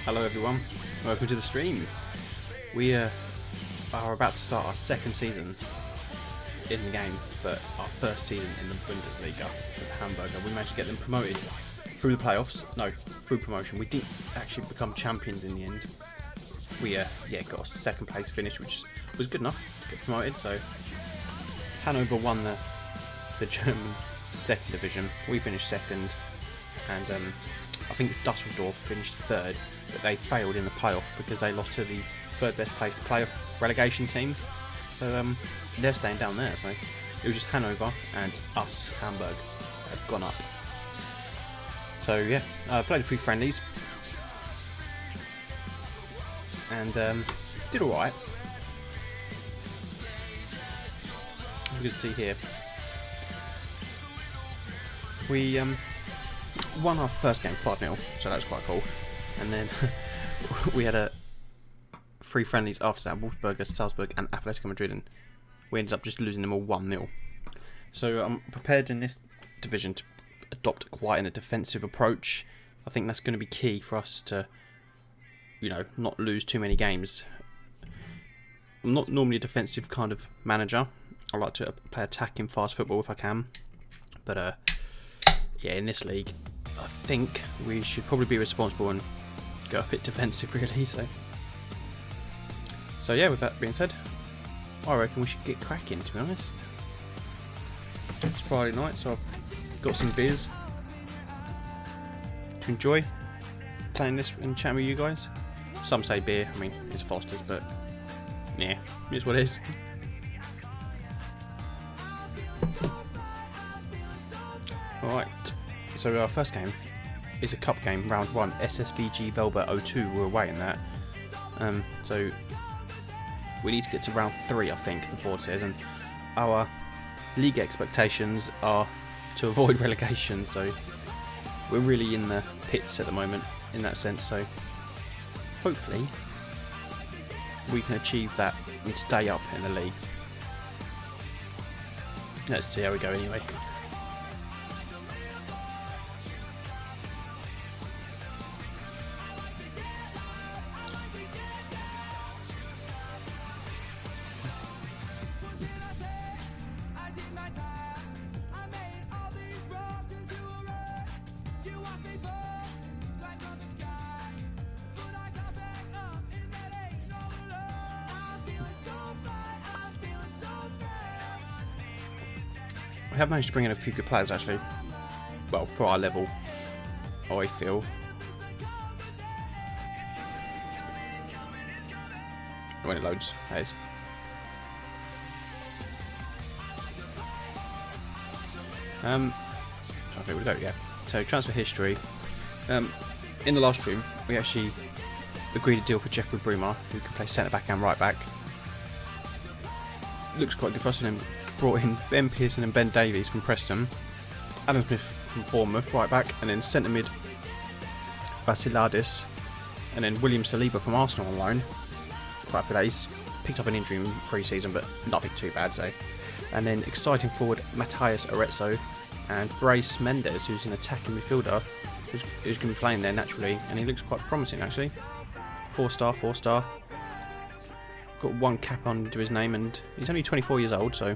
Hello everyone, welcome to the stream. We are about to start our second season in the game, but our first season in the Bundesliga with Hamburger. We managed to get them promoted through the playoffs, no, through promotion. We didn't actually become champions in the end. We got a second place finish, which was good enough to get promoted. So Hanover won the German second division, we finished second, and I think Dusseldorf finished third, but they failed in the playoff because they lost to the third best placed playoff relegation team. So they're staying down there. So it was just Hanover and us, Hamburg, have gone up. So yeah, I played a few friendlies and did alright. You can see here, we won our first game 5-0, so that was quite cool. And then we had 3 friendlies after that: Wolfsburg, Salzburg and Atletico Madrid, and we ended up just losing them all 1-0. So I'm prepared in this division to adopt quite a defensive approach. I think that's going to be key for us to, not lose too many games. I'm not normally a defensive kind of manager. I like to play attacking fast football if I can. But in this league, I think we should probably be responsible and go a bit defensive, really. So yeah, with that being said, I reckon we should get cracking, to be honest. It's Friday night, so I've got some beers to enjoy playing this and chatting with you guys. Some say beer, I mean, it's Foster's, but yeah, it's what it is. Alright, so our first game is a cup game, round 1, SSVG Velbert 02, we're away in that. So we need to get to round 3, I think, the board says, and our league expectations are to avoid relegation, so we're really in the pits at the moment in that sense, so hopefully we can achieve that and stay up in the league. Let's see how we go anyway. We have managed to bring in a few good players, actually. Well, for our level, I feel. When it loads, that is. I think we go, yeah. So, transfer history. In the last stream, we actually agreed a deal for Jeffrey Brumer, who can play centre back and right back. Looks quite good for us, and then brought in Ben Pearson and Ben Davies from Preston, Adam Smith from Bournemouth, right back, and then centre mid Vasiladis, and then William Saliba from Arsenal on loan. Quite good. He's picked up an injury in pre-season, but nothing too bad, so. And then exciting forward Matthias Arezzo and Brace Mendes, who's an attacking midfielder, who's going to be playing there naturally, and he looks quite promising actually. 4-star. Got 1 cap under his name, and he's only 24 years old, so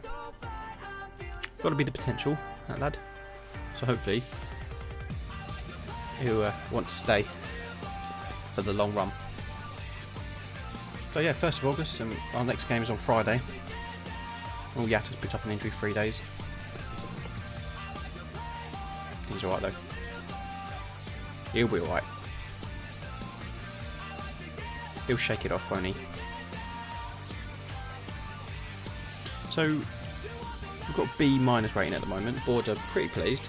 got to be the potential, that lad. So hopefully he'll want to stay for the long run. So yeah, 1st of August, and our next game is on Friday. Oh, Yatta's picked up an injury 3 days. He's alright though. He'll be alright. He'll shake it off, won't he? So we've got B- rating at the moment. Board are pretty pleased.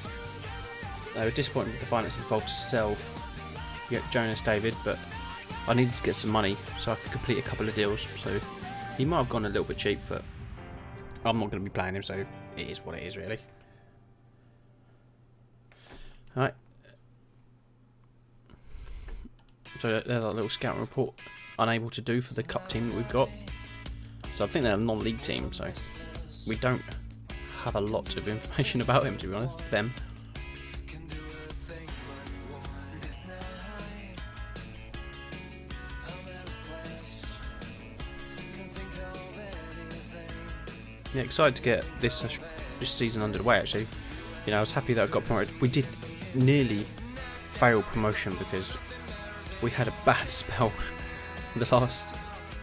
They were disappointed with the finances involved to sell Jonas David, but I needed to get some money so I could complete a couple of deals. So he might have gone a little bit cheap, but I'm not going to be playing him, so it is what it is, really. Alright. So there's our little scouting report. Unable to do for the cup team that we've got. So I think they're a non-league team, so we don't have a lot of information about him, to be honest. Them. Yeah, excited to get this season under the way. Actually, you know, I was happy that I got promoted. We did nearly fail promotion because we had a bad spell. The last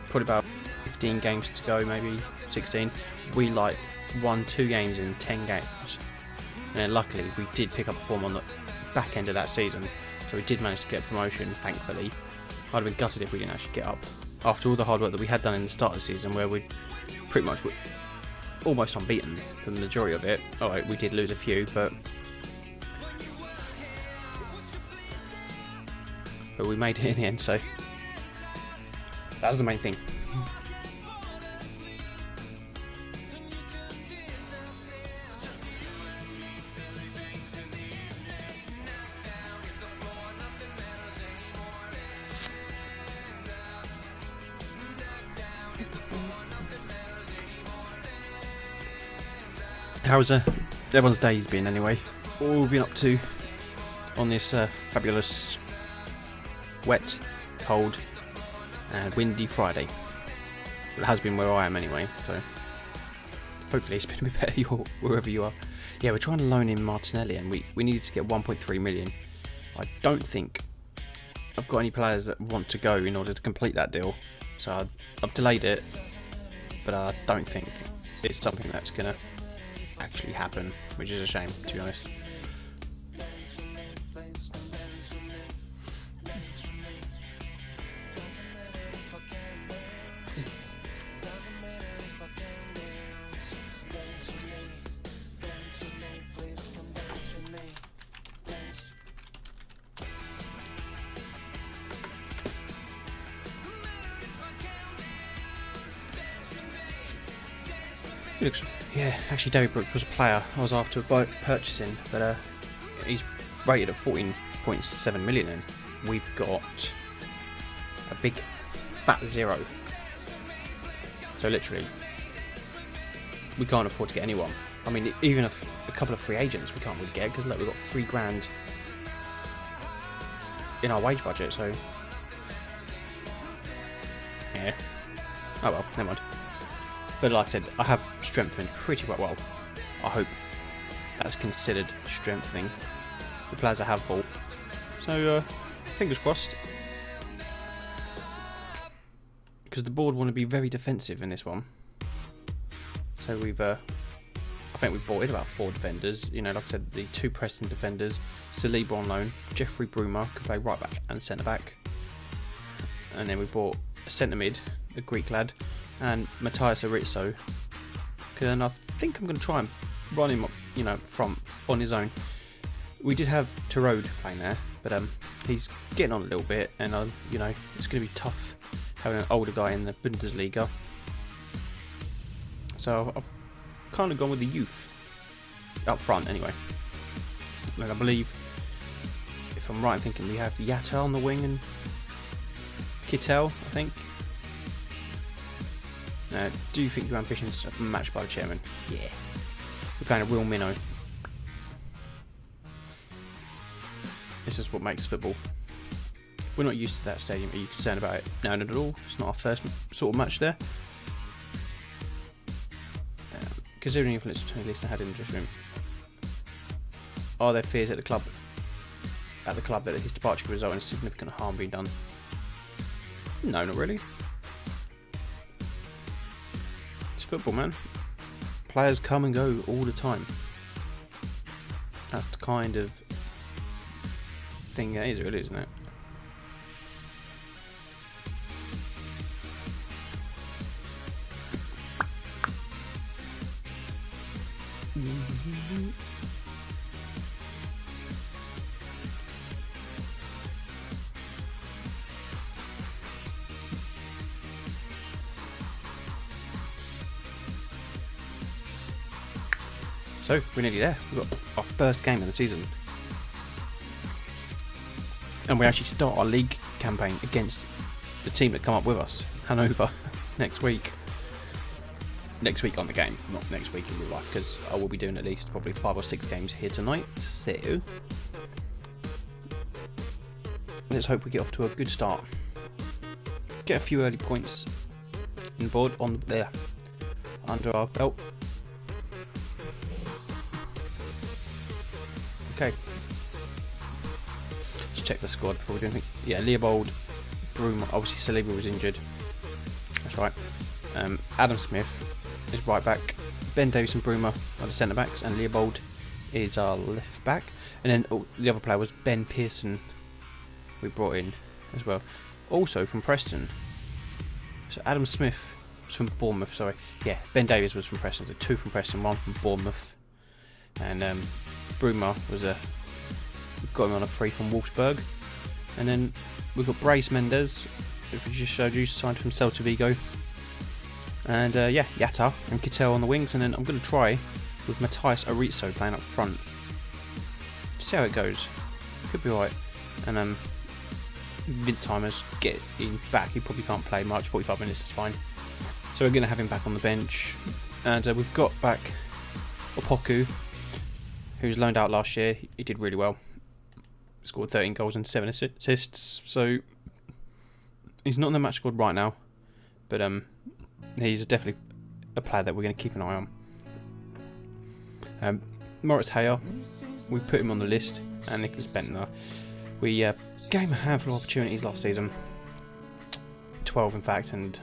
probably about 15 games to go, maybe 16. We like won 2 games in 10 games, and then luckily we did pick up a form on the back end of that season, so we did manage to get promotion. Thankfully, I'd have been gutted if we didn't actually get up after all the hard work that we had done in the start of the season, where we pretty much were almost unbeaten for the majority of it. Alright, we did lose a few, but we made it in the end, so that was the main thing. How's everyone's days been anyway? What have we been up to on this fabulous, wet, cold and windy Friday? Well, it has been where I am anyway, so hopefully it's been a bit better wherever you are. Yeah, we're trying to loan in Martinelli, and we needed to get 1.3 million. I don't think I've got any players that want to go in order to complete that deal, so I've delayed it, but I don't think it's something that's going to actually happen, which is a shame, to be honest. Yeah, actually David Brooks was a player I was after purchasing, but he's rated at 14.7 million, and we've got a big fat 0. So literally, we can't afford to get anyone. I mean, even a couple of free agents we can't really get, because look, we've got £3,000 in our wage budget, so yeah. Oh well, never mind. But like I said, I have strengthened pretty well. I hope that's considered strengthening the players I have bought. So, fingers crossed. Because the board want to be very defensive in this one. So we've, I think we've bought in about 4 defenders. You know, like I said, the 2 Preston defenders, Saliba on loan, Jeffrey Bruma can play right back and centre back. And then we bought a centre mid, a Greek lad, and Matthias Aritso, and I think I'm going to try and run him up, you know, from on his own. We did have Tarode playing there, but he's getting on a little bit, and you know, it's going to be tough having an older guy in the Bundesliga. So I've kind of gone with the youth up front anyway. And I believe, if I'm right in thinking, we have Yatta on the wing and Kittel, I think. Do you think your ambitions are matched by the chairman? Yeah. We're playing a real minnow. This is what makes football. We're not used to that stadium. Are you concerned about it? No, not at all. It's not our first sort of match there. Considering the influence between Leicester had in the dressing room, are there fears at the club that his departure could result in significant harm being done? No, not really. Football, man. Players come and go all the time. That's the kind of thing that is, really, isn't it? So, we're nearly there. We've got our first game of the season. And we actually start our league campaign against the team that come up with us, Hanover, next week. Next week on the game, not next week in real life, because I will be doing at least probably 5 or 6 games here tonight. So, let's hope we get off to a good start. Get a few early points on board under our belt. check the squad before we do anything. Yeah, Leopold, Bruma, obviously Saliba was injured. That's right. Adam Smith is right back. Ben Davies and Bruma are the centre backs, and Leopold is our left back. And then the other player was Ben Pearson, we brought in as well. Also from Preston. So Adam Smith was from Bournemouth, sorry. Yeah, Ben Davies was from Preston. So 2 from Preston, 1 from Bournemouth. And Bruma was got him on a free from Wolfsburg. And then we've got Brais Mendes, which we just showed you, signed from Celta Vigo. And yeah, Yatta and Kittel on the wings. And then I'm going to try with Matthias Arizo playing up front. See how it goes. Could be alright. And Wintzheimer's getting back. He probably can't play much. 45 minutes is fine. So we're going to have him back on the bench. And we've got back Opoku, who's loaned out last year. He did really well. Scored 13 goals and 7 assists. So he's not in the match squad right now. But he's definitely a player that we're going to keep an eye on. Moritz Heyer, we put him on the list. And Nicholas Bentner. We gave him a handful of opportunities last season. 12 in fact, and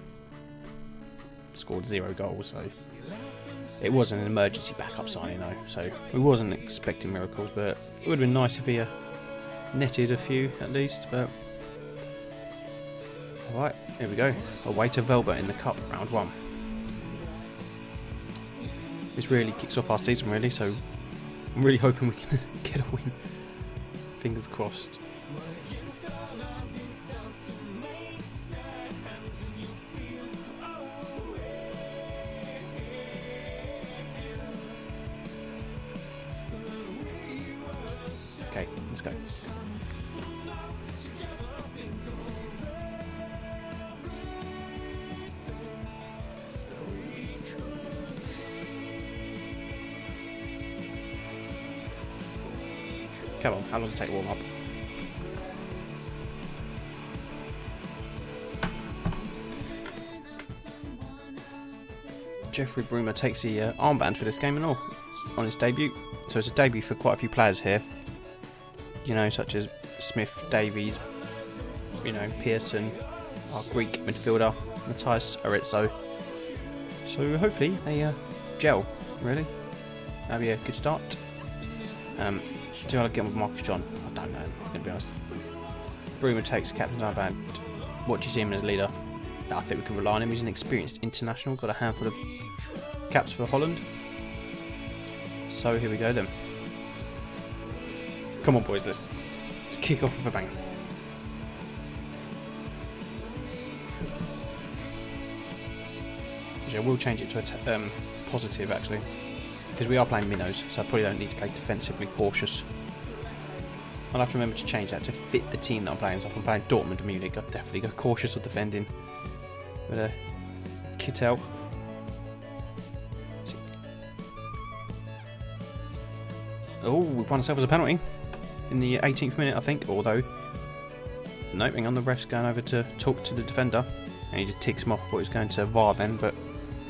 scored 0 goals. So it wasn't an emergency backup signing though. So we wasn't expecting miracles, but it would have been nice if he netted a few at least. But alright, here we go. Away to Velbert in the Cup, round 1. This really kicks off our season really, so I'm really hoping we can get a win. Fingers crossed. Okay, let's go. Come on, how long does it take to warm up? Jeffrey Bruma takes the armband for this game and all on his debut. So it's a debut for quite a few players here. You know, such as Smith, Davies, you know, Pearson, our Greek midfielder, Matthias Arizo. So hopefully they gel, really. That'll be a good start. Do I get on with Marcus John? I don't know, I'm going to be honest. Bruma takes captain's armband. What do you see him as leader? I think we can rely on him. He's an experienced international, got a handful of caps for Holland. So here we go then. Come on boys, let's kick off with a bang. Yeah, we'll change it to a positive actually, because we are playing minnows, so I probably don't need to play defensively cautious. I'll have to remember to change that to fit the team that I'm playing. So if I'm playing Dortmund and Munich, I'll definitely go cautious or defending. But Kittel. Oh, we won ourselves a penalty in the 18th minute, I think. Although, no, hang on, the ref's going over to talk to the defender, and he just ticks him off. What he's going to VAR then, but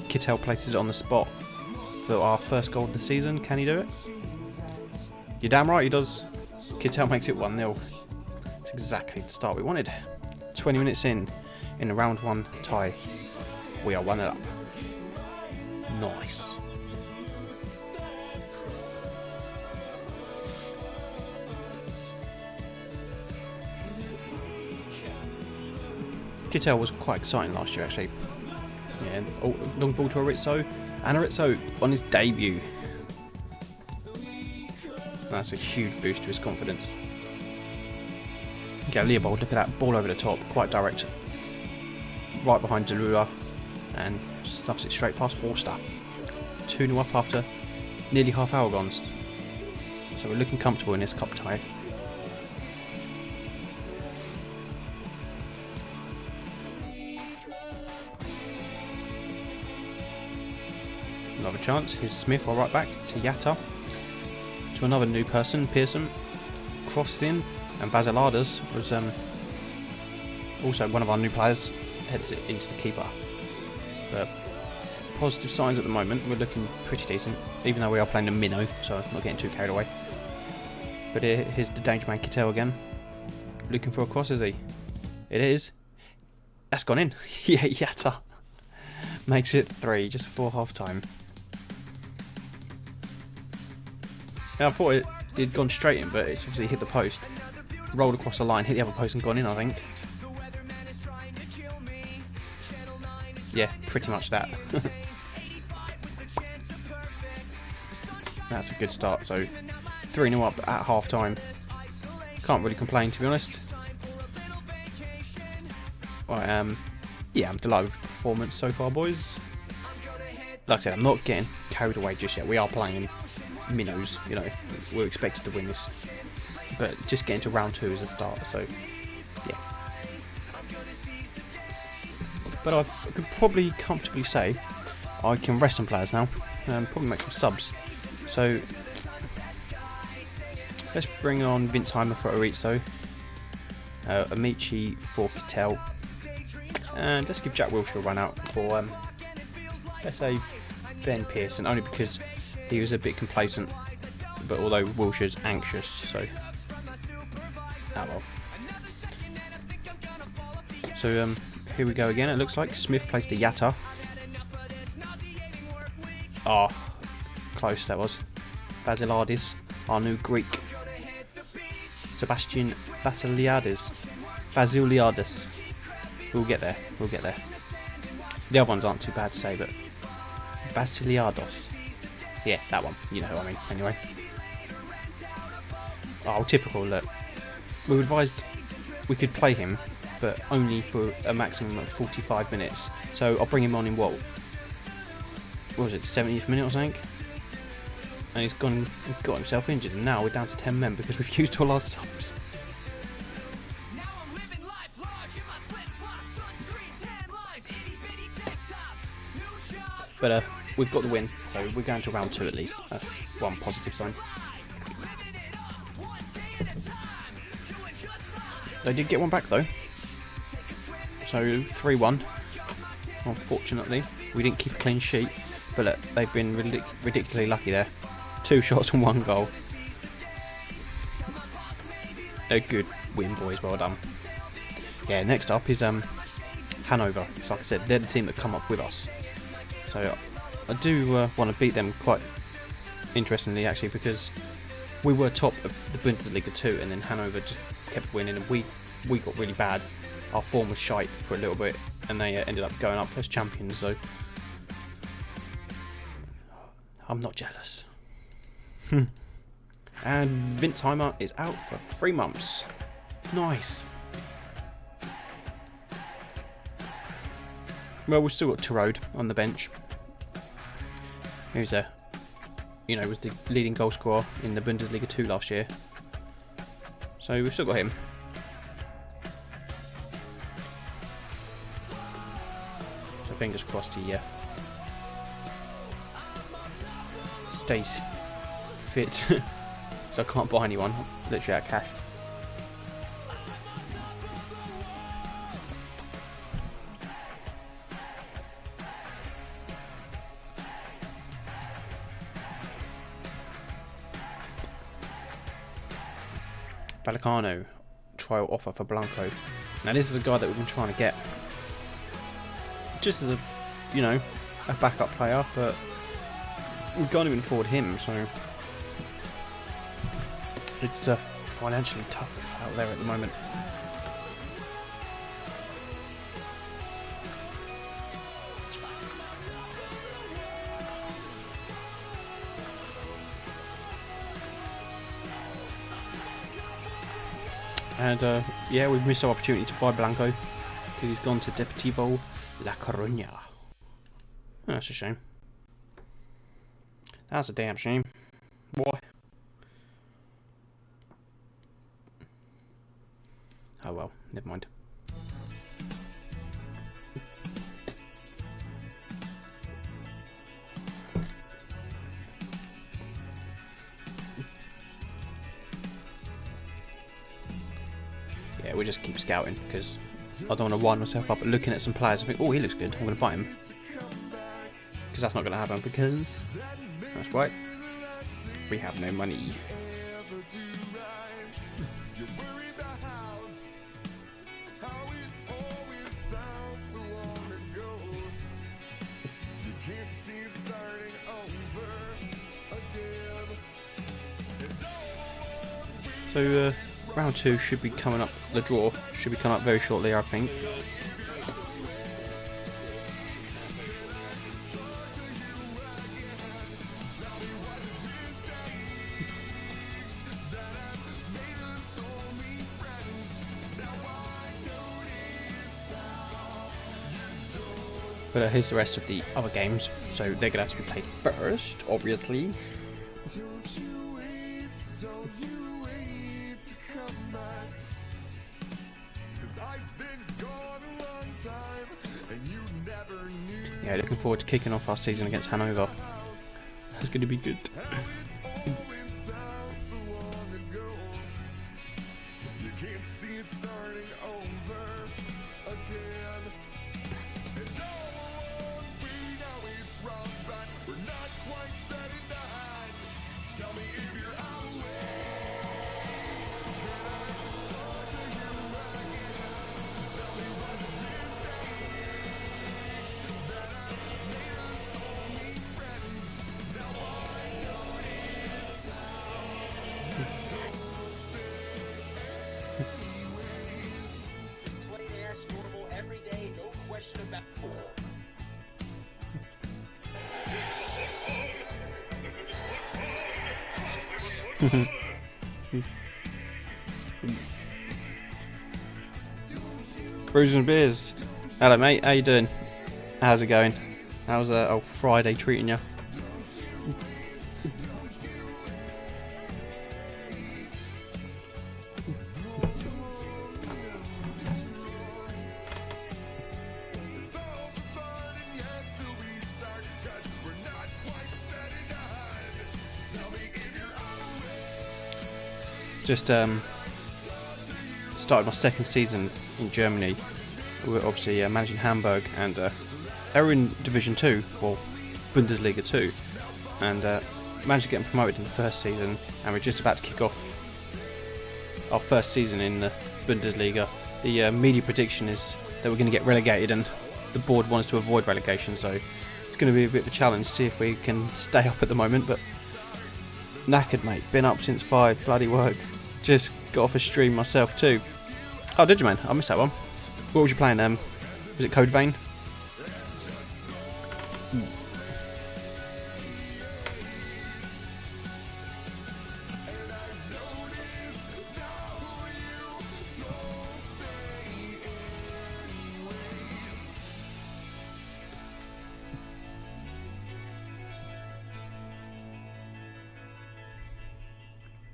Kittel places it on the spot for our first goal of the season. Can he do it? You're damn right he does. Kittel makes it 1-0. It's exactly the start we wanted. 20 minutes in a round 1 tie, we are 1-0 up. Nice. Kittel was quite exciting last year actually. Yeah, long ball to Arizo, and Arizo on his debut. That's a huge boost to his confidence. Okay, Leopold, look at that ball over the top, quite direct. Right behind Delula, and stuffs it straight past Forster. 2-0 up after nearly half hour gone. So we're looking comfortable in this cup tie. Another chance. Here's Smith, all right back to Yatta. To another new person, Pearson. Crossed in, and Vasilades was also one of our new players. Heads it into the keeper. But positive signs at the moment. We're looking pretty decent, even though we are playing a minnow, so I'm not getting too carried away. But here's the danger man Kittel again. looking for a cross, is he? It is. That's gone in. Yeah, Yatta makes it 3 just before half time. Yeah, I thought it'd gone straight in, but it's obviously hit the post, rolled across the line, hit the other post and gone in, I think. Yeah, pretty much that. That's a good start. So 3-0 up at half time. Can't really complain, to be honest. Right, yeah, I'm delighted with the performance so far, boys. Like I said, I'm not getting carried away just yet. We are playing minnows, you know. We're expected to win this, but just getting to round 2 is a start. So yeah. But I could probably comfortably say I can rest some players now and probably make some subs. So let's bring on Wintzheimer for Arizo, Amici for Kittel, and let's give Jack Wilshere a run out for let's say Ben Pearson, only because he was a bit complacent, but although Wilshere's anxious, so ah well. So here we go again. It looks like Smith placed a Yatta. Oh, close that was. Vasiladis, our new Greek. Sebastian Vasiliadis. We'll get there. We'll get there. The other ones aren't too bad to say, but Vasiliados. Yeah, that one. You know who I mean. Anyway. Oh, typical. Look, we were advised we could play him, but only for a maximum of 45 minutes. So I'll bring him on in what was it, 70th minute or something? And he's got himself injured, and now we're down to 10 men because we've used all our subs. But we've got the win, so we're going to round 2 at least. That's one positive sign. They did get one back though. So 3-1. Unfortunately, we didn't keep a clean sheet, but look, they've been ridiculously lucky there. 2 shots and 1 goal. A good win, boys. Well done. Yeah, next up is Hanover. So like I said, they're the team that come up with us. So I do want to beat them quite interestingly, actually, because we were top of the Bundesliga 2, and then Hanover just kept winning, and we got really bad. Our form was shite for a little bit, and they ended up going up as champions. So I'm not jealous. And Wintzheimer is out for 3 months. Nice. Well, we've still got Terode on the bench, who's was the leading goal scorer in the Bundesliga 2 last year. So we've still got him. So fingers crossed he stays fit. So I can't buy anyone, literally out of cash. Vallecano, trial offer for Blanco. Now this is a guy that we've been trying to get, just as a backup player, but we can't even afford him, so it's financially tough out there at the moment. And yeah, we've missed our opportunity to buy Blanco because he's gone to Deportivo La Coruña. Oh, that's a shame. That's a damn shame. Why? Oh well, never mind. Yeah, we'll just keep scouting because I don't want to wind myself up looking at some players and think, oh, he looks good, I'm going to buy him. Because that's not going to happen, because that's right, we have no money. So round 2 should be coming up. The draw should be coming up very shortly, I think. But here's the rest of the other games, so they're going to have to be played first, obviously. Yeah, looking forward to kicking off our season against Hanover. It's going to be good. Bruises and beers. Hello mate, how you doing? How's it going? How's old Friday treating you? Just started my second season in Germany. We're obviously managing Hamburg, and they were in Division 2, well, Bundesliga 2, and managed to get them promoted in the first season, and we're just about to kick off our first season in the Bundesliga. The media prediction is that we're going to get relegated, and the board wants to avoid relegation, so it's going to be a bit of a challenge to see if we can stay up at the moment, but knackered mate, been up since 5, bloody work. Just got off a stream myself too. Oh, did you, man? I missed that one. What was you playing? Was it Code Vein?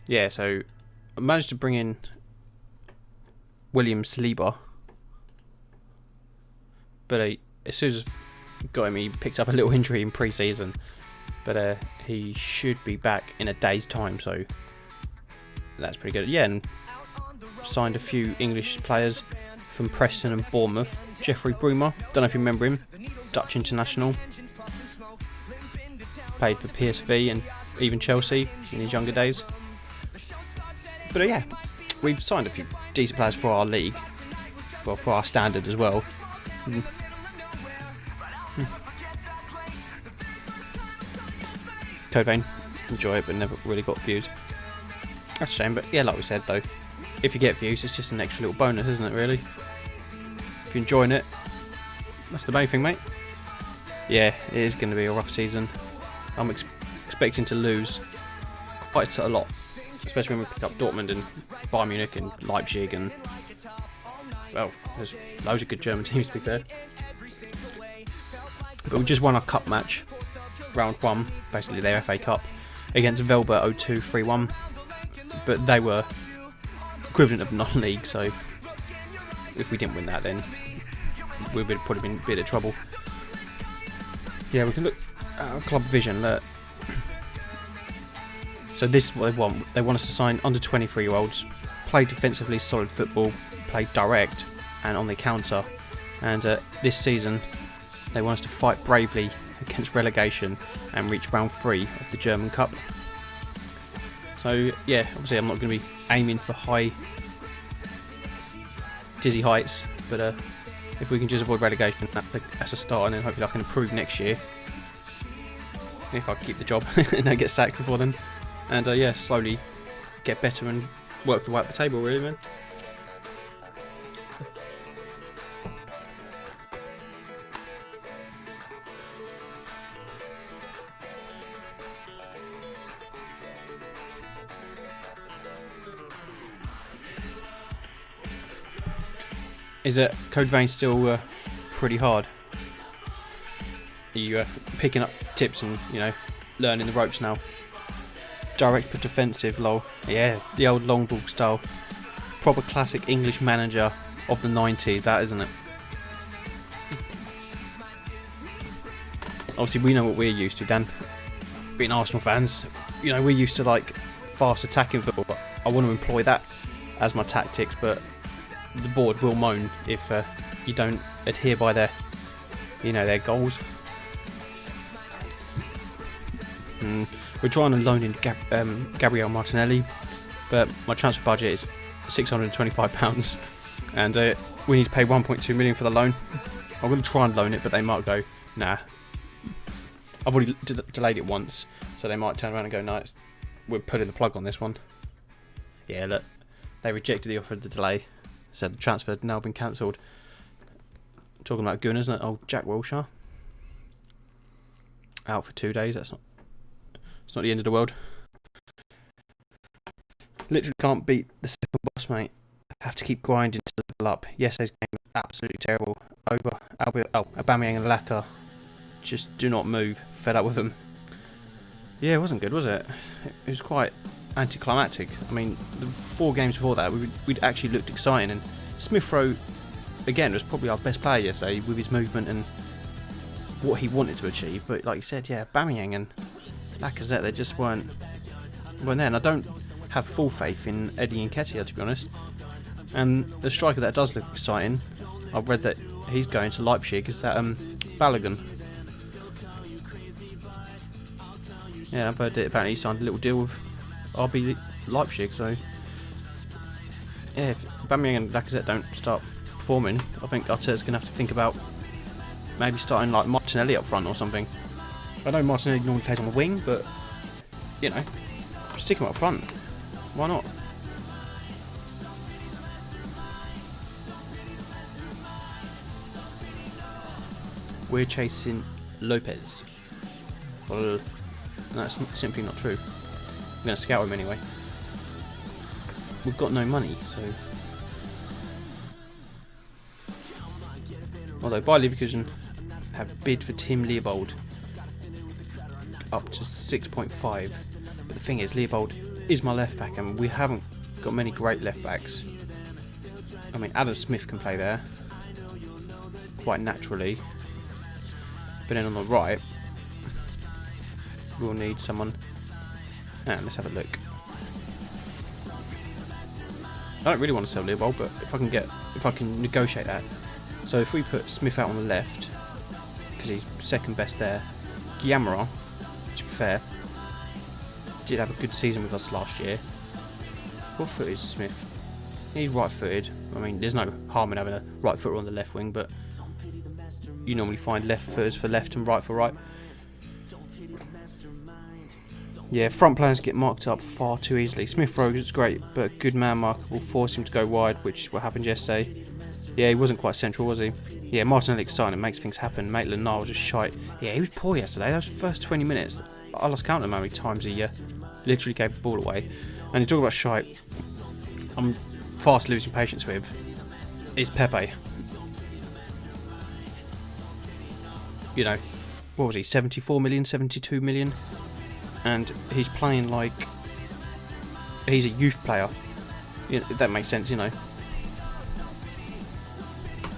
Yeah, so I managed to bring in William Saliba, but as soon as I got him, he picked up a little injury in pre-season, but he should be back in a day's time, so that's pretty good. Yeah, and signed a few English players from Preston and Bournemouth. Jeffrey Brumer, don't know if you remember him, Dutch international, played for PSV and even Chelsea in his younger days. But yeah, we've signed a few decent players for our league, well, for our standard as well. Code Vein, enjoy it, but never really got views. That's a shame, but yeah, like we said though, if you get views, it's just an extra little bonus, isn't it, really? If you're enjoying it, that's the main thing, mate. Yeah, it is going to be a rough season. I'm expecting to lose quite a lot, especially when we pick up Dortmund and Bayern Munich and Leipzig, and well, there's loads of good German teams to be fair. But we just won our cup match, round 1, basically their FA Cup, against Velber 0-2 3-1, but they were equivalent of non-league, so if we didn't win that, then we would have probably been in a bit of trouble. Yeah, we can look at our club vision. Look. So this is what they want. They want us to sign under 23-year-olds, play defensively solid football, play direct and on the counter. And this season, they want us to fight bravely against relegation and reach round 3 of the German Cup. So yeah, obviously I'm not going to be aiming for high, dizzy heights, but if we can just avoid relegation, that's a start, and then hopefully I can improve next year if I keep the job and don't get sacked before then. And yeah, slowly get better and work the way up the table, really, man. Is it Code Vein still pretty hard? Are you picking up tips and, you know, learning the ropes now? Direct but defensive, lol. Yeah, the old long ball style. Proper classic English manager of the 90s, that, isn't it? Obviously, we know what we're used to, Dan. Being Arsenal fans, you know, we're used to, like, fast attacking football. I want to employ that as my tactics, but the board will moan if you don't adhere by their, you know, their goals. We're trying to loan in Gabriel Martinelli, but my transfer budget is £625, and we need to pay 1.2 million for the loan. I'm going to try and loan it, but they might go, nah. I've already delayed it once, so they might turn around and go, no, we're pulling the plug on this one. Yeah, look, they rejected the offer of the delay, said the transfer had now been cancelled. Talking about Gunner, isn't it? Oh, Jack Wilshere out for 2 days. It's not the end of the world. Literally can't beat the second boss, mate. Have to keep grinding to level up. Yesterday's game was absolutely terrible. Aubameyang and Laka just do not move. Fed up with them. Yeah, it wasn't good, was it? It was quite anticlimactic. I mean, the 4 games before that, we'd actually looked exciting, and Smith Rowe, again, was probably our best player yesterday with his movement and what he wanted to achieve. But like you said, yeah, Aubameyang and Lacazette, they just weren't there. And I don't have full faith in Eddie Nketiah, to be honest. And the striker that does look exciting, I've read that he's going to Leipzig, is that Balogun. Yeah, I've heard that apparently he signed a little deal with RB Leipzig, so yeah, if Aubameyang and Lacazette don't start performing, I think Arteta's going to have to think about maybe starting like Martinelli up front or something. I know Martinelli normally plays on the wing, but you know, stick him up front. Why not? We're chasing Lopez. Well, that's simply not true. I'm going to scout him anyway. We've got no money, so. Although Bayer Leverkusen have bid for Tim Leopold up to 6.5, but the thing is, Leopold is my left back, and we haven't got many great left backs. I mean, Adam Smith can play there quite naturally, but then on the right, we'll need someone. Let's have a look. I don't really want to sell Leopold, but if I can negotiate that. So if we put Smith out on the left, because he's second best there, Guillamara, to be fair, did have a good season with us last year. What foot is Smith? He's right-footed. I mean, there's no harm in having a right footer on the left wing, but you normally find left footers for left and right for right. Yeah, front players get marked up far too easily. Smith Rowe is great, but a good man marker will force him to go wide, which is what happened yesterday. Yeah, he wasn't quite central, was he? Yeah, Martinelli exciting, it makes things happen. Maitland-Niles was just shite. Yeah, he was poor yesterday. Those first 20 minutes, I lost count of how many times he literally gave the ball away. And you talk about shite, I'm fast losing patience with, is Pepe. You know, what was he, 74 million, 72 million? And he's playing like he's a youth player. You know, if that makes sense, you know.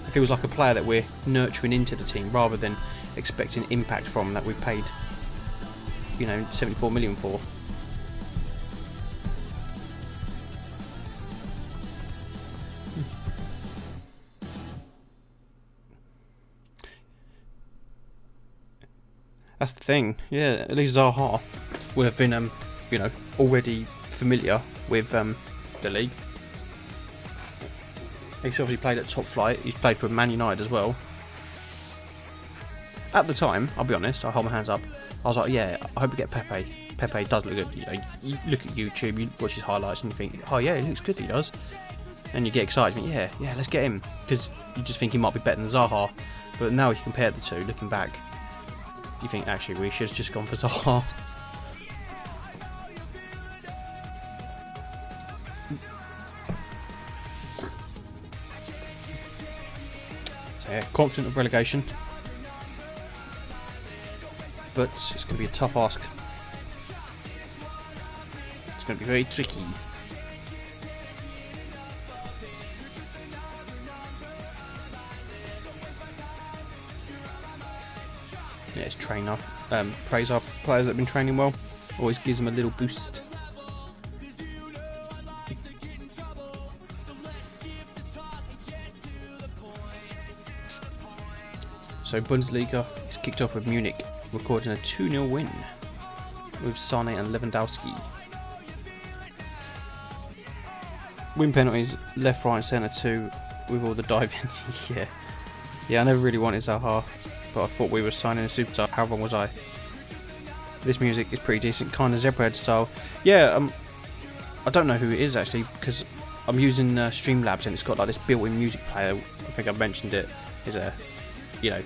It feels like a player that we're nurturing into the team rather than expecting impact from, that we've paid, you know, 74 million for. That's the thing, yeah. At least Zaha would have been, you know, already familiar with the league. He's obviously played at top flight. He's played for Man United as well. At the time, I'll be honest, I'll hold my hands up, I was like, yeah, I hope we get Pepe. Pepe does look good. You know, you look at YouTube, you watch his highlights, and you think, oh yeah, he looks good. He does. And you get excited. You think, yeah, let's get him, because you just think he might be better than Zaha. But now if you compare the two, looking back, you think actually we should have just gone for Zaha. So yeah, confident of relegation. But it's going to be a tough ask. It's going to be very tricky. Yeah, it's trainer. Praise our players that have been training well. Always gives them a little boost. So Bundesliga is kicked off with Munich recording a 2-0 win with Sane and Lewandowski. Win penalties left, right and centre too, with all the diving. Yeah, I never really wanted Zaha, but I thought we were signing a superstar. How wrong was I? This music is pretty decent, kind of Zebrahead style. Yeah, I don't know who it is actually, because I'm using Streamlabs and it's got like this built-in music player. I think I've mentioned it. Is a, you know,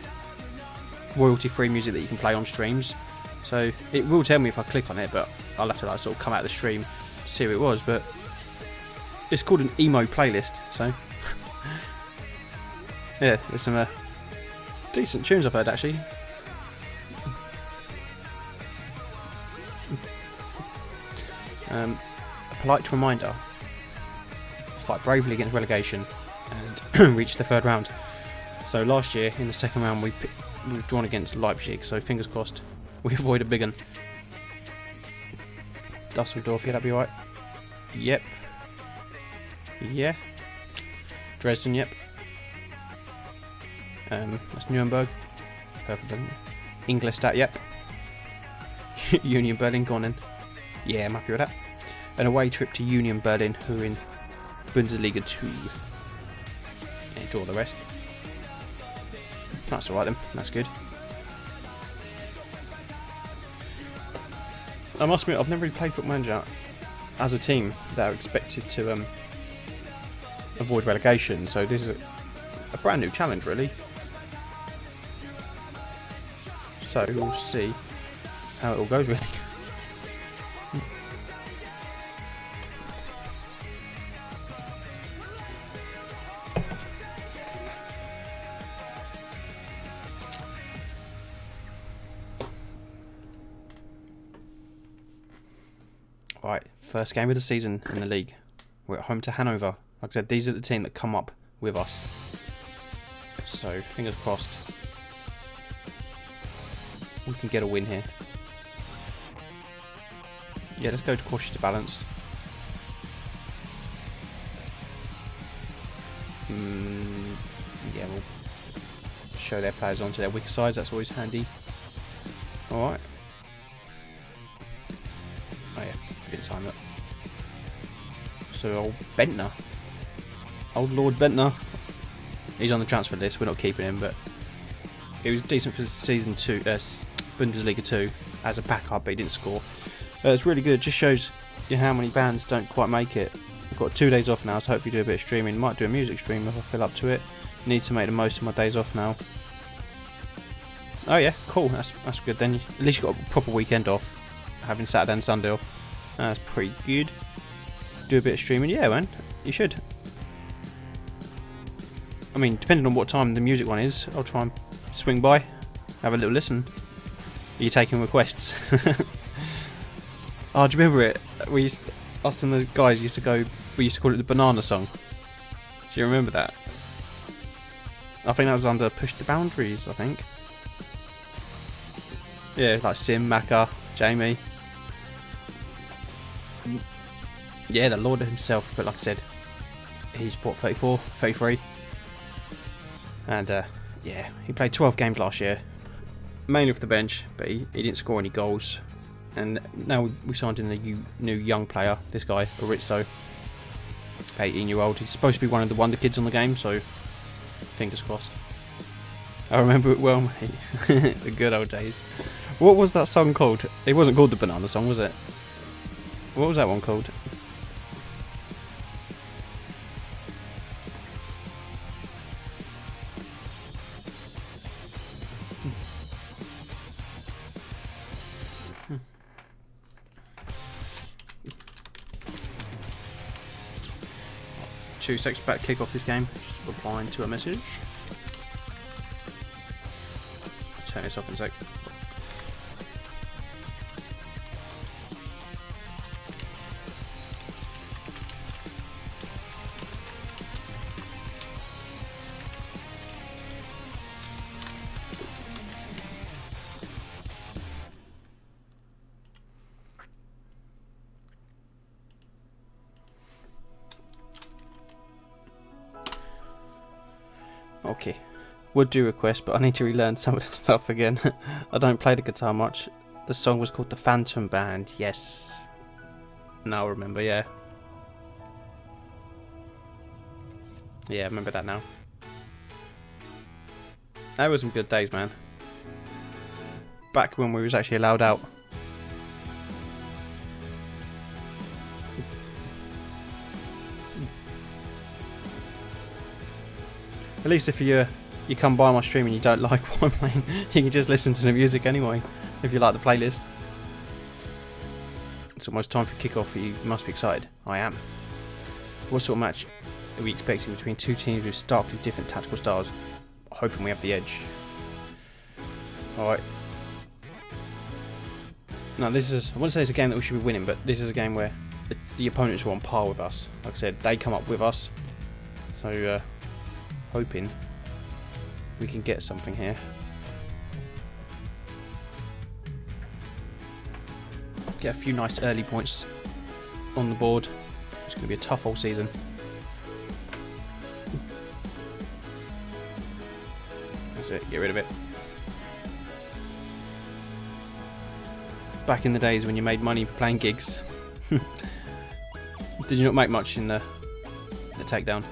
royalty-free music that you can play on streams. So it will tell me if I click on it, but I'll have to like sort of come out of the stream to see who it was. But it's called an emo playlist. So yeah, there's some decent tunes I've heard actually. A polite reminder: fight bravely against relegation and reach the third round. So last year in the second round we were drawn against Leipzig, so fingers crossed we avoid a big one. Dusseldorf, yeah, that'd be right. Yep. Yeah. Dresden, yep. That's Nuremberg. Perfect. Ingolstadt, yep. Union Berlin, gone in. Yeah, I'm happy with that. An away trip to Union Berlin, who are in Bundesliga 2. Yeah, draw the rest. That's alright then, that's good. I must admit, I've never really played Football Manager as a team that are expected to avoid relegation, so this is a brand new challenge really. So we'll see how it all goes really. Right, first game of the season in the league. We're at home to Hanover. Like I said, these are the team that come up with us. So, fingers crossed we can get a win here. Yeah, let's go to cautious to balanced. Yeah, we'll show their players onto their weaker sides. That's always handy. Alright. Oh yeah, didn't time that. So old Bentner. Old Lord Bentner. He's on the transfer list, we're not keeping him, but he was decent for season 2, Bundesliga 2 as a backup, but he didn't score. It's really good, just shows you how many bands don't quite make it. I've got 2 days off now, so hopefully do a bit of streaming. Might do a music stream if I feel up to it. Need to make the most of my days off now. Oh yeah, cool, that's good then. At least you got a proper weekend off, having Saturday and Sunday off. That's pretty good. Do a bit of streaming, yeah man, you should. I mean, depending on what time the music one is, I'll try and swing by, have a little listen. Are you taking requests? Oh, do you remember it? Us and the guys used to go, we used to call it the banana song. Do you remember that? I think that was under Push the Boundaries, I think. Yeah, like Sim, Maka, Jamie. Yeah, the Lord himself, but like I said, he's what, 34, 33. And yeah, he played 12 games last year, mainly off the bench, but he didn't score any goals. And now we signed in a new young player, this guy, Aritzo, 18-year-old. He's supposed to be one of the wonder kids on the game, so fingers crossed. I remember it well, mate. The good old days. What was that song called? It wasn't called the Banana Song, was it? What was that one called? Two seconds back to kick off this game. Just replying to a message. Turn this off in a sec. Okay. Would do request, but I need to relearn some of the stuff again. I don't play the guitar much. The song was called The Phantom Band. Yes. Now I remember, yeah. Yeah, I remember that now. That was some good days, man. Back when we was actually allowed out. At least if you come by my stream and you don't like what I'm playing, you can just listen to the music anyway, if you like the playlist. It's almost time for kickoff. You must be excited. I am. What sort of match are we expecting between two teams with starkly different tactical styles? Hoping we have the edge. Alright. Now this is, I wouldn't say it's a game that we should be winning, but this is a game where the opponents are on par with us. Like I said, they come up with us. So, hoping we can get something here. Get a few nice early points on the board. It's going to be a tough whole season. That's it, get rid of it. Back in the days when you made money for playing gigs. Did you not make much in the takedown?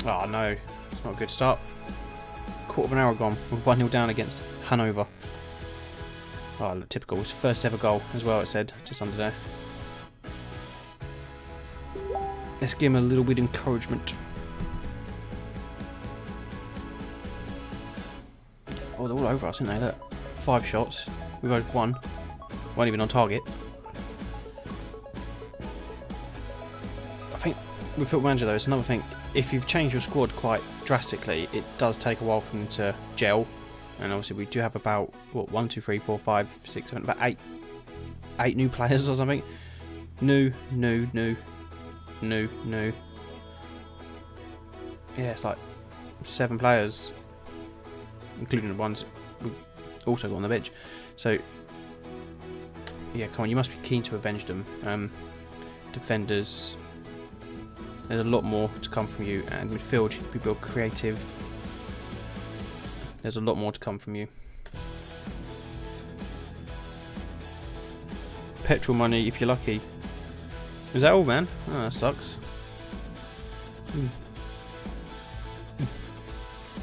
Oh no, it's not a good start. Quarter of an hour gone. We're 1-0 down against Hanover. Oh, look, typical. It's first ever goal as well, it said, just under there. Let's give him a little bit of encouragement. Oh, they're all over us, aren't they? Look, 5 shots. We've had 1. Weren't even on target. I think with Football Manager though, it's another thing. If you've changed your squad quite drastically, it does take a while for them to gel. And obviously we do have about, what, 1, 2, 3, 4, 5, 6, 7, about 8 new players or something. New. Yeah, it's like 7 players, including the ones we've also got on the bench. So, yeah, come on, you must be keen to avenge them. Defenders, there's a lot more to come from you, and midfield, you build creative. There's a lot more to come from you. Petrol money, if you're lucky. Is that all, man? Oh, that sucks.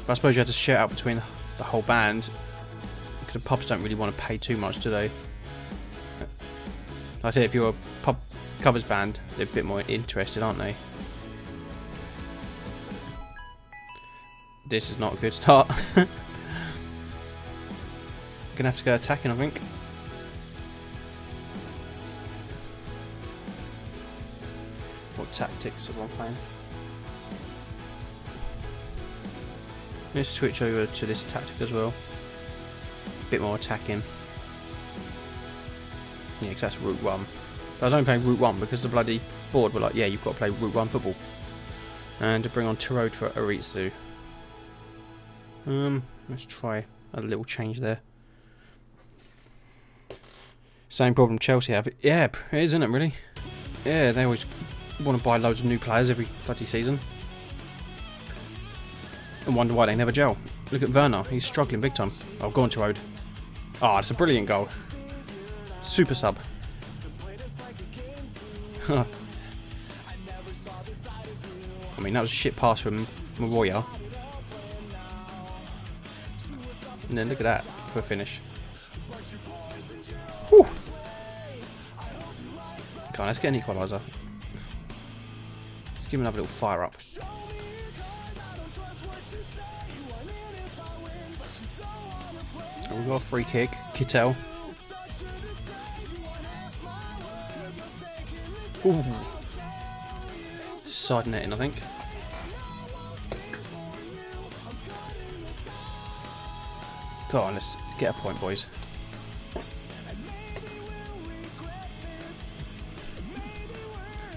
But I suppose you had to share out between the whole band, because the pubs don't really want to pay too much, do they? Like I said, if you're a pub covers band, they're a bit more interested, aren't they? This is not a good start. Gonna have to go attacking, I think. What tactics are we playing? Let's switch over to this tactic as well. A bit more attacking. Yeah, because that's Route 1. But I was only playing Route 1 because the bloody board were like, yeah, you've got to play Route 1 football. And to bring on Tirode for Aritsu. Let's try a little change there. Same problem Chelsea have. Yeah, it is, isn't it, really? Yeah, they always want to buy loads of new players every bloody season. And wonder why they never gel. Look at Werner, he's struggling big time. Oh, go on Tirode. Oh, it's a brilliant goal. Super sub. I mean, that was a shit pass from Warrior. And then look at that for a finish. Whew. Come on, let's get an equaliser. Let's give him another little fire up. Oh, we've got a free kick. Kittel. Ooh. Side netting, I think. Go on, let's get a point, boys.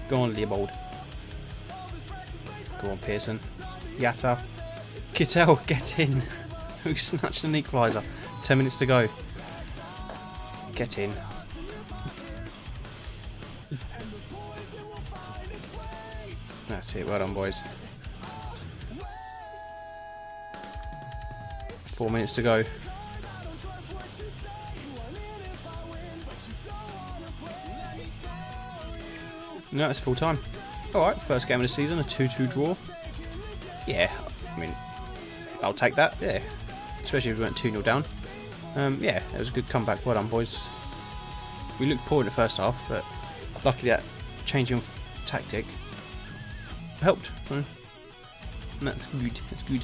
Go on, Leopold. Go on, Pearson. Yatta. Kittel, get in. We snatched an equaliser. 10 minutes to go. Get in. That's it. Well done, boys. 4 minutes to go. No, it's full time. Alright, first game of the season, a 2-2 draw. Yeah, I mean, I'll take that, yeah. Especially if we went 2-0 down. Yeah, it was a good comeback. Well done, boys. We looked poor in the first half, but luckily that changing tactic helped. And that's good, that's good.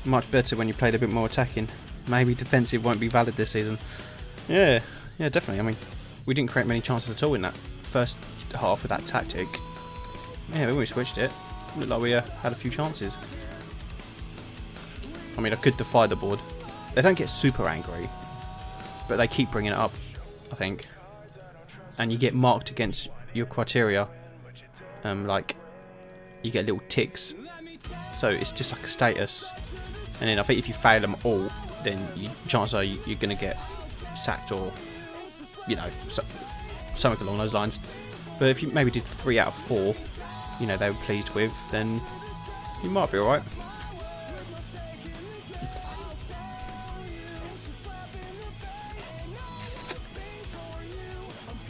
Much better when you played a bit more attacking. Maybe defensive won't be valid this season. Yeah, definitely. I mean, we didn't create many chances at all in that first half with that tactic. Yeah, when we switched it, looked like we had a few chances. I mean, I could defy the board. They don't get super angry, but they keep bringing it up, I think. And you get marked against your criteria. Like, you get little ticks. So it's just like a status. And then I think if you fail them all, then chances are you're going to get sacked or, you know, something along those lines. But if you maybe did 3 out of 4, you know, they were pleased with, then you might be alright.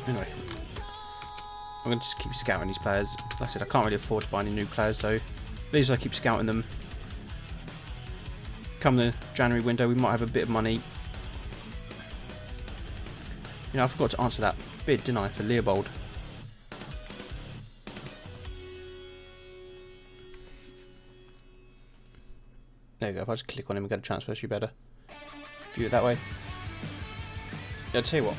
Anyway, I'm going to just keep scouting these players. Like I said, I can't really afford to buy any new players, so these I keep scouting them. Come the January window, we might have a bit of money. You know, I forgot to answer that bid, didn't I, for Leopold? There you go. If I just click on him and get a transfer, she better view it that way. Yeah, I'll tell you what.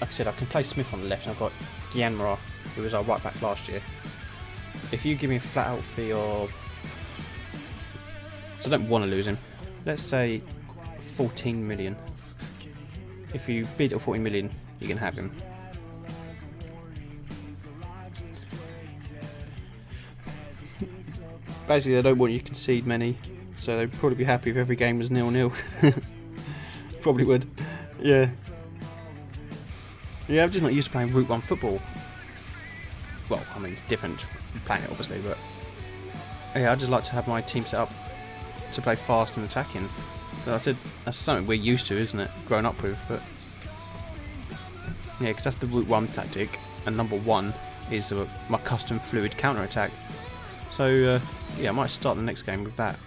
Like I said, I can play Smith on the left, and I've got Gianmara, who was our right back last year. If you give me a flat out fee of, so I don't want to lose him. Let's say 14 million. If you bid at 14 million, you can have him. Basically, I don't want you to concede many, so they'd probably be happy if every game was 0-0. Probably would. Yeah. Yeah, I'm just not used to playing Route 1 football. Well, I mean, it's different playing it, obviously, but yeah, I just like to have my team set up to play fast and attacking. So I said that's something we're used to, isn't it? Grown up with, but yeah, because that's the Route 1 tactic, and number 1 is my custom fluid counter attack. So yeah, I might start the next game with that.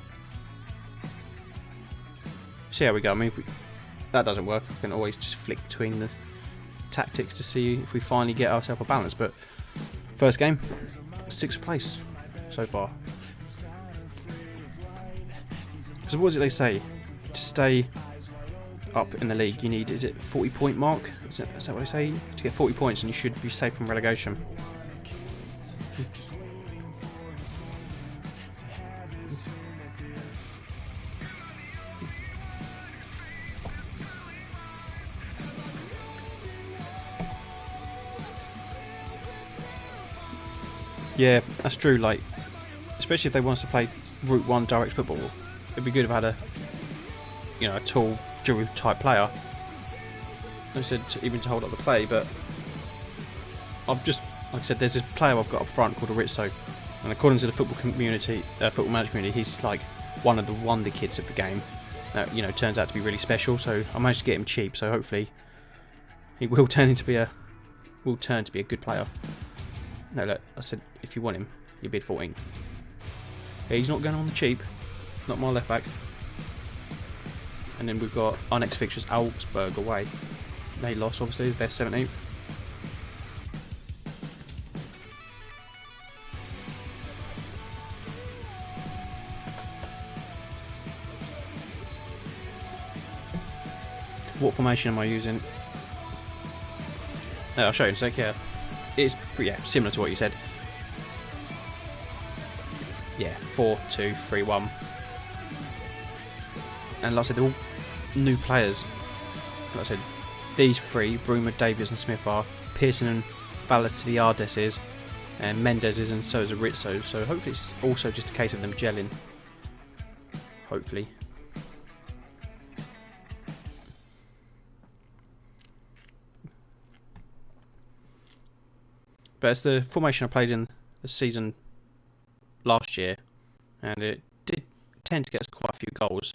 See how we go. I mean, if that doesn't work, I can always just flick between the tactics to see if we finally get ourselves a balance. But first game, 6th place so far. So what is it they say? To stay up in the league, you need, is it 40-point mark? Is that what they say? To get 40 points and you should be safe from relegation. Yeah, that's true. Like, especially if they want us to play Route 1 direct football, it'd be good if I had a, you know, a tall Giroud type player. I said even to hold up the play, but I've just, like I said, there's this player I've got up front called Aritzo, and according to the football community, football manager community, he's like one of the wonder kids of the game. That, you know, turns out to be really special. So I managed to get him cheap. So hopefully he will turn to be a good player. No, look, I said if you want him, you bid 14. Yeah, he's not going on the cheap. Not my left back. And then we've got our next fixtures, Augsburg away. They lost, obviously. They're 17th. What formation am I using? I'll show you in a sec. Yeah, it's similar to what you said. Yeah, 4-2-3-1. And like I said, they're all new players. Like I said, these three, Bruma, Davies and Smith, are Pearson and Valentiliades is, and Mendes is, and so is Aritzo. So hopefully it's also just a case of them gelling. Hopefully. But it's the formation I played in the season last year, and it did tend to get us quite a few goals.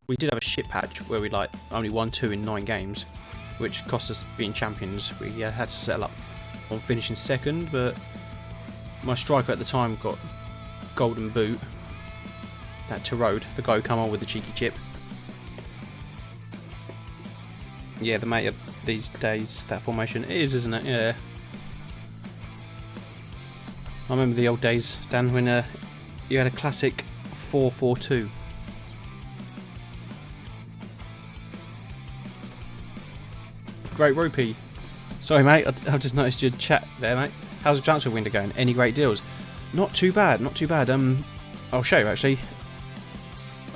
We did have a shit patch where we only won 2 in 9 games, which cost us being champions. We had to settle up on finishing second, but my striker at the time got golden boot. That Tarode, the guy who come on with the cheeky chip. Yeah, the mate of these days, that formation is, isn't it? Yeah. I remember the old days, Dan, when you had a classic 4-4-2. Great Ropey. Sorry, mate, I've just noticed your chat there, mate. How's the transfer window going? Any great deals? Not too bad, not too bad. I'll show you, actually.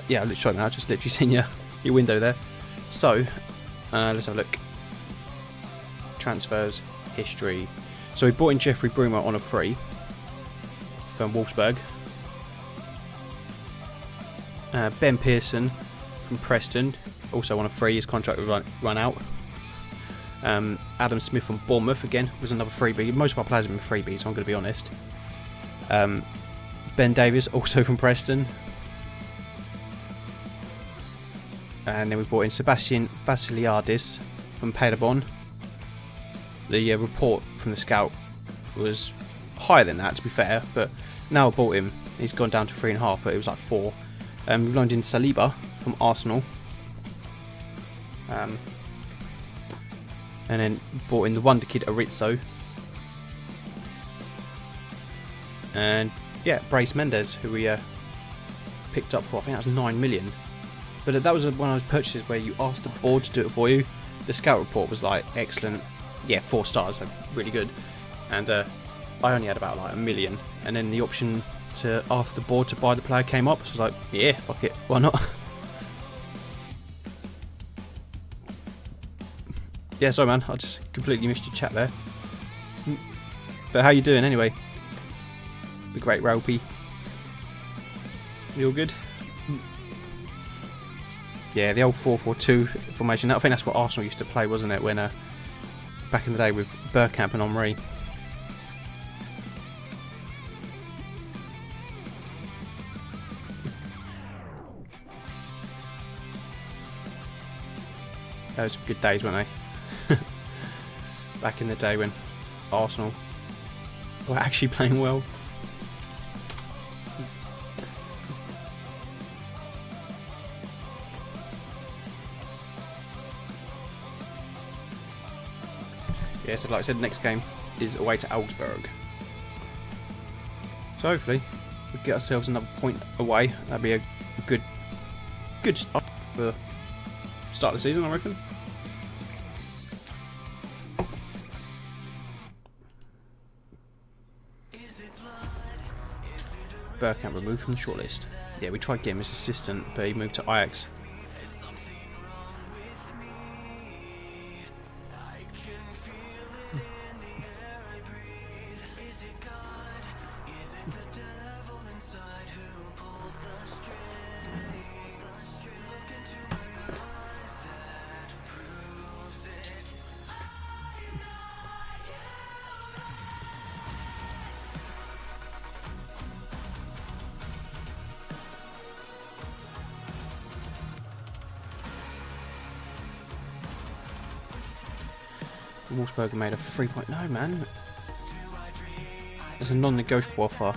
Yeah, I'll show you now. I've just literally seen your window there. So, let's have a look. Transfers, history. So we bought in Jeffrey Bruma on a free from Wolfsburg. Ben Pearson from Preston, also on a free. His contract will run out. Adam Smith from Bournemouth, again, was another freebie. Most of our players have been freebies, so I'm going to be honest. Ben Davies, also from Preston. And then we brought in Sebastian Vasiliadis from Paderborn. The report from the scout was higher than that, to be fair, but now I bought him. He's gone down to 3.5, but it was like 4. We've loaned in Saliba from Arsenal. And then bought in the wonder kid Aritzo. And yeah, Brace Mendes, who we picked up for, I think that was 9 million. But that was one of those purchases where you asked the board to do it for you. The scout report was like excellent. Yeah, 4 stars, so really good. And I only had about like 1 million. And then the option to ask the board to buy the player came up. So I was like, yeah, fuck it, why not? Yeah, sorry man, I just completely missed your chat there. But how you doing anyway? The great Ralpy. You all good? Yeah, the old 4-4-2 formation. I think that's what Arsenal used to play, wasn't it? When back in the day with Bergkamp and Henry. Those were good days, weren't they? Back in the day when Arsenal were actually playing well. Yeah, so like I said, next game is away to Augsburg. So hopefully we'll get ourselves another point away. That'd be a good start for the start of the season, I reckon. Bergkamp removed from the shortlist. Yeah, we tried getting him as assistant, but he moved to Ajax. Wolfsburg made a 3 point. No, man. It's a non-negotiable offer.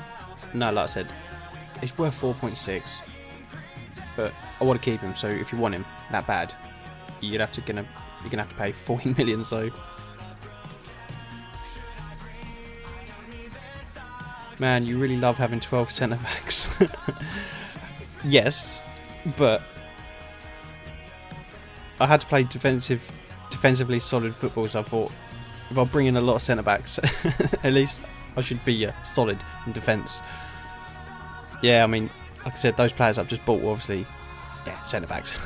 No, like I said, it's worth 4.6. But I want to keep him. So if you want him that bad, you're gonna have to pay 40 million. So, man, you really love having 12 centre backs. Yes, but I had to play defensively solid football, so I thought if I bring in a lot of centre backs, at least I should be solid in defence. Yeah, I mean, like I said, those players I've just bought were obviously, yeah, centre backs.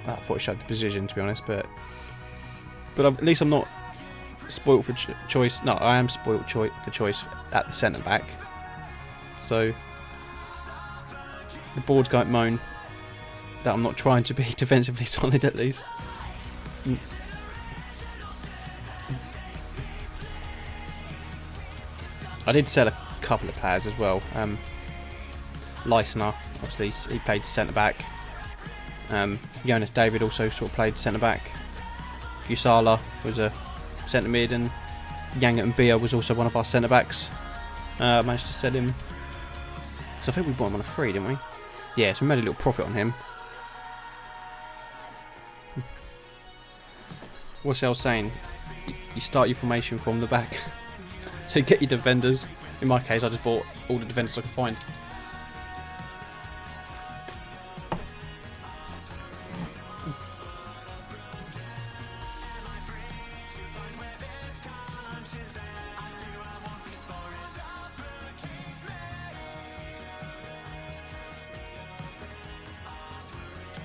I thought it showed the position, to be honest, but at least I'm not spoilt for choice. No, I am spoilt for choice at the centre back. So the board can't moan that I'm not trying to be defensively solid at least. I did sell a couple of players as well. Leisner, obviously, he played centre back. Jonas David also sort of played centre back. Gusala was a centre mid, and Yang and Bia was also one of our centre backs. I managed to sell him. So I think we bought him on a free, didn't we? Yeah, so we made a little profit on him. What's I was saying? You start your formation from the back. So you get your defenders. In my case, I just bought all the defenders I could find.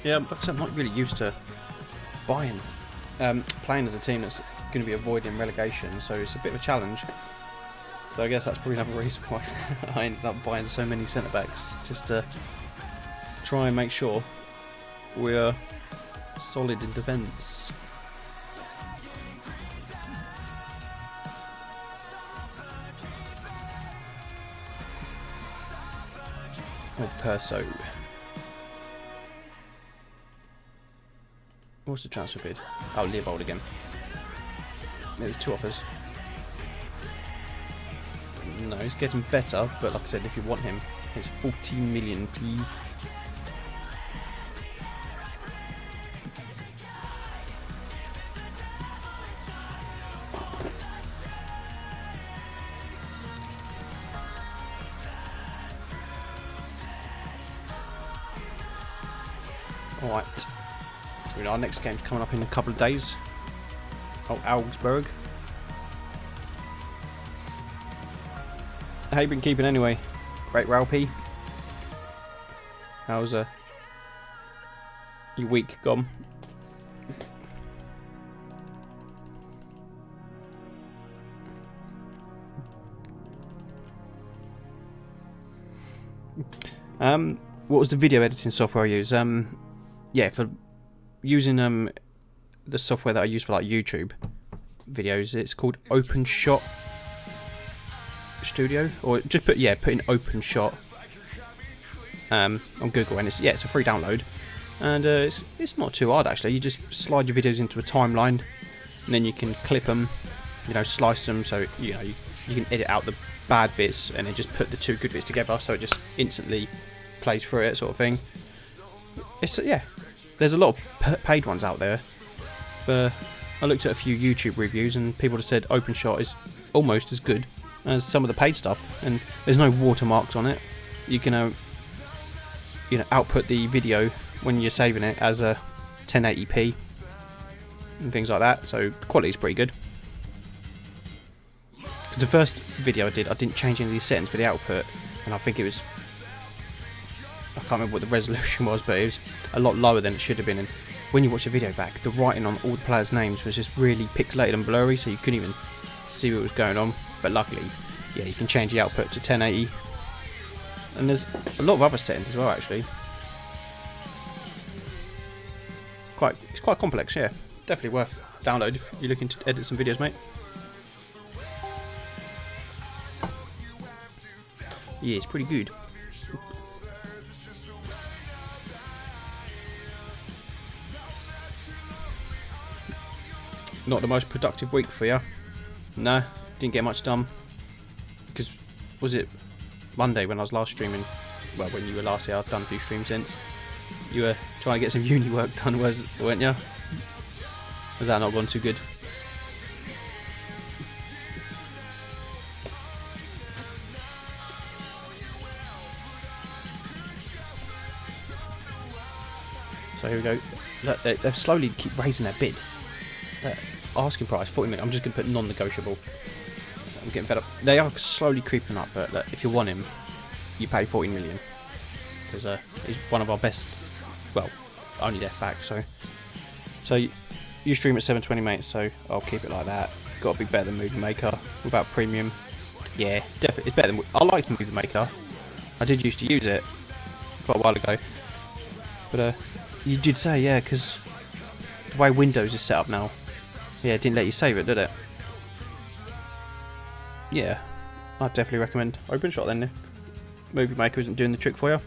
Yeah, because I'm not really used to playing as a team that's going to be avoiding relegation, so it's a bit of a challenge. So I guess that's probably another reason why I ended up buying so many centre backs, just to try and make sure we're solid in defence. Oh, Perso. What's the transfer bid? Oh, Leopold again. Maybe 2 offers. No, he's getting better, but like I said, if you want him, it's 14 million, please. Alright. So our next game's coming up in a couple of days. Oh, Augsburg. How you been keeping anyway? Great Ralpy. How's your week gone? What was the video editing software I use? Yeah, for using the software that I use for like YouTube videos, it's called OpenShot Studio, or just put in OpenShot on Google, and it's a free download, and it's not too hard actually. You just slide your videos into a timeline, and then you can clip them, slice them, so you can edit out the bad bits, and then just put the 2 good bits together, so it just instantly plays through it, sort of thing. It's there's a lot of paid ones out there, but I looked at a few YouTube reviews, and people have said OpenShot is almost as good as some of the paid stuff, and there's no watermarks on it. You can output the video when you're saving it as a 1080p and things like that, so the quality is pretty good. Because the first video I didn't change any of these settings for the output, and I think it was, I can't remember what the resolution was, but it was a lot lower than it should have been, and when you watch the video back, the writing on all the players' names was just really pixelated and blurry, so you couldn't even see what was going on. But luckily, yeah, you can change the output to 1080, and there's a lot of other settings as well actually. It's quite complex, yeah. Definitely worth download if you're looking to edit some videos, mate. Yeah, it's pretty good. Not the most productive week for you. No, didn't get much done. Because, was it Monday when I was last streaming? Well, when you were last here, I've done a few streams since. You were trying to get some uni work done, weren't you? Has that not gone too good? So here we go. Look, they slowly keep raising their bid. Asking price 40 million. I'm just going to put non-negotiable. I'm getting fed up. They are slowly creeping up, but look, if you want him, you pay 40 million. Because he's one of our best, well, only left back. So you stream at 720, mate. So I'll keep it like that. Got to be better than Movie Maker without premium. Yeah, definitely, it's better than. I liked Movie Maker. I did used to use it quite a while ago, but you did say, yeah, because the way Windows is set up now, yeah, it didn't let you save it, did it? Yeah, I'd definitely recommend OpenShot then if Movie Maker isn't doing the trick for you.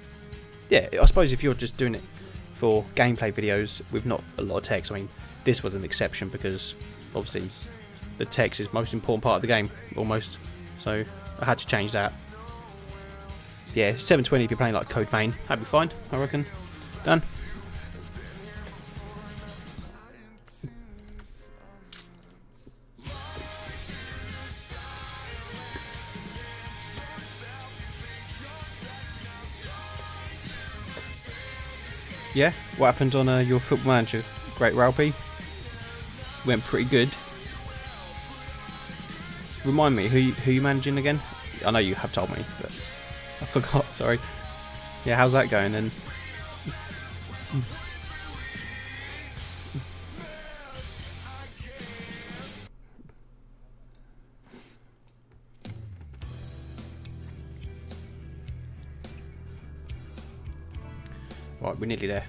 Yeah, I suppose if you're just doing it for gameplay videos with not a lot of text, I mean, this was an exception because obviously the text is the most important part of the game, almost. So I had to change that. Yeah, 720 if you're playing like Code Vein, that'd be fine, I reckon. Done. Yeah, what happened on your Football Manager? Great Ralphie? Went pretty good. Remind me, who you managing again? I know you have told me, but I forgot, sorry. Yeah, how's that going then? Right, we're nearly there.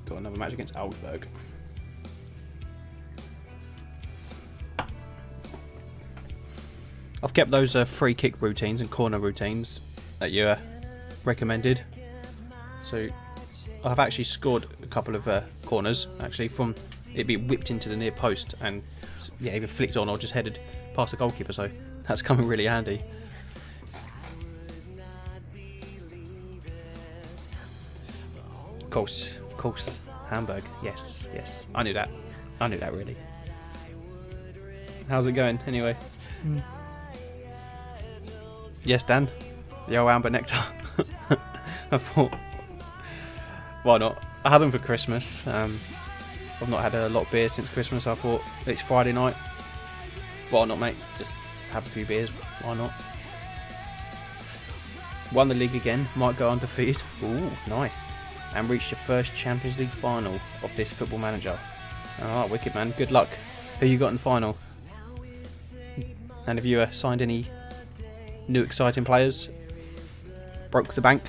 Got another match against Augsburg. I've kept those free kick routines and corner routines that you recommended. So I've actually scored a couple of corners actually from it being whipped into the near post and yeah, either flicked on or just headed past the goalkeeper. So that's coming really handy. Of course, Hamburg. Yes. I knew that really. How's it going anyway? Yes, Dan. The old Amber Nectar. I thought, why not? I had them for Christmas. I've not had a lot of beer since Christmas. I thought it's Friday night. Why not, mate? Just have a few beers. Why not? Won the league again. Might go undefeated. Ooh, nice. And reached your first Champions League final of this Football Manager. Oh, wicked, man. Good luck. Who you got in the final? And have you signed any new exciting players? Broke the bank?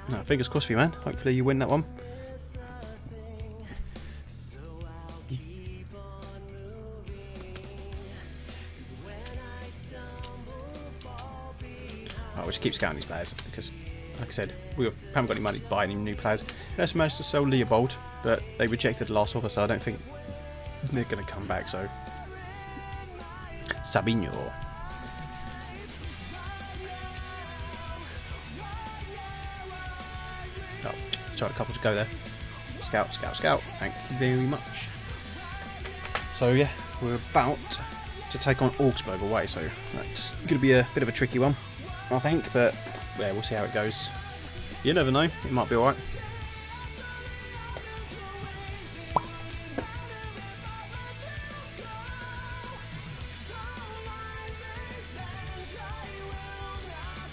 No, fingers crossed for you, man. Hopefully you win that one. We'll just keep scouting these players because, like I said, we haven't got any money to buy any new players. We also managed to sell Leopold, but they rejected the last offer, so I don't think they're going to come back. So, Sabinho. Oh, sorry, a couple to go there. Scout. Thank you very much. So yeah, we're about to take on Augsburg away, so that's going to be a bit of a tricky one, I think, but yeah, we'll see how it goes. You never know, it might be alright.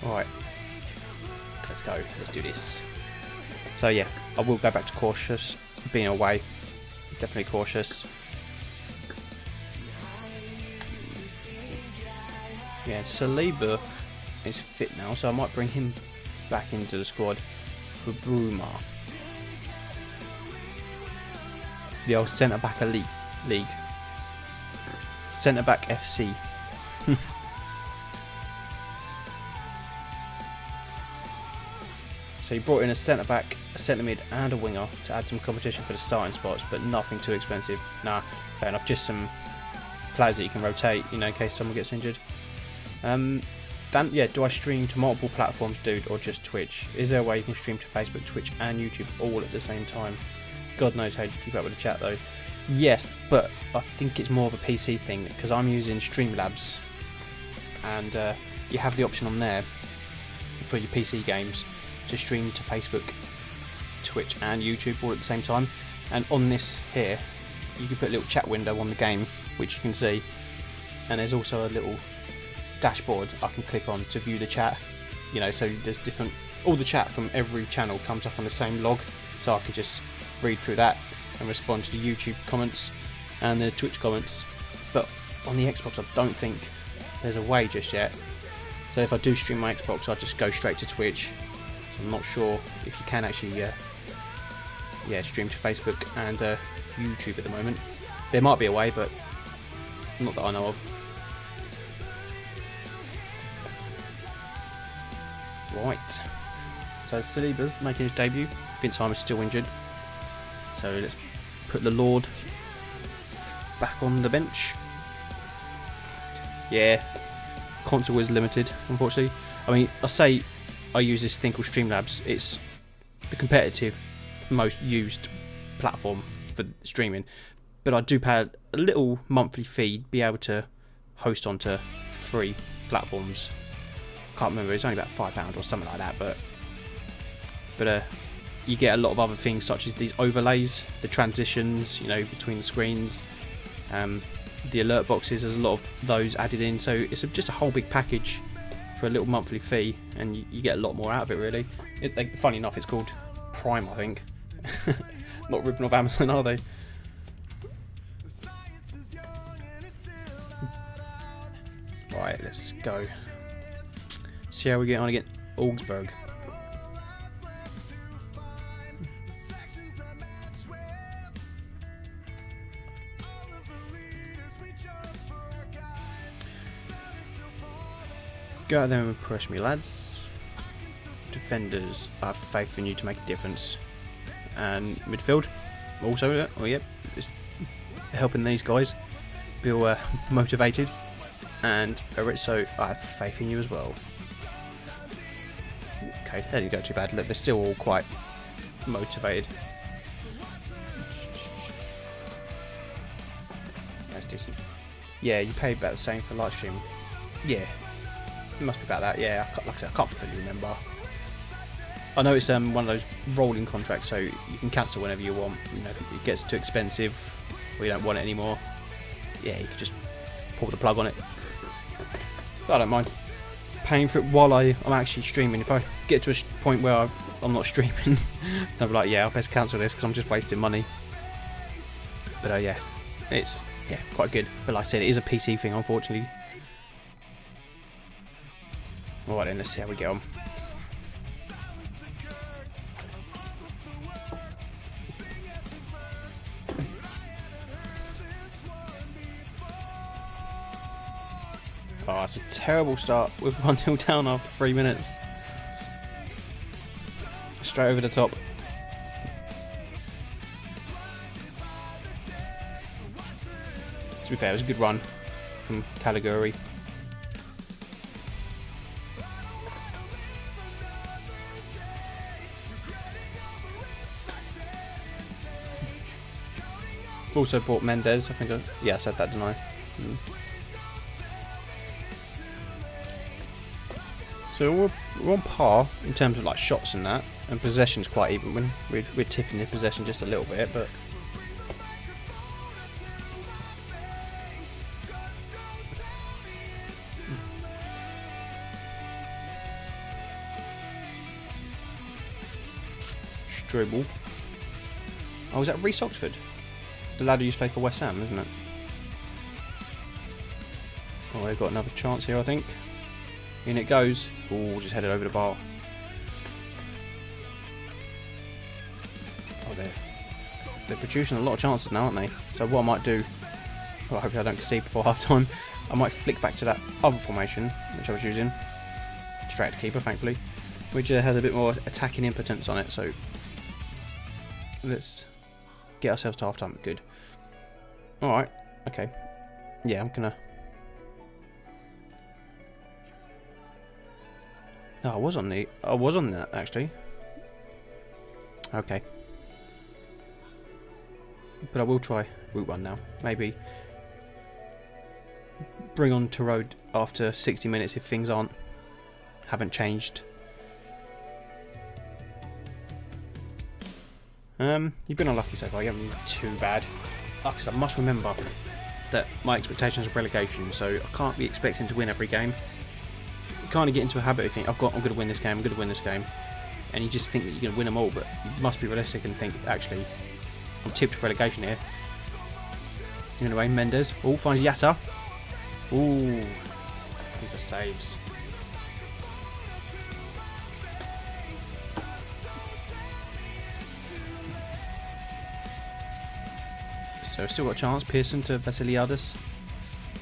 Alright, let's go, let's do this. So yeah, I will go back to cautious, being away, definitely cautious. Yeah, Saliba is fit now, so I might bring him back into the squad for Bruma. The old centre-back league. Centre-back FC. So he brought in a centre back, a centre mid, and a winger to add some competition for the starting spots, but nothing too expensive. Nah, fair enough. Just some players that you can rotate, you know, in case someone gets injured. Dan, yeah, do I stream to multiple platforms, dude, or just Twitch? Is there a way you can stream to Facebook, Twitch, and YouTube all at the same time? God knows how you keep up with the chat, though. Yes, but I think it's more of a PC thing, because I'm using Streamlabs, and you have the option on there for your PC games to stream to Facebook, Twitch, and YouTube all at the same time. And on this here, you can put a little chat window on the game, which you can see, and there's also a little dashboard I can click on to view the chat, you know, so there's different, all the chat from every channel comes up on the same log, so I can just read through that and respond to the YouTube comments and the Twitch comments. But on the Xbox I don't think there's a way just yet, so if I do stream my Xbox I'll just go straight to Twitch, so I'm not sure if you can actually stream to Facebook and YouTube at the moment. There might be a way, but not that I know of. Right, so Saliba's making his debut. Vinsheimer's still injured, so let's put the Lord back on the bench. Yeah, console is limited, unfortunately. I mean, I say I use this thing called Streamlabs. It's the competitive, most used platform for streaming, but I do pay a little monthly fee to be able to host onto 3 platforms. Can't remember, it's only about £5 or something like that, but you get a lot of other things such as these overlays, the transitions, you know, between the screens, the alert boxes. There's a lot of those added in, so it's just a whole big package for a little monthly fee, and you get a lot more out of it, really. Funny enough, it's called Prime, I think. Not ripping off Amazon, are they? Right, let's go. See how we get on against Augsburg. Go out there and impress me, lads. Defenders, I have faith in you to make a difference. And midfield, also, oh yep, just helping these guys feel motivated. And Aritzo, I have faith in you as well. Okay, that didn't go too bad. Look, they're still all quite motivated. That's decent. Yeah, you pay about the same for live stream. Yeah, it must be about that. Yeah, like I said, I can't fully remember. I know it's one of those rolling contracts, so you can cancel whenever you want. You know, if it gets too expensive or you don't want it anymore, yeah, you can just pull the plug on it. But I don't mind paying for it while I'm actually streaming. If I get to a point where I'm not streaming, I'll be like, yeah, I'll best cancel this because I'm just wasting money. But yeah, it's quite good. But like I said, it is a PC thing, unfortunately. Alright then, let's see how we get on. Oh, it's a terrible start. We're 1-0 down after 3 minutes. Straight over the top. To be fair, it was a good run from Caligari. Also bought Mendes, I think. Yeah, I said that, didn't I? So we're on par in terms of like shots and that, and possession's quite even. We're tipping the possession just a little bit, but Strobel. Oh, is that Reece Oxford? The lad who used to play for West Ham, isn't it? Oh, they've got another chance here, I think. In it goes. Oh, just headed over the bar. Oh, they're producing a lot of chances now, aren't they? So what I might do, well, hopefully I don't concede before half time, I might flick back to that other formation, which I was using. Straight to keeper, thankfully. which has a bit more attacking impotence on it. So let's get ourselves to half time. Good. All right. Okay. Yeah, I'm gonna. No, I was on that actually. Okay. But I will try route 1 now. Maybe bring on to road after 60 minutes if things haven't changed. You've been unlucky so far. You haven't been too bad. Like I said, I must remember that my expectations are relegation, so I can't be expecting to win every game. You kind of get into a habit of thinking, I'm going to win this game, I'm going to win this game, and you just think that you're going to win them all, but you must be realistic and think, actually, I'm tipped for relegation here. Anyway, Mendes. Oh, finds Yatta. Ooh, keeper saves. So still got a chance. Pearson to Vasiliadis.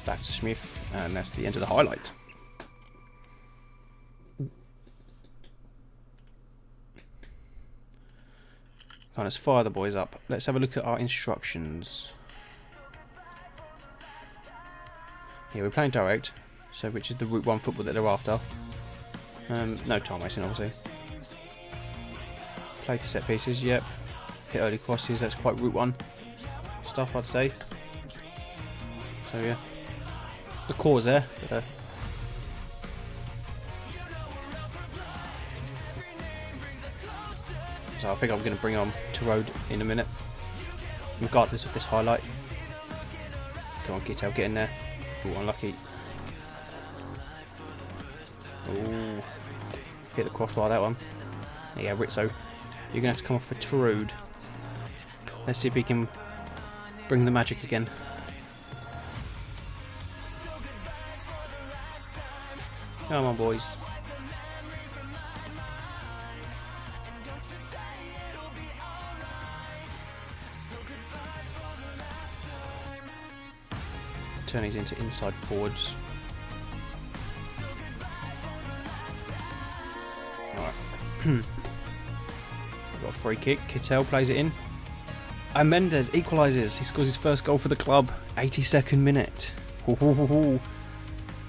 Back to Smith, and that's the end of the highlight. Right, let's fire the boys up. Let's have a look at our instructions. Yeah, we're playing direct, so which is the Route 1 football that they're after. No time wasting, obviously. Play to set pieces, yep. Hit early crosses, that's quite Route 1 stuff, I'd say. So yeah, the core's there. But, so I think I'm going to bring on to road in a minute, regardless of this highlight. Come on, Gittel, get in there. Ooh, unlucky. Ooh, hit the crossbar that one. Yeah, Rizzo, you're going to have to come off for Trude. Let's see if he can bring the magic again. Come on, boys. Turn these into inside forwards. Alright. Got a free kick. Kittel plays it in. And Mendes equalises. He scores his first goal for the club. 82nd minute.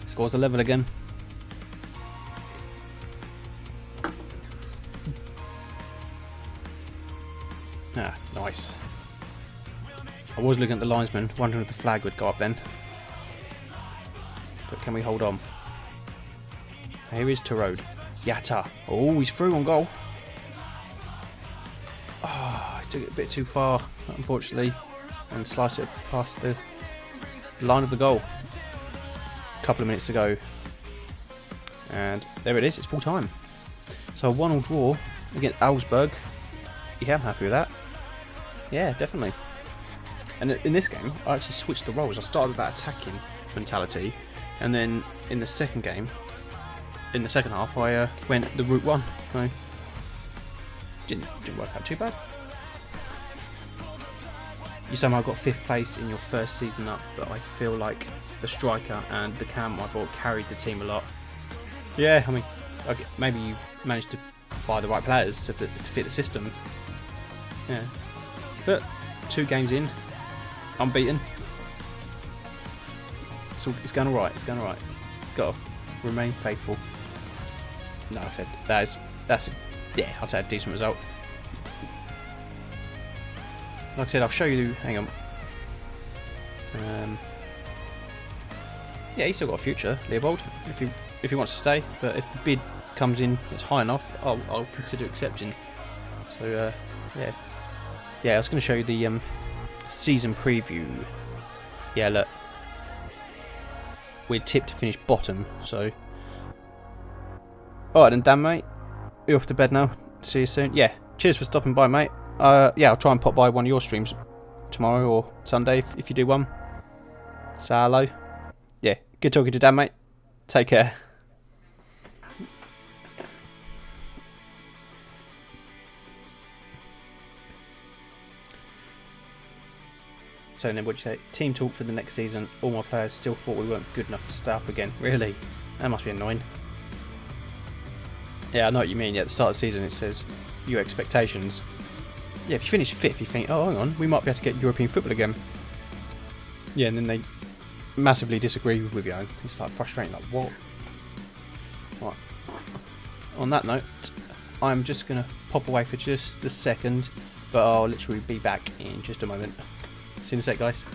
Scores a level again. Ah, nice. I was looking at the linesman, wondering if the flag would go up then. But can we hold on? Here is Tarode. Yatta. Oh, he's through on goal. Oh, he took it a bit too far, unfortunately, and sliced it past the line of the goal. A couple of minutes to go. And there it is, it's full time. So a 1-1 draw against Augsburg. Yeah, I'm happy with that. Yeah, definitely. And in this game, I actually switched the roles. I started with that attacking mentality, and then in the second game, in the second half, I went the Route 1. So didn't work out too bad. You somehow got 5th place in your first season up, but I feel like the striker and the cam, I thought, carried the team a lot. Yeah, I mean, maybe you managed to buy the right players to fit the system. Yeah, but 2 games in, unbeaten. It's going alright. It's going alright. Got to remain faithful. No, I said that's yeah, I'd say a decent result. Like I said, I'll show you. Hang on. Yeah, he's still got a future, Leopold, if he wants to stay. But if the bid comes in, it's high enough, I'll consider accepting. So yeah, I was going to show you the season preview. Yeah, look, we're tipped to finish bottom. So, alright then, Dan, mate. You're off to bed now. See you soon. Yeah, cheers for stopping by, mate. Yeah, I'll try and pop by one of your streams tomorrow or Sunday if you do one. Say hello. Yeah, good talking to Dan, mate. Take care. So then, what'd you say? Team talk for the next season. All my players still thought we weren't good enough to stay up again. Really? That must be annoying. Yeah, I know what you mean. Yeah, at the start of the season it says your expectations. Yeah, if you finish 5th, you think, oh, hang on, we might be able to get European football again. Yeah, and then they massively disagree with you. It's like frustrating, like, what? Right. On that note, I'm just going to pop away for just a second, but I'll literally be back in just a moment. See you in a sec, guys.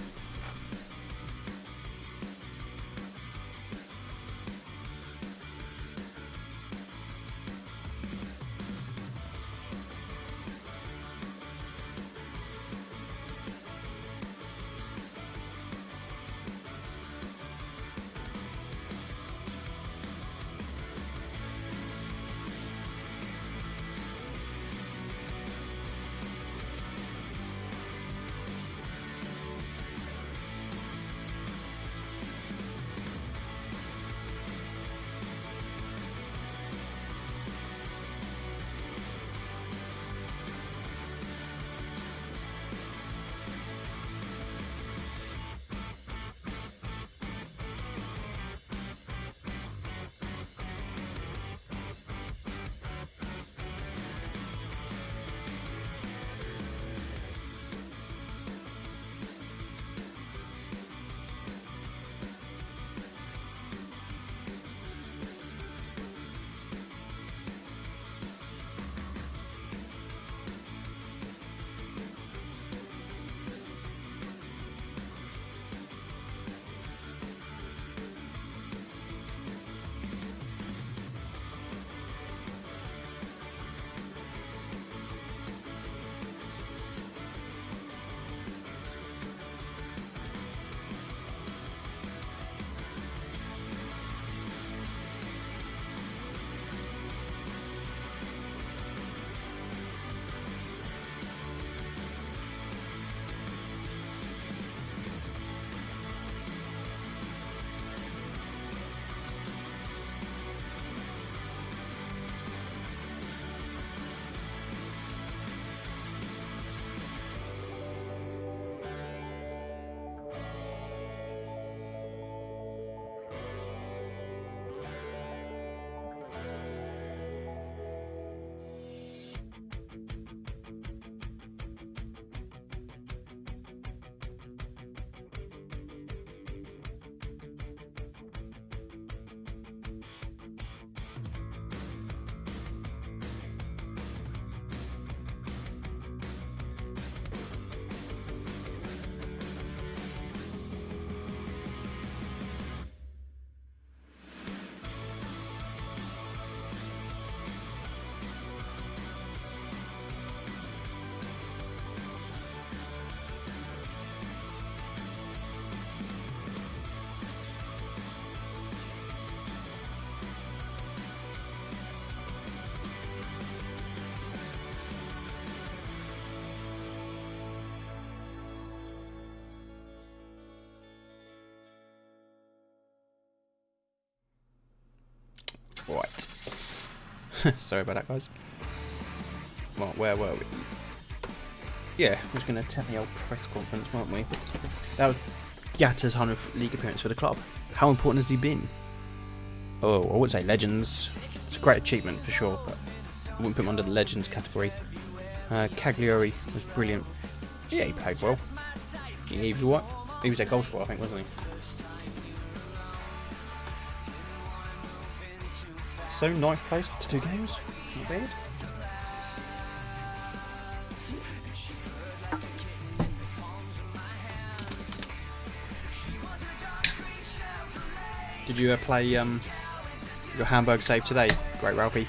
Right. Sorry about that, guys. Well, where were we? Yeah, we was going to attend the old press conference, weren't we? That was Yatta's 100th league appearance for the club. How important has he been? Oh, I wouldn't say legends. It's a great achievement for sure, but I wouldn't put him under the legends category. Cagliari was brilliant. Yeah, he played well. He was what? He was a goal scorer, I think, wasn't he? So, 9th place after 2 games. Not bad. Did you play your Hamburg save today? Great, Ralphie.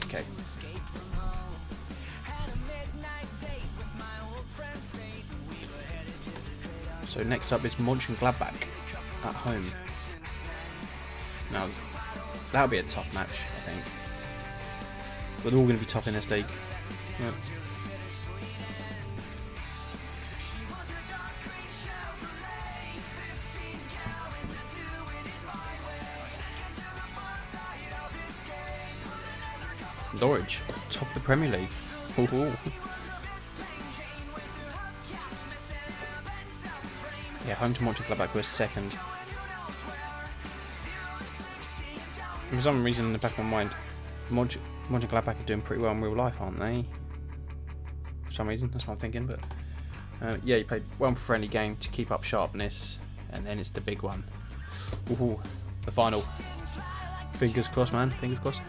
Okay. So next up is Mönchengladbach at home. Now, that'll be a tough match, I think. But they're all going to be tough in this league. Yep. Norwich, top of the Premier League. Ooh. Yeah, home to Mönchengladbach was second. For some reason in the back of my mind, Mönchengladbach are doing pretty well in real life, aren't they? For some reason, that's what I'm thinking. But yeah, you played one friendly game to keep up sharpness, and then it's the big one. Ooh, the final. Fingers crossed, man. Fingers crossed.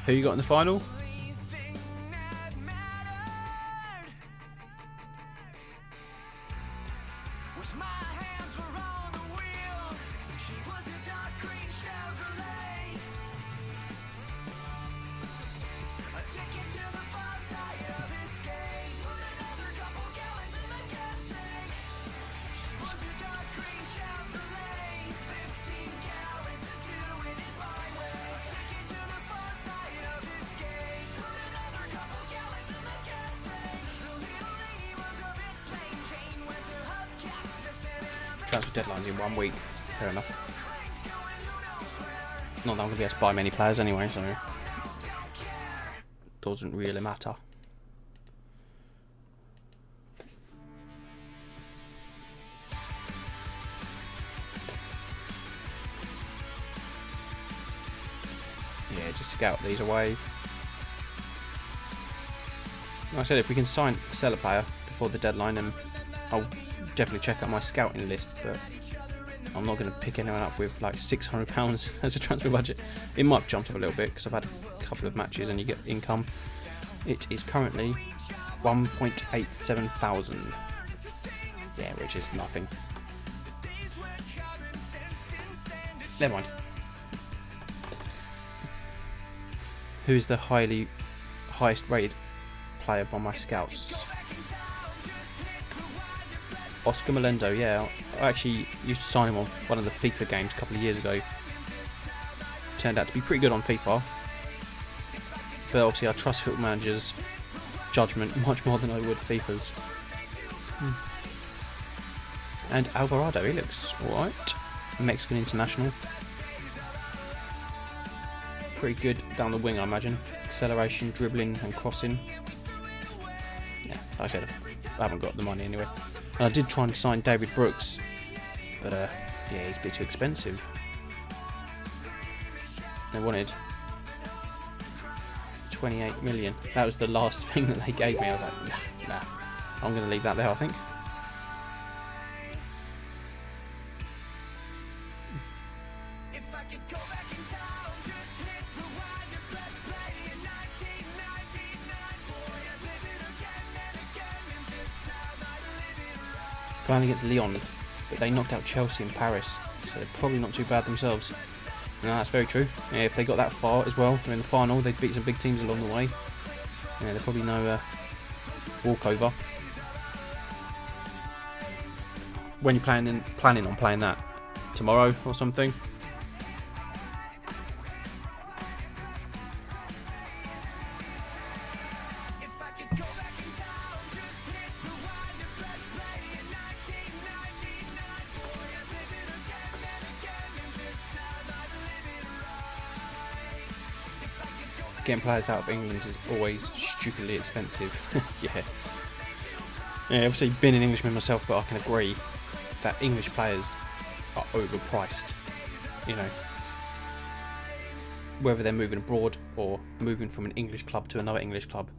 Who you got in the final? Transfer deadline's in 1 week. Fair enough. Not that I'm going to be able to buy many players anyway, so doesn't really matter. Yeah, just scout these away. Like I said, if we can sell a player before the deadline, then I'll definitely check out my scouting list, but I'm not going to pick anyone up with like £600 as a transfer budget. It might have jumped up a little bit because I've had a couple of matches and you get income. It is currently 1.87 thousand. Yeah, which is nothing. Never mind. Who's the highest rated player by my scouts? Oscar Melendo, yeah. I actually used to sign him on one of the FIFA games a couple of years ago. Turned out to be pretty good on FIFA. But obviously I trust Football Manager's judgment much more than I would FIFA's. And Alvarado, he looks alright. Mexican international. Pretty good down the wing, I imagine. Acceleration, dribbling and crossing. Yeah, like I said, I haven't got the money anyway. And I did try and sign David Brooks, but yeah, he's a bit too expensive. They wanted 28 million. That was the last thing that they gave me. I was like, nah, I'm going to leave that there, I think. Playing against Lyon, but they knocked out Chelsea in Paris, so they're probably not too bad themselves. No, that's very true. Yeah, if they got that far as well, they're in the final, they'd beat some big teams along the way. Yeah, they're probably no walkover. When you're planning on playing that tomorrow or something. Getting players out of England is always stupidly expensive. Yeah, obviously been an Englishman myself, but I can agree that English players are overpriced. You know, whether they're moving abroad or moving from an English club to another English club,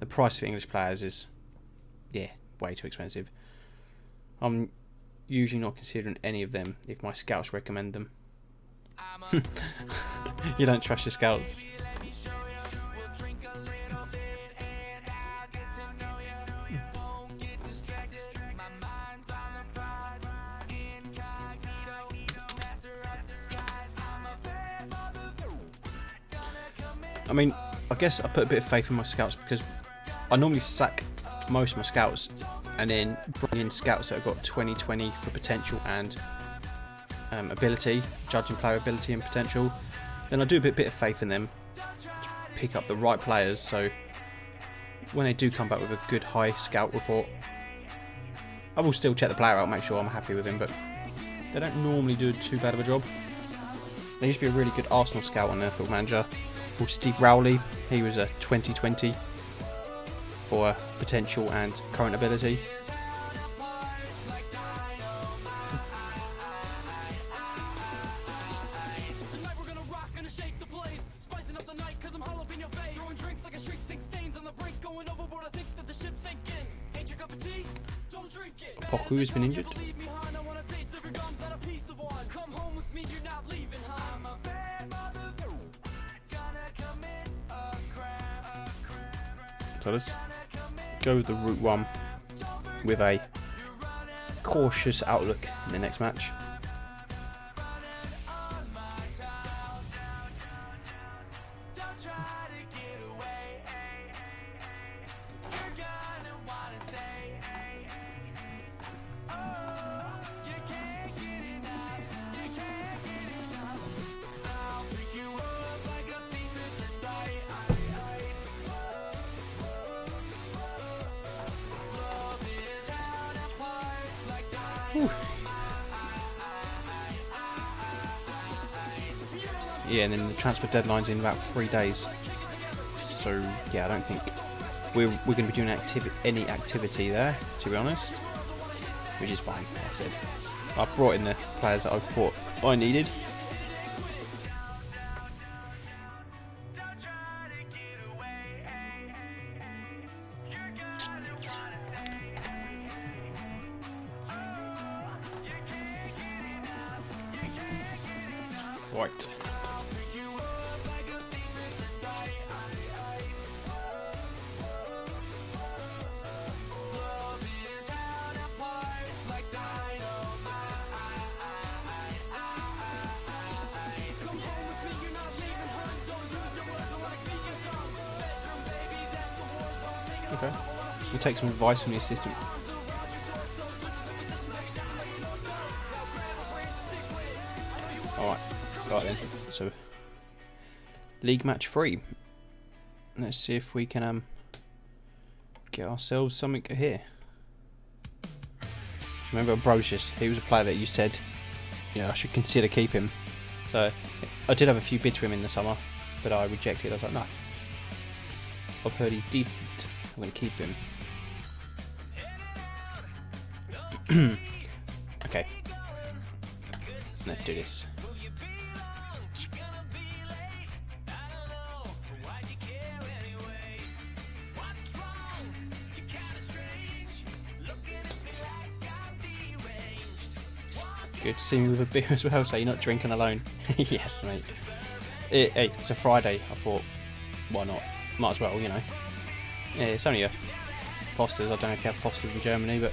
the price of English players is, yeah, way too expensive. I'm usually not considering any of them if my scouts recommend them. You don't trust your scouts. I mean, I guess I put a bit of faith in my scouts because I normally sack most of my scouts and then bring in scouts that have got 20/20 for potential and ability, judging player ability and potential, then I do a bit of faith in them to pick up the right players. So when they do come back with a good high scout report, I will still check the player out, make sure I'm happy with him, but they don't normally do too bad of a job. There used to be a really good Arsenal scout on their Football Manager called Steve Rowley. He was a 2020 for potential and current ability. Poku has been injured. So let's go with the route one with a cautious outlook in the next match. Whew. Yeah, and then the transfer deadline's in about 3 days. So yeah, I don't think we're going to be doing any activity there, to be honest, which is fine. Like I said, I've brought in the players that I thought I needed. Right. Okay. We'll take some advice from the assistant. Alright. Right then. So, League Match 3. Let's see if we can get ourselves something here. Remember Ambrosius, he was a player that you said, yeah, I should consider keeping. So I did have a few bids for him in the summer, but I rejected. I was like, no, I've heard he's decent, I'm going to keep him. Okay, let's do this. Good to see me with a beer as well, so you're not drinking alone. Yes, mate. Hey, it's a Friday. I thought, why not? Might as well, you know. Yeah, it's only a Foster's. I don't know if you have Foster's in Germany, but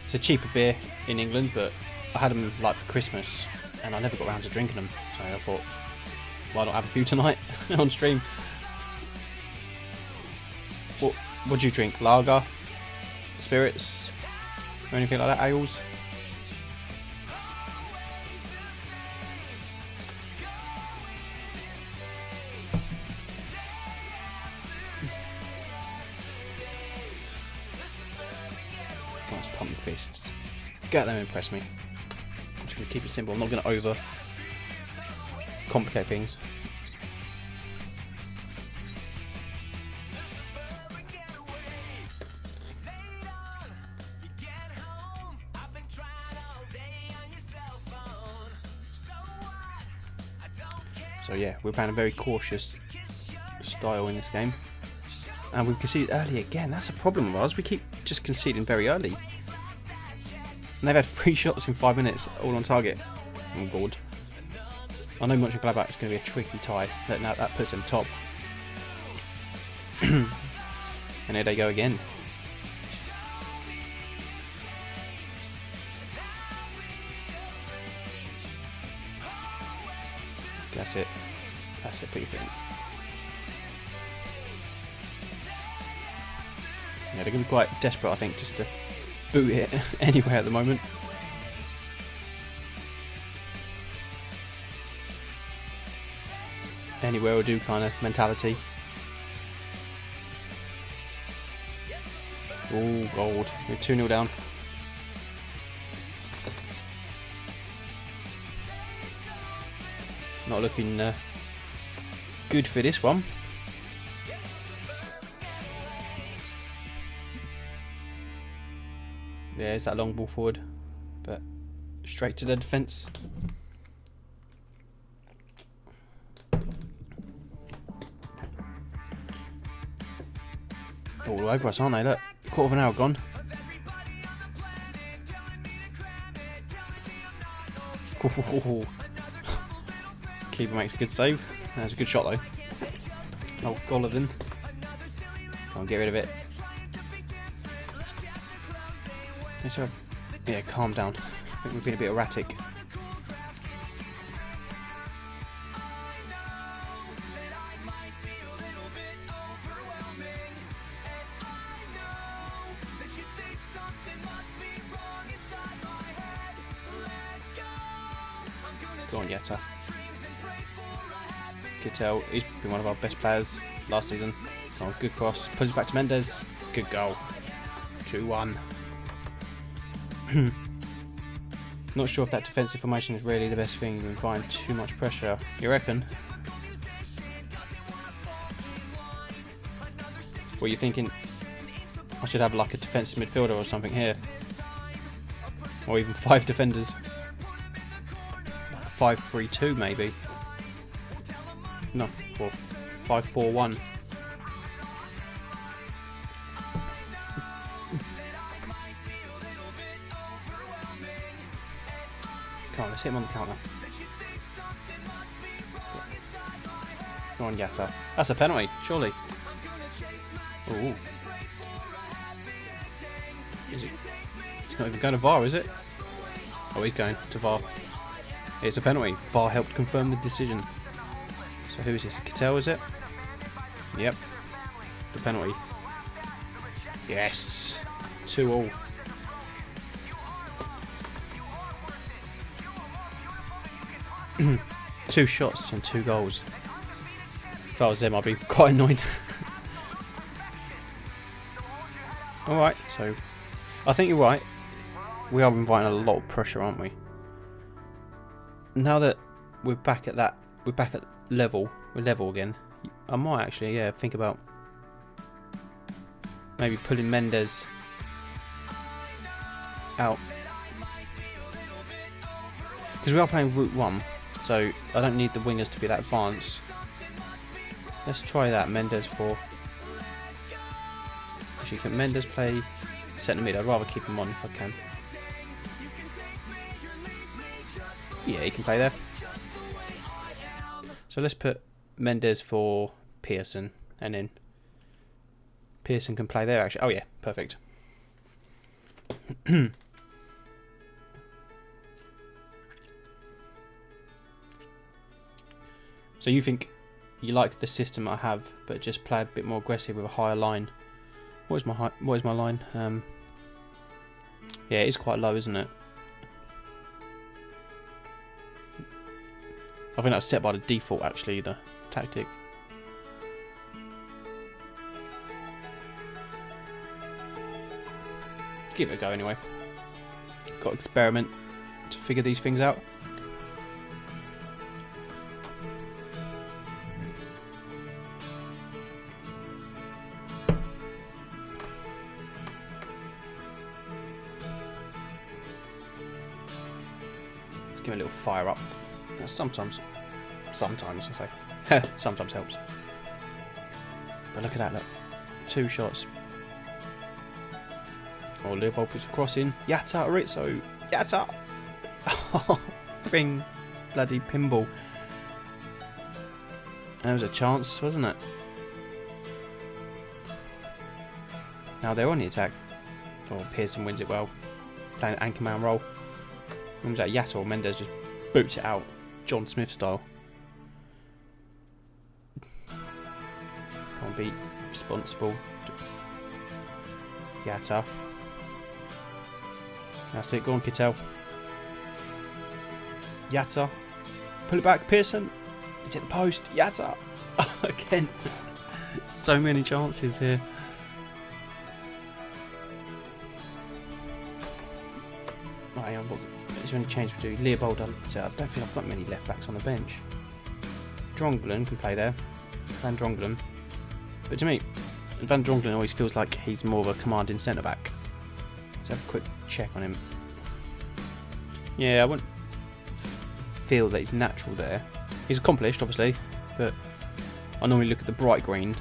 it's a cheaper beer in England. But I had them like for Christmas, and I never got around to drinking them. So I thought, why not have a few tonight on stream? What do you drink? Lager, spirits, or anything like that? Ales? Nice pump fists. Get them, impress me. I'm just going to keep it simple. I'm not going to over complicate things. So yeah, we're playing a very cautious style in this game. And we've conceded early again. That's a problem with us. We keep just conceding very early. And they've had 3 shots in 5 minutes, all on target. I'm bored. I know Mönchengladbach is going to be a tricky tie. That puts them top. And here they go again. That's it. That's it, put your feet in. Yeah, they're going to be quite desperate, I think, just to boot it anywhere at the moment. anywhere will do kind of mentality. Oh, gold. We're 2-0 down. Not looking good for this one. There's that long ball forward, but straight to the defence. All over us, aren't they? Look, quarter of an hour gone. Keeper makes a good save. That's a good shot though. Oh, Golovin. Can't get rid of it. Yeah, calm down. I think we've been a bit erratic. Go on, Yetta. Kittel, he's been one of our best players last season. Oh, good cross. Puts it back to Mendes. Good goal. 2-1. Not sure if that defensive formation is really the best thing. We're applying too much pressure. You reckon? What are you thinking? I should have like a defensive midfielder or something here. Or even 5 defenders. 5-3-2 maybe. No, or 5-4-1. Come on, let's hit him on the counter. Go on, Yatta. That's a penalty, surely. Ooh. Is it? He's not even going to VAR, is it? Oh, he's going to VAR. It's a penalty. VAR helped confirm the decision. So who is this? Kittel, is it? Yep. The penalty. Yes. 2-2. Two shots and 2 goals. If I was them, I'd be quite annoyed. Alright, so I think you're right. We are inviting a lot of pressure, aren't we? Now that we're back at level, we're level again. I might actually, yeah, think about maybe pulling Mendes out, because we are playing Route 1, so I don't need the wingers to be that advanced. Let's try that. Mendes for. Actually, can Mendes play centre mid? I'd rather keep him on if I can. Yeah, he can play there. So let's put Mendes for Pearson, and then Pearson can play there actually. Oh yeah, perfect. So you think you like the system I have, but just play a bit more aggressive with a higher line? What is my line? Yeah, it's quite low, isn't it? I think that's set by the default, actually, the tactic. Give it a go anyway. Got to experiment to figure these things out. Let's give it a little fire up. Sometimes I say, sometimes helps. But look at that, look. 2 shots. Oh, Leopold puts a cross in. Yatta, Rizzo. Yatta! Bing. Bloody pinball. That was a chance, wasn't it? Now they're on the attack. Oh, Pearson wins it well. Playing anchorman role. When was that? Yatta or Mendes just boots it out. John Smith style. Can't be responsible. Yatta. That's it, go on Kittel. Yatta. Pull it back, Pearson. It's at the post. Yatta! Again. So many chances here. Right, hang on, is there any change to do? Leopold, I don't think I've got many left backs on the bench. Drongelen can play there. Van Drongelen. But to me, Van Drongelen always feels like he's more of a commanding centre back. Let's have a quick check on him. Yeah, I wouldn't feel that he's natural there. He's accomplished, obviously, but I normally look at the bright green.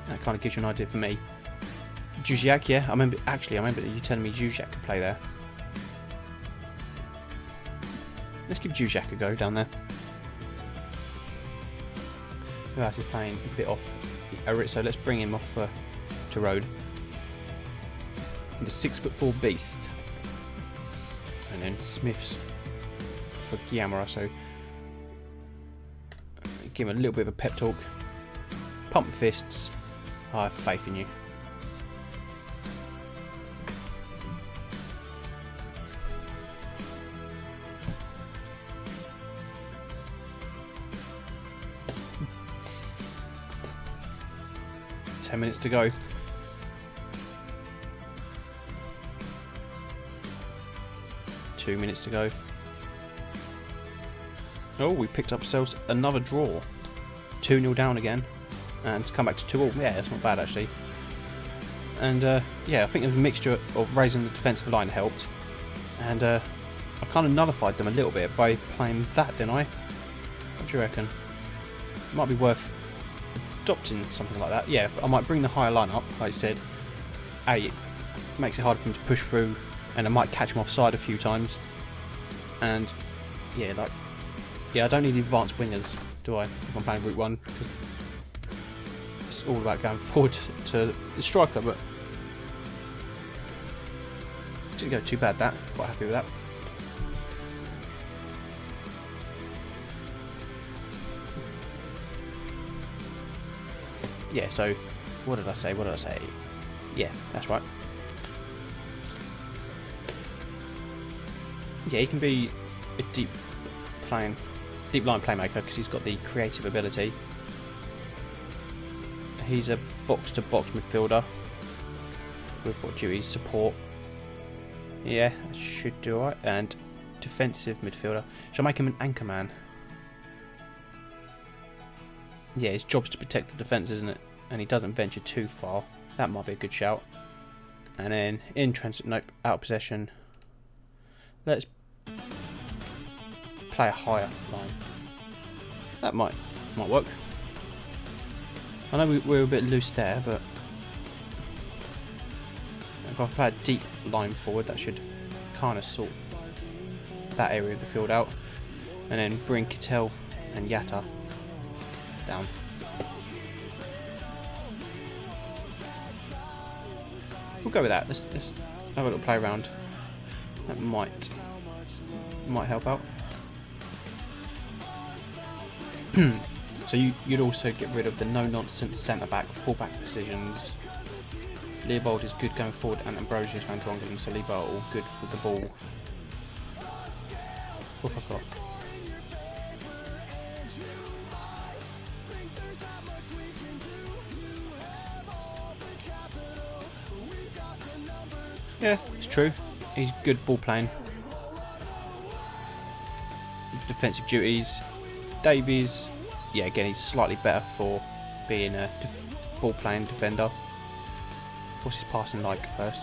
That kind of gives you an idea for me. Juziak, yeah, I remember you telling me Juziak could play there. Let's give Juziak a go down there. Who else is playing a bit off? So let's bring him off to road. And the 6'4" beast. And then Smith's for Guillamara, so give him a little bit of a pep talk. Pump fists. I have faith in you. Minutes to go. Two minutes to go. Oh, we picked up ourselves another draw. 2-0 down again. And to come back to 2-2. Yeah, that's not bad actually. And yeah, I think the mixture of raising the defensive line helped. And I kind of nullified them a little bit by playing that, didn't I? What do you reckon? Might be worth adopting something like that. Yeah, I might bring the higher line up, like I said. It makes it harder for him to push through, and I might catch him offside a few times. And yeah, I don't need the advanced wingers, do I? If I'm playing Route 1, because it's all about going forward to the striker, but didn't go too bad. That quite happy with that. Yeah, so what did I say? Yeah, that's right. Yeah, he can be a deep line playmaker because he's got the creative ability. He's a box-to-box midfielder with what duties? Support. Yeah, that should do alright. And defensive midfielder. Shall I make him an anchor man? Yeah, his job's to protect the defence, isn't it? And he doesn't venture too far. That might be a good shout. And then in transit, nope, out of possession. Let's play a higher line. That might work. I know we're a bit loose there, but if I play a deep line forward, that should kind of sort that area of the field out. And then bring Kittel and Yatta down. We'll go with that. Let's have a little play around. That might help out. So you'd also get rid of the no-nonsense centre-back, full-back positions. Leopold is good going forward, and Ambrosius, Van Drongelen and Saliba are all good with the ball. What have I got? Yeah, it's true. He's good ball playing. Defensive duties. Davies, yeah, again, he's slightly better for being a ball playing defender. What's his passing like first?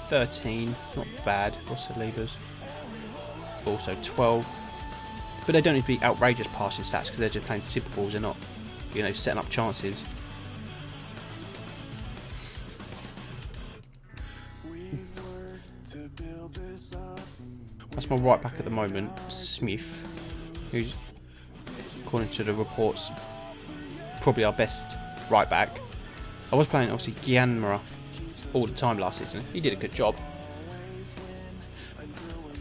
13, not bad for Saliba's. Also 12. But they don't need to be outrageous passing stats because they're just playing simple balls, they're not, setting up chances. That's my right back at the moment, Smith, who's, according to the reports, probably our best right back. I was playing, obviously, Guillamara all the time last season. He did a good job.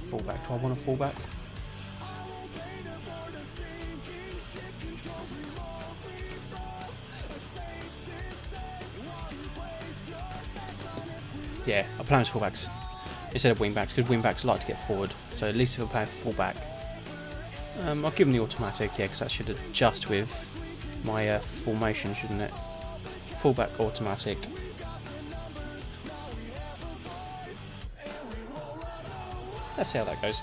Fullback. Do I want a fullback? Yeah, I'll play as fullbacks instead of wingbacks because wingbacks like to get forward. So at least if I'm playing fullback, I'll give him the automatic, yeah, because that should adjust with my formation, shouldn't it? Fullback automatic. Let's see how that goes.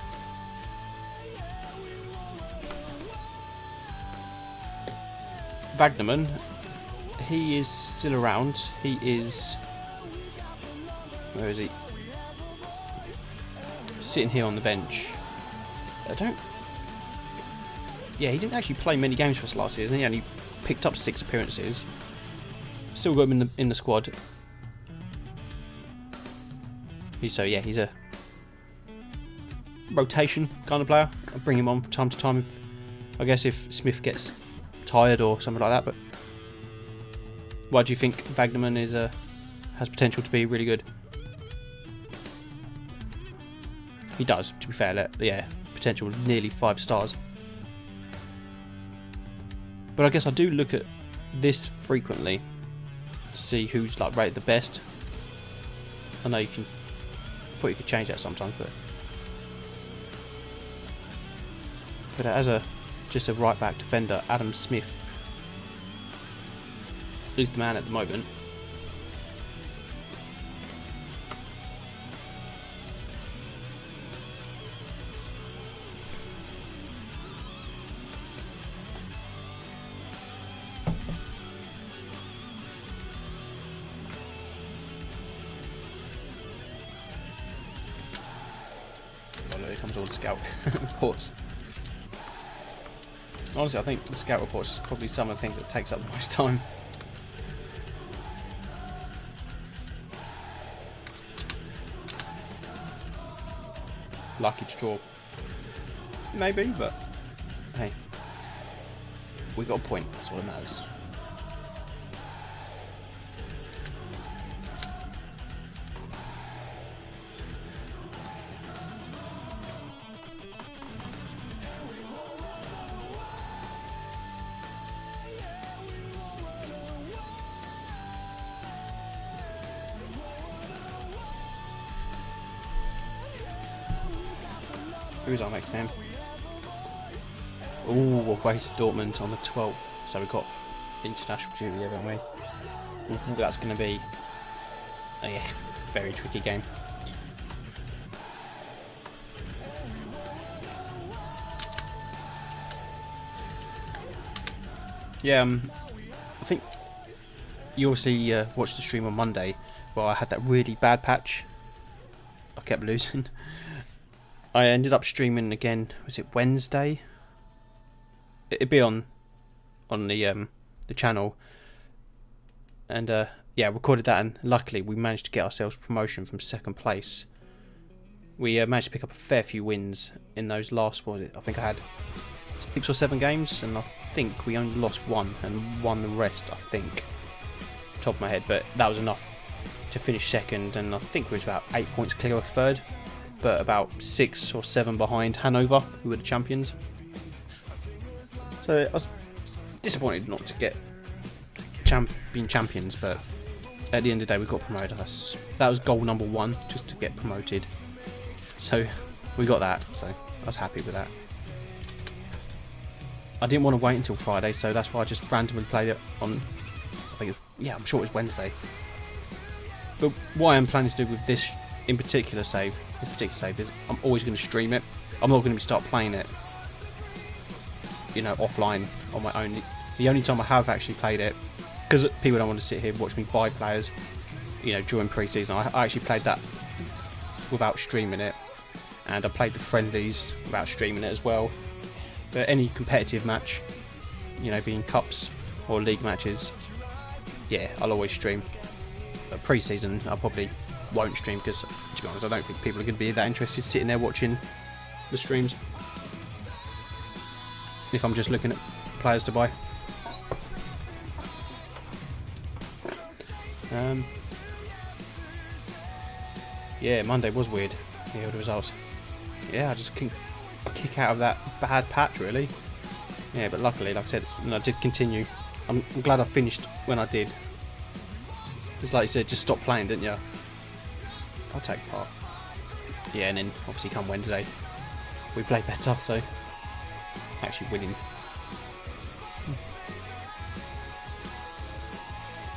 Wagnerman, he is still around. He is... Where is he? Sitting here on the bench. I don't... Yeah, he didn't actually play many games for us last season. He only picked up 6 appearances. Still got him in the squad. So yeah, he's a rotation kind of player. I'll bring him on from time to time. I guess if Smith gets tired or something like that. But why do you think Wagnerman is has potential to be really good? He does, to be fair. Yeah, potential nearly 5 stars. But I guess I do look at this frequently to see who's like rated the best. I know you can. I thought you could change that sometimes, but as just a right back defender, Adam Smith is the man at the moment. Here comes all the scout reports. Honestly, I think the scout reports is probably some of the things that takes up the most time. Lucky to draw. Maybe, but hey. We got a point, that's all that matters. Who's our next game? Ooh, away to Dortmund on the 12th. So we've got international duty, haven't we? Ooh, that's going to be a very tricky game. Yeah, I think you obviously watched the stream on Monday where I had that really bad patch. I kept losing. I ended up streaming again. Was it Wednesday? It'd be on the channel, and yeah, recorded that, and luckily we managed to get ourselves promotion from 2nd place. We managed to pick up a fair few wins in those last. What was it? I think I had 6 or 7 games, and I think we only lost 1 and won the rest. I think, top of my head, but that was enough to finish 2nd, and I think we was about 8 points clear of 3rd. But about 6 or 7 behind Hanover, who were the champions. So I was disappointed not to get champions, but at the end of the day we got promoted. That was goal number 1, just to get promoted. So we got that, so I was happy with that. I didn't want to wait until Friday, so that's why I just randomly played it on, I think it was, yeah, I'm sure it was Wednesday. But what I'm planning to do with this in particular save is I'm always going to stream it. I'm not going to start playing it, you know, offline on my own. The only time I have actually played it, because people don't want to sit here and watch me buy players, you know, during pre-season, I actually played that without streaming it, and I played the friendlies without streaming it as well. But any competitive match, you know, being cups or league matches, yeah, I'll always stream. But pre-season I probably won't stream, because to be honest I don't think people are going to be that interested sitting there watching the streams if I'm just looking at players to buy. Yeah, Monday was weird. Yeah, the results. Yeah, I just couldn't kick out of that bad patch really. Yeah, but luckily, like I said, I did continue. I'm glad I finished when I did. It's like you said, just stop playing, didn't you? I'll take part. Yeah, and then obviously come Wednesday we play better, so actually winning.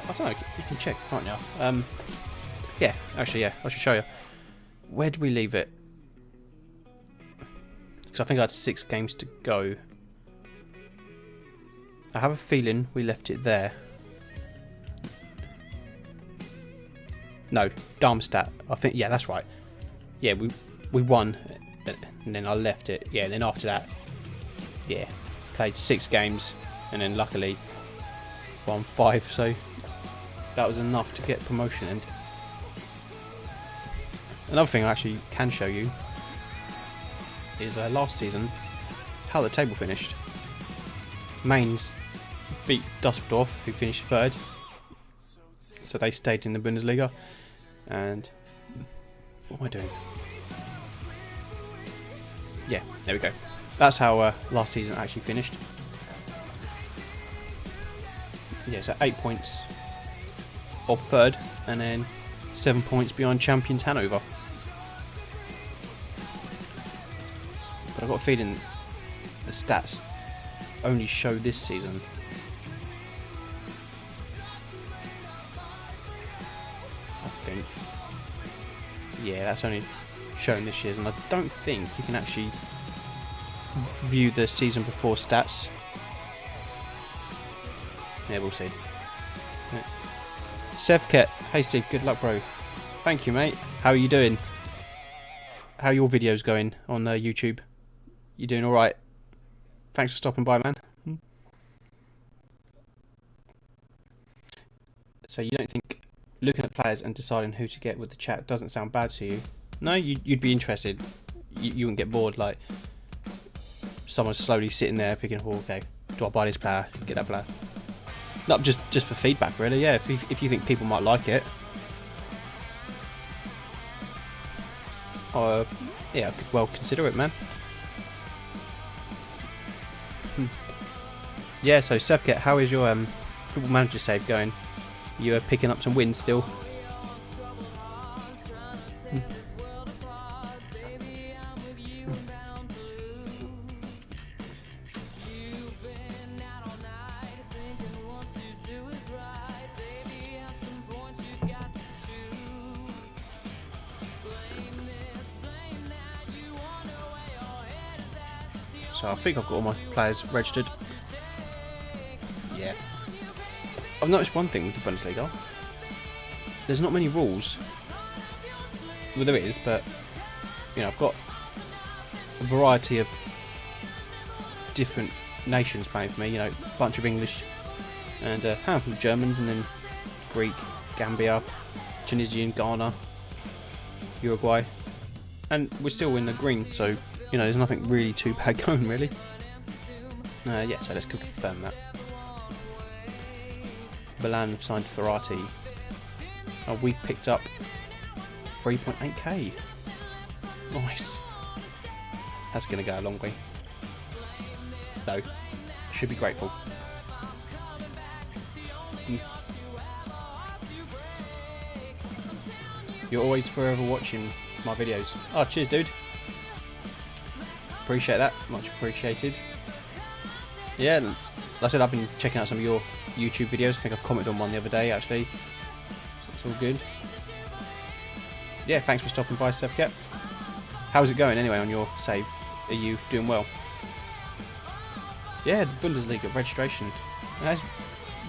I don't know, you can check, can't you? Yeah, actually, yeah, I should show you. Where do we leave it? Because I think I had 6 games to go. I have a feeling we left it there. No, Darmstadt. I think, yeah, that's right. Yeah, we won, and then I left it. Yeah, and then after that, yeah, played 6 games, and then luckily won 5. So that was enough to get promotion. And another thing I actually can show you is last season how the table finished. Mainz beat Dusseldorf, who finished 3rd, so they stayed in the Bundesliga. And what am I doing? Yeah, there we go. That's how last season actually finished. Yeah, so 8 points off 3rd, and then 7 points behind champions Hanover. But I've got a feeling the stats only show this season. I think. Yeah, that's only showing this year's, and I don't think you can actually view the season before stats. Yeah, we'll see. Yeah. Sevket, hey Steve, good luck, bro. Thank you, mate. How are you doing? How are your videos going on YouTube? You doing alright? Thanks for stopping by, man. So you don't think looking at players and deciding who to get with the chat doesn't sound bad to you? No, you'd be interested. You wouldn't get bored, like someone slowly sitting there thinking, oh, okay, do I buy this player, get that player? Not just for feedback, really. Yeah, if you think people might like it, yeah, I could well consider it, man. Yeah, so Sevket, how is your Football Manager save going? You are picking up some wins still? So I think I've got all my players registered. Yeah. I've noticed one thing with the Bundesliga. There's not many rules. Well, there is, but you know, I've got a variety of different nations playing for me. You know, a bunch of English and a handful of Germans, and then Greek, Gambia, Tunisian, Ghana, Uruguay, and we're still in the green. So you know, there's nothing really too bad going, really. Yeah, so let's confirm that. Milan have signed Ferrati. Oh, we've picked up 3.8k. Nice. That's going to go a long way. Though, should be grateful. You're always forever watching my videos. Oh, cheers, dude. Appreciate that. Much appreciated. Yeah, like I said, I've been checking out some of your YouTube videos. I think I commented on one the other day, actually. So it's all good. Yeah, thanks for stopping by, Sevket. How's it going anyway on your save? Are you doing well? Yeah, the Bundesliga registration. That's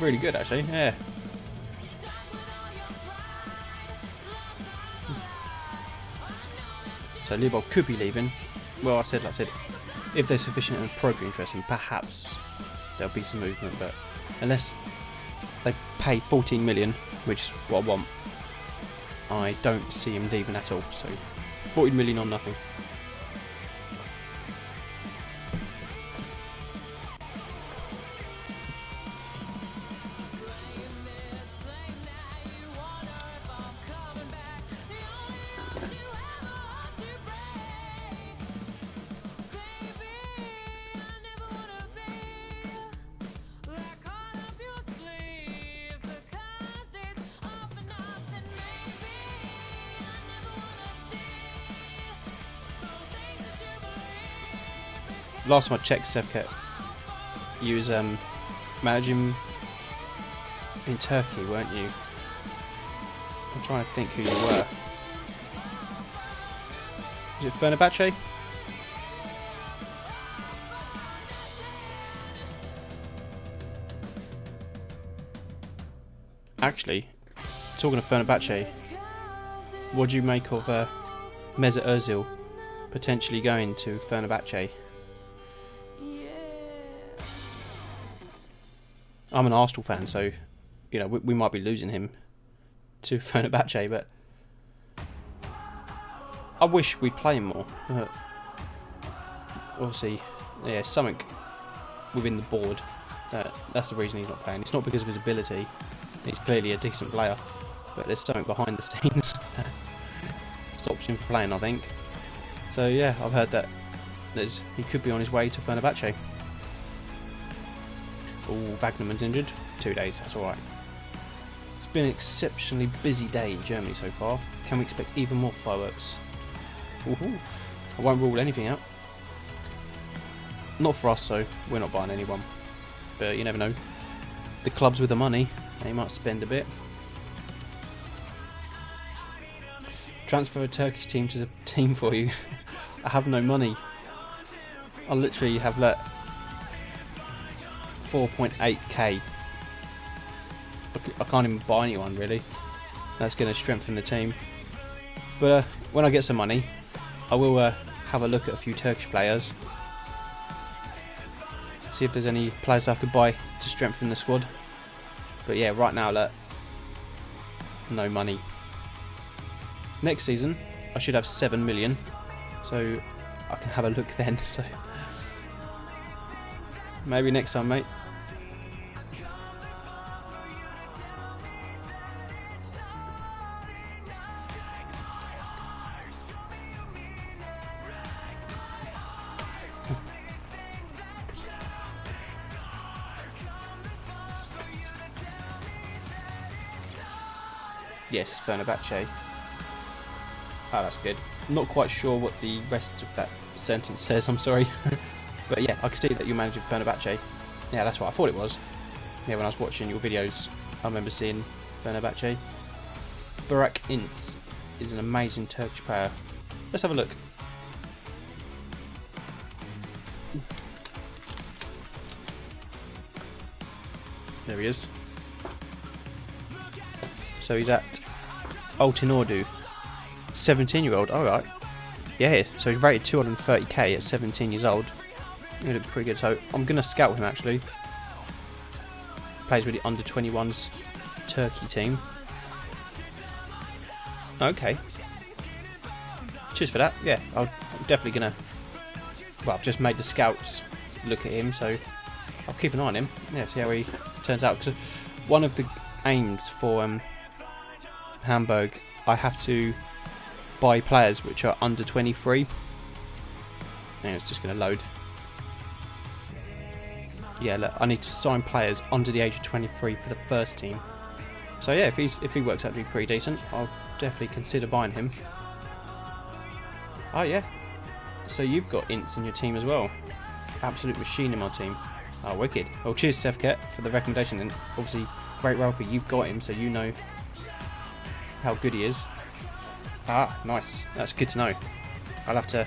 really good, actually. Yeah. So Libo could be leaving. Well, like I said, if there's sufficient and appropriate interest, and perhaps there'll be some movement. But unless they pay 14 million, which is what I want, I don't see him leaving at all. So 14 million on nothing. last time I checked, Sevket, you was managing in Turkey, weren't you? I'm trying to think who you were. Is it Fenerbahce? Actually, talking of Fenerbahce, what do you make of Mesut Ozil potentially going to Fenerbahce? I'm an Arsenal fan, so you know we might be losing him to Fenerbahce, but I wish we'd play him more. Obviously, yeah, something within the board. That's the reason he's not playing. It's not because of his ability. He's clearly a decent player, but there's something behind the scenes that stops him from playing, I think. So yeah, I've heard that he could be on his way to Fenerbahce. Oh, Wagnerman's injured. 2 days, that's alright. It's been an exceptionally busy day in Germany so far. Can we expect even more fireworks? Woohoo! I won't rule anything out. Not for us, so we're not buying anyone. But you never know. The clubs with the money, they might spend a bit. Transfer a Turkish team to the team for you. I have no money. I literally have let 4.8k. I can't even buy anyone really. That's going to strengthen the team. But when I get some money, I will have a look at a few Turkish players. See if there's any players I could buy to strengthen the squad. But yeah, right now, look, no money. Next season, I should have 7 million, so I can have a look then. So maybe next time, mate. Yes, Fenerbahce. Oh, that's good. I'm not quite sure what the rest of that sentence says, I'm sorry. But yeah, I can see that you're managing Fenerbahce. Yeah, that's what I thought it was. Yeah, when I was watching your videos, I remember seeing Fenerbahce. Burak Ince is an amazing Turkish player. Let's have a look. There he is. So he's at Altınordu. 17-year-old, alright. Yeah, so he's rated 230k at 17 years old. He looks pretty good, so I'm going to scout him actually. Plays with the under-21s Turkey team. Okay. Cheers for that. Yeah, I'm definitely going to... Well, I've just made the scouts look at him, so I'll keep an eye on him. Yeah, see how he turns out. Because one of the aims for Hamburg, I have to buy players which are under 23. And it's just going to load. Yeah, look, I need to sign players under the age of 23 for the first team. So yeah, if he works out to be pretty decent, I'll definitely consider buying him. Oh yeah, so you've got Ince in your team as well. Absolute machine in my team. Oh, wicked. Well, cheers, Sevket, for the recommendation. And obviously, great Ralphie, you've got him, so you know how good he is. Ah, nice. That's good to know. I'll have to,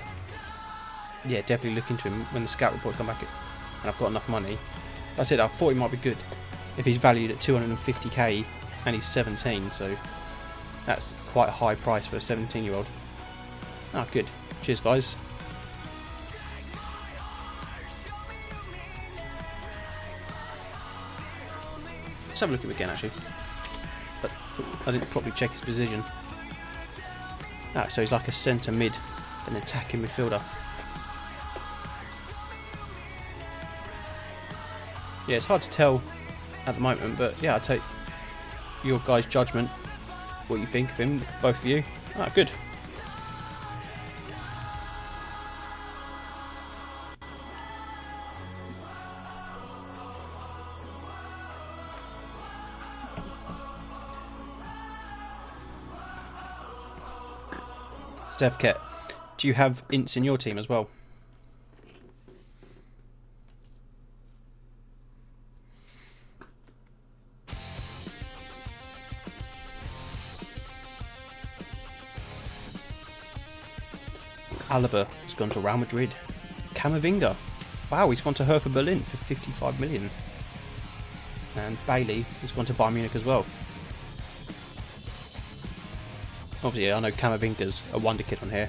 yeah, definitely look into him when the scout reports come back and I've got enough money. That's it. I thought he might be good if he's valued at 250k and he's 17, so that's quite a high price for a 17-year-old. Ah, good. Cheers, guys. Let's have a look at him again, actually. But I didn't properly check his position. Ah, so he's like a centre mid, an attacking midfielder. Yeah, it's hard to tell at the moment, but yeah, I'll take your guys' judgment, what you think of him, both of you. Ah, good. Sevket, do you have Ince in your team as well? Alaba has gone to Real Madrid. Camavinga, wow, he's gone to Hertha Berlin for 55 million. And Bailey has gone to Bayern Munich as well. Obviously, I know Camavinga's a wonder kid on here.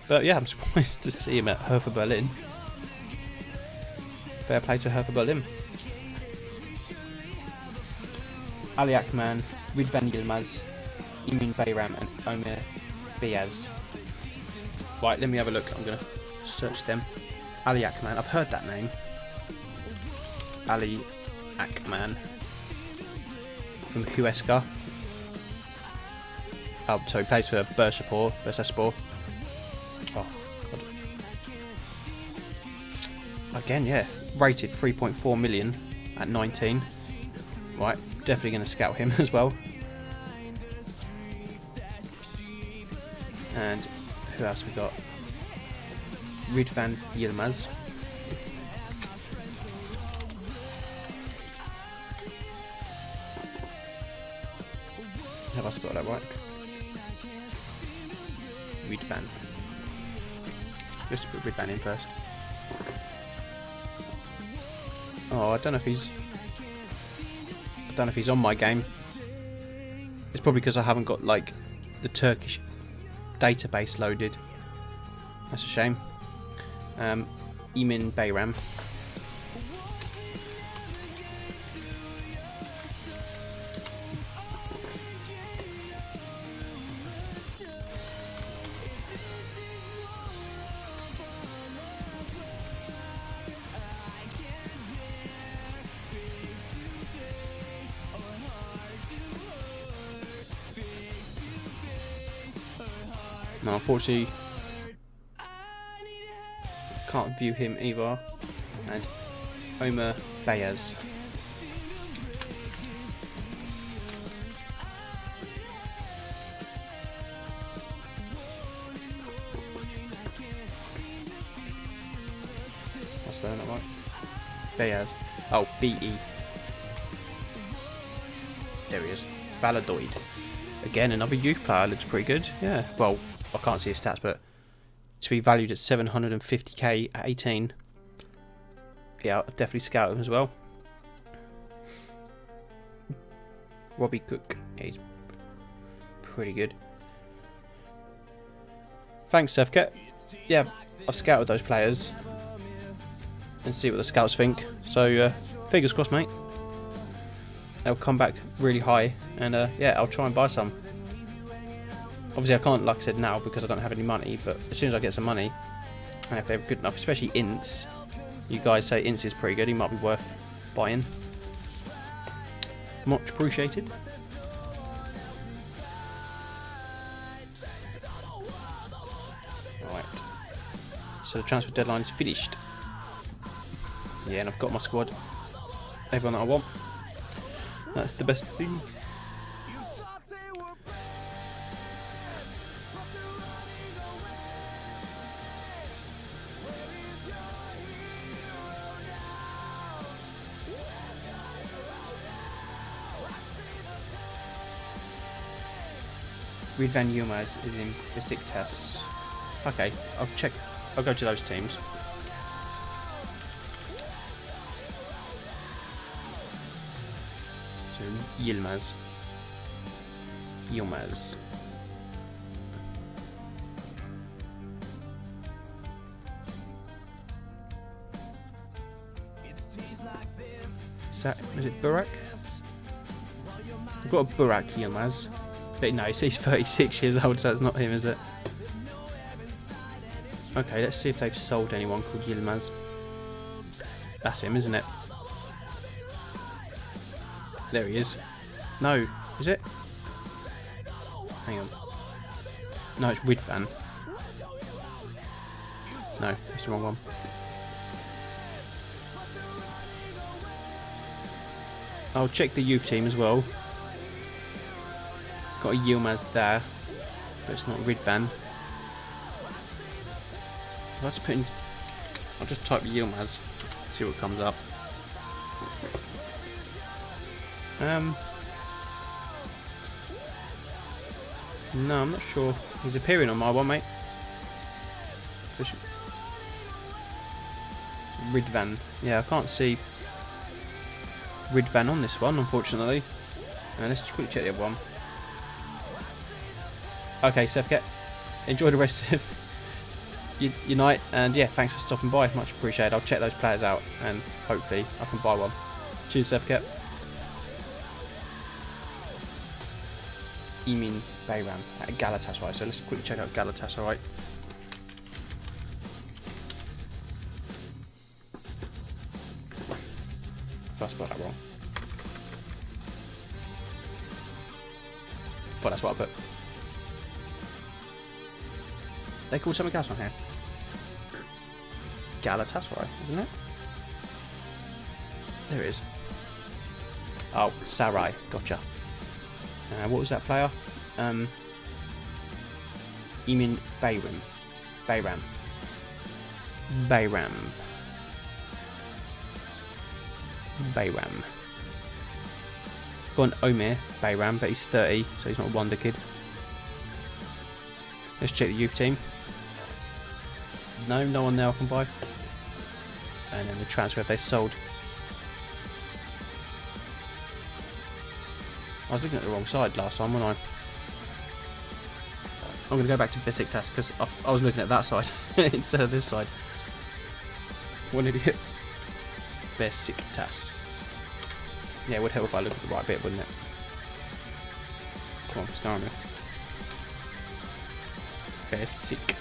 But yeah, I'm surprised to see him at Hertha Berlin. Fair play to Hertha Berlin. Ali Akman, Ridvan Yilmaz, Emin Bayram and Omer Diaz. Right, let me have a look. I'm going to search them. Ali Akman, I've heard that name. Ali Akman from Huesca. Oh, so he plays for Bursaspor. Oh, God. Again, yeah. Rated 3.4 million at 19. Right, definitely going to scout him as well. And who else we got? Ridvan Yilmaz. Have I spelled that right? Ridvan. Just put Ridvan in first. Oh, I don't know if he's on my game. It's probably because I haven't got like the Turkish database loaded. That's a shame. Emin Bayram. No, unfortunately, can't view him either. And Omer Diaz. Am I spelling that right? Diaz. Oh, B-E. There he is. Valadoid. Again, another youth player. Looks pretty good. Yeah. Well, I can't see his stats, but to be valued at 750k at 18. Yeah, I'll definitely scout him as well. Robbie Cook. Yeah, he's pretty good. Thanks, Sefket. Yeah, I've scouted those players and see what the scouts think. So, fingers crossed, mate. They'll come back really high, and yeah, I'll try and buy some. Obviously, I can't, like I said, now because I don't have any money, but as soon as I get some money, and if they're good enough, especially Ints, you guys say Ints is pretty good, he might be worth buying. Much appreciated. Right. So the transfer deadline is finished. Yeah, and I've got my squad. Everyone that I want. That's the best thing. Ridvan Yilmaz is in Besiktas. Okay, I'll check. I'll go to those teams. So Yilmaz. Is it Burak? I've got a Burak Yilmaz. But no, he's 36 years old, so it's not him, is it? Okay, let's see if they've sold anyone called Yilmaz. That's him, isn't it? There he is. No, is it? Hang on. No, it's Ridvan. No, that's the wrong one. I'll check the youth team as well. Got a Yilmaz there, but it's not Ridvan. I'll just type Yilmaz, see what comes up. No, I'm not sure. He's appearing on my one, mate. Ridvan. Yeah, I can't see Ridvan on this one, unfortunately. Let's just quickly check the other one. Okay, Sefket, enjoy the rest of your night, and yeah, thanks for stopping by, much appreciated. I'll check those players out, and hopefully I can buy one. Cheers, Sefket. Emin Bayram at Galatasaray, so let's quickly check out Galatasaray. If I spelled that wrong. But that's what I put. They called something else on here. Galatasaray, isn't it? There it is. Oh, Sarai. Gotcha. What was that player? Emin Bayram. Bayram. Bayram. Bayram. Got an Omer Bayram, but he's 30, so he's not a wonder kid. Let's check the youth team. No one there I can buy. And then the transfer, if they sold. I was looking at the wrong side last time, wasn't I? I'm going to go back to Besiktas because I was looking at that side instead of this side. What idiot. Besiktas. Yeah, it would help if I looked at the right bit, wouldn't it? Come on, start me. Besiktas.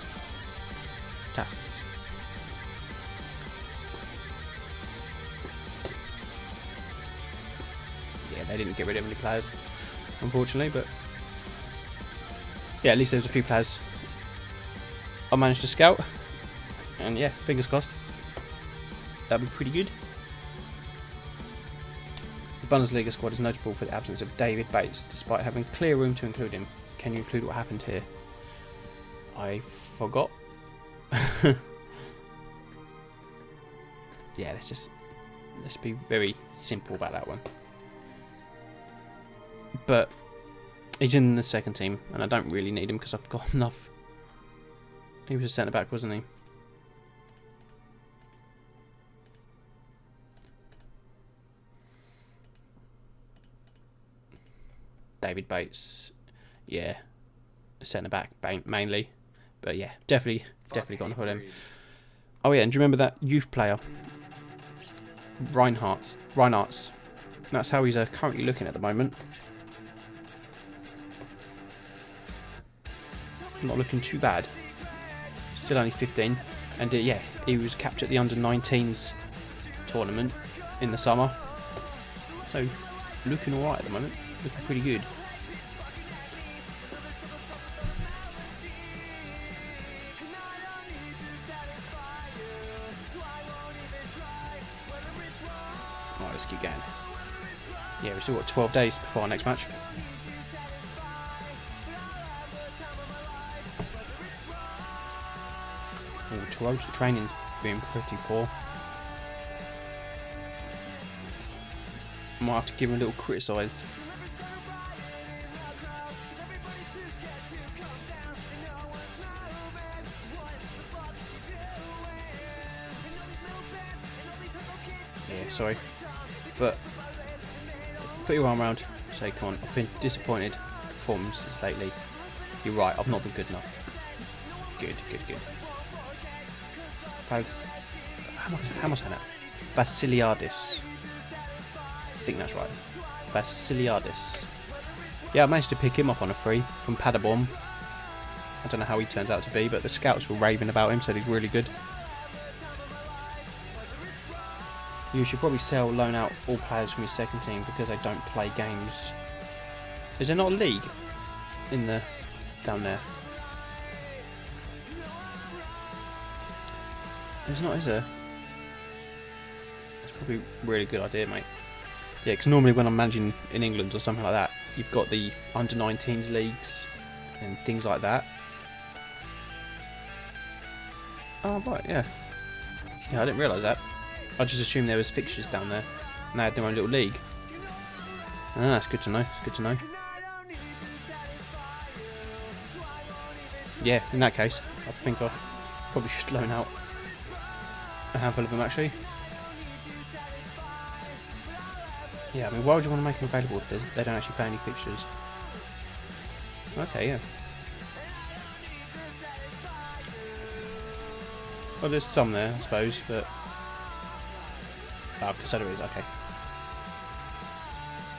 Yeah, they didn't get rid of any players, unfortunately, but yeah, at least there's a few players I managed to scout, and yeah, fingers crossed, that'd be pretty good. The Bundesliga squad is notable for the absence of David Bates, despite having clear room to include him. Can you include what happened here? I forgot. Yeah, let's be very simple about that one. But he's in the second team, and I don't really need him because I've got enough. He was a centre back, wasn't he? David Bates, yeah, centre back mainly, but yeah, definitely got to put him. Oh yeah, and do you remember that youth player, Reinhardt's? That's how he's currently looking at the moment. Not looking too bad. Still only 15, and yeah, he was capped at the under-19s tournament in the summer. So looking alright at the moment. Looking pretty good. Alright, let's keep going. Yeah, we've still got 12 days before our next match. Road training's been pretty poor. Might have to give him a little criticise. Yeah, sorry. But put your arm around, say, come on, I've been disappointed with performances lately. You're right, I've not been good enough. Good. How am I saying that? Vasiliadis. I think that's right. Vasiliadis. Yeah, I managed to pick him up on a free from Paderborn. I don't know how he turns out to be, but the scouts were raving about him, said he's really good. You should probably sell, loan out all players from your second team because they don't play games. Is there not a league in the down there? There's not, is there? That's probably a really good idea, mate. Yeah, because normally when I'm managing in England or something like that, you've got the under-19s leagues and things like that. Oh, right, yeah. Yeah, I didn't realise that. I just assumed there was fixtures down there and they had their own little league. Ah, that's good to know. It's good to know. Yeah, in that case, I think I'll Probably should loan out a handful of them actually. Yeah, I mean, why would you want to make them available if they don't actually play any fixtures? Okay, yeah. Well, there's some there, I suppose, but... Oh, so there is, okay.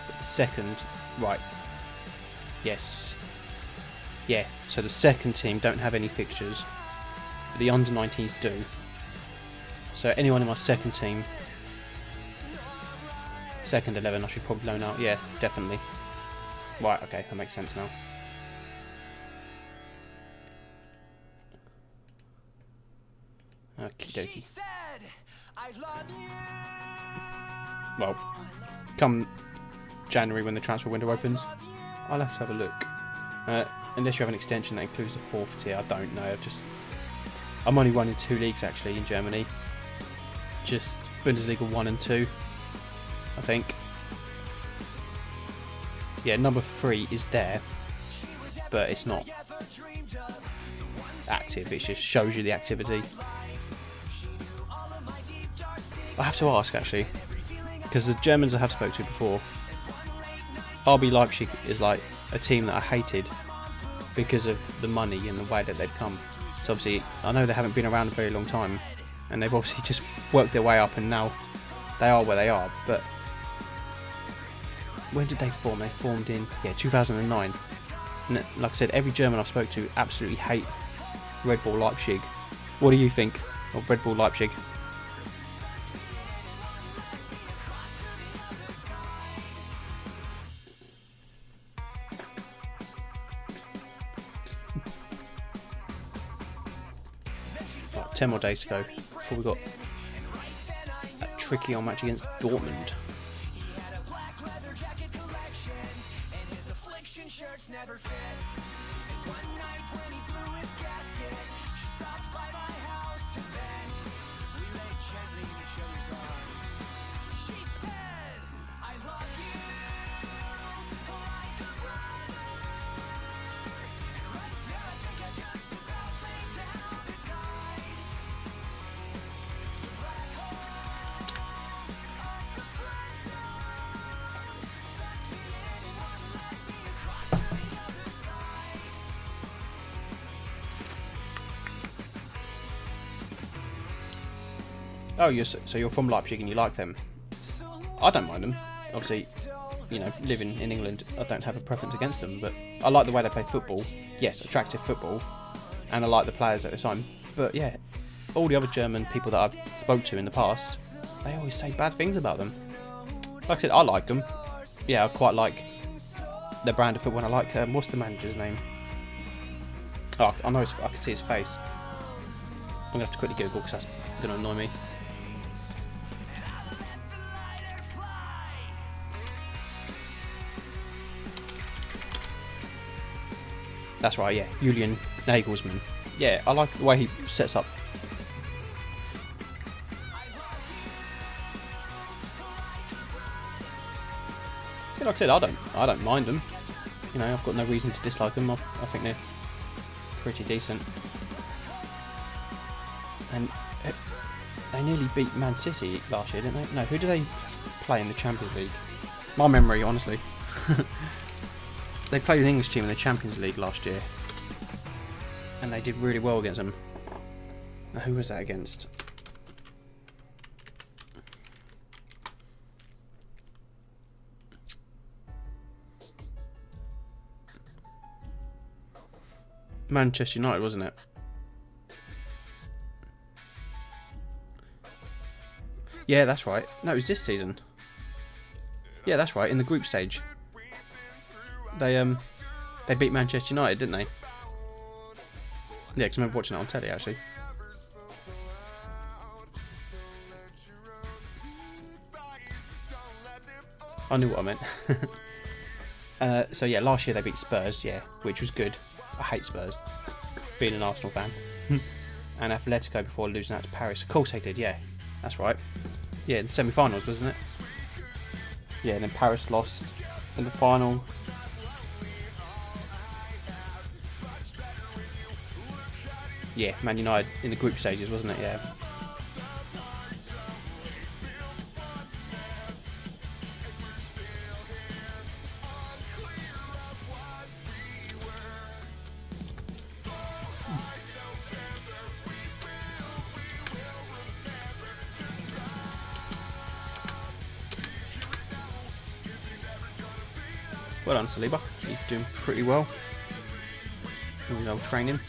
But the second... Right. Yes. Yeah, so the second team don't have any fixtures, but the under-19s do. So anyone in my second team... Second 11, I should probably loan out. Yeah, definitely. Right, okay, that makes sense now. Okie dokie. Well, come January when the transfer window opens, I'll have to have a look. Unless you have an extension that includes the 4th tier, I don't know. I'm only running 2 leagues actually in Germany. Just Bundesliga 1 and 2, I think. Yeah, number 3 is there, but it's not active. It just shows you the activity. I have to ask actually, because the Germans I have spoke to before, RB Leipzig is like a team that I hated because of the money and the way that they'd come. So obviously, I know they haven't been around a very long time, and they've obviously just worked their way up, and now they are where they are. But when did they form? They formed in 2009. And like I said, every German I've spoke to absolutely hate Red Bull Leipzig. What do you think of Red Bull Leipzig? Right, 10 more days to go before we got a tricky on match against Dortmund. Oh, so you're from Leipzig and you like them? I don't mind them. Obviously, you know, living in England, I don't have a preference against them, but I like the way they play football. Yes, attractive football, and I like the players at the time. But yeah, all the other German people that I've spoke to in the past, they always say bad things about them. Like I said, I like them. Yeah, I quite like their brand of football. And I like what's the manager's name? Oh, I know. I can see his face. I'm gonna have to quickly Google because that's gonna annoy me. That's right, yeah, Julian Nagelsmann. Yeah, I like the way he sets up. Yeah, like I said, I don't mind them. You know, I've got no reason to dislike them. I think they're pretty decent. And they nearly beat Man City last year, didn't they? No, who did they play in the Champions League? My memory, honestly. They played an English team in the Champions League last year, and they did really well against them. Now, who was that against? Manchester United, wasn't it? Yeah, that's right. No, it was this season. Yeah, that's right. In the group stage. They beat Manchester United, didn't they? Yeah, because I remember watching it on telly actually. I knew what I meant. So yeah, last year they beat Spurs, yeah, which was good. I hate Spurs, being an Arsenal fan. And Atletico before losing out to Paris. Of course they did, yeah. That's right. Yeah, in the semi-finals, wasn't it? Yeah, and then Paris lost in the final. Yeah, Man United in the group stages, wasn't it? Yeah. Well done, Saliba. He's doing pretty well. You know, training.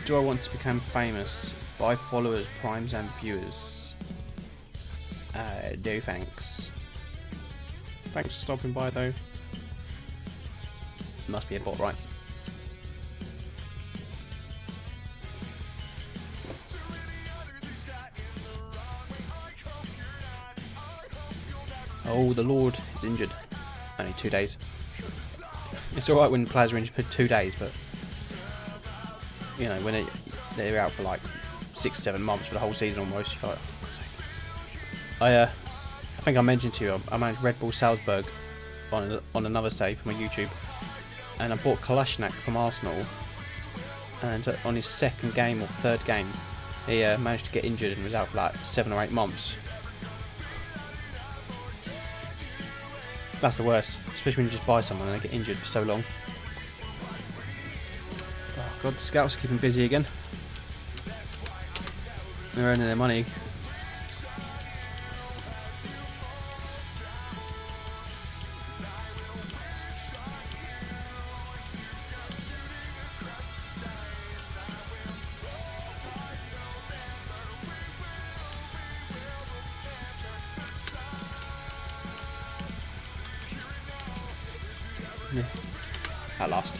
Do I want to become famous? Buy followers, primes, and viewers. No thanks. Thanks for stopping by, though. Must be a bot, right? Oh, the Lord is injured. Only 2 days. It's alright when players are injured for 2 days, but you know, when they're out for like 6-7 months for the whole season almost. Like, I think I mentioned to you, I managed Red Bull Salzburg on another save from my YouTube, and I bought Kolasinac from Arsenal, and on his second game or third game, he managed to get injured and was out for like 7 or 8 months. That's the worst, especially when you just buy someone and they get injured for so long. Oh god, the scouts are keeping busy again. They're earning their money. Yeah. At last.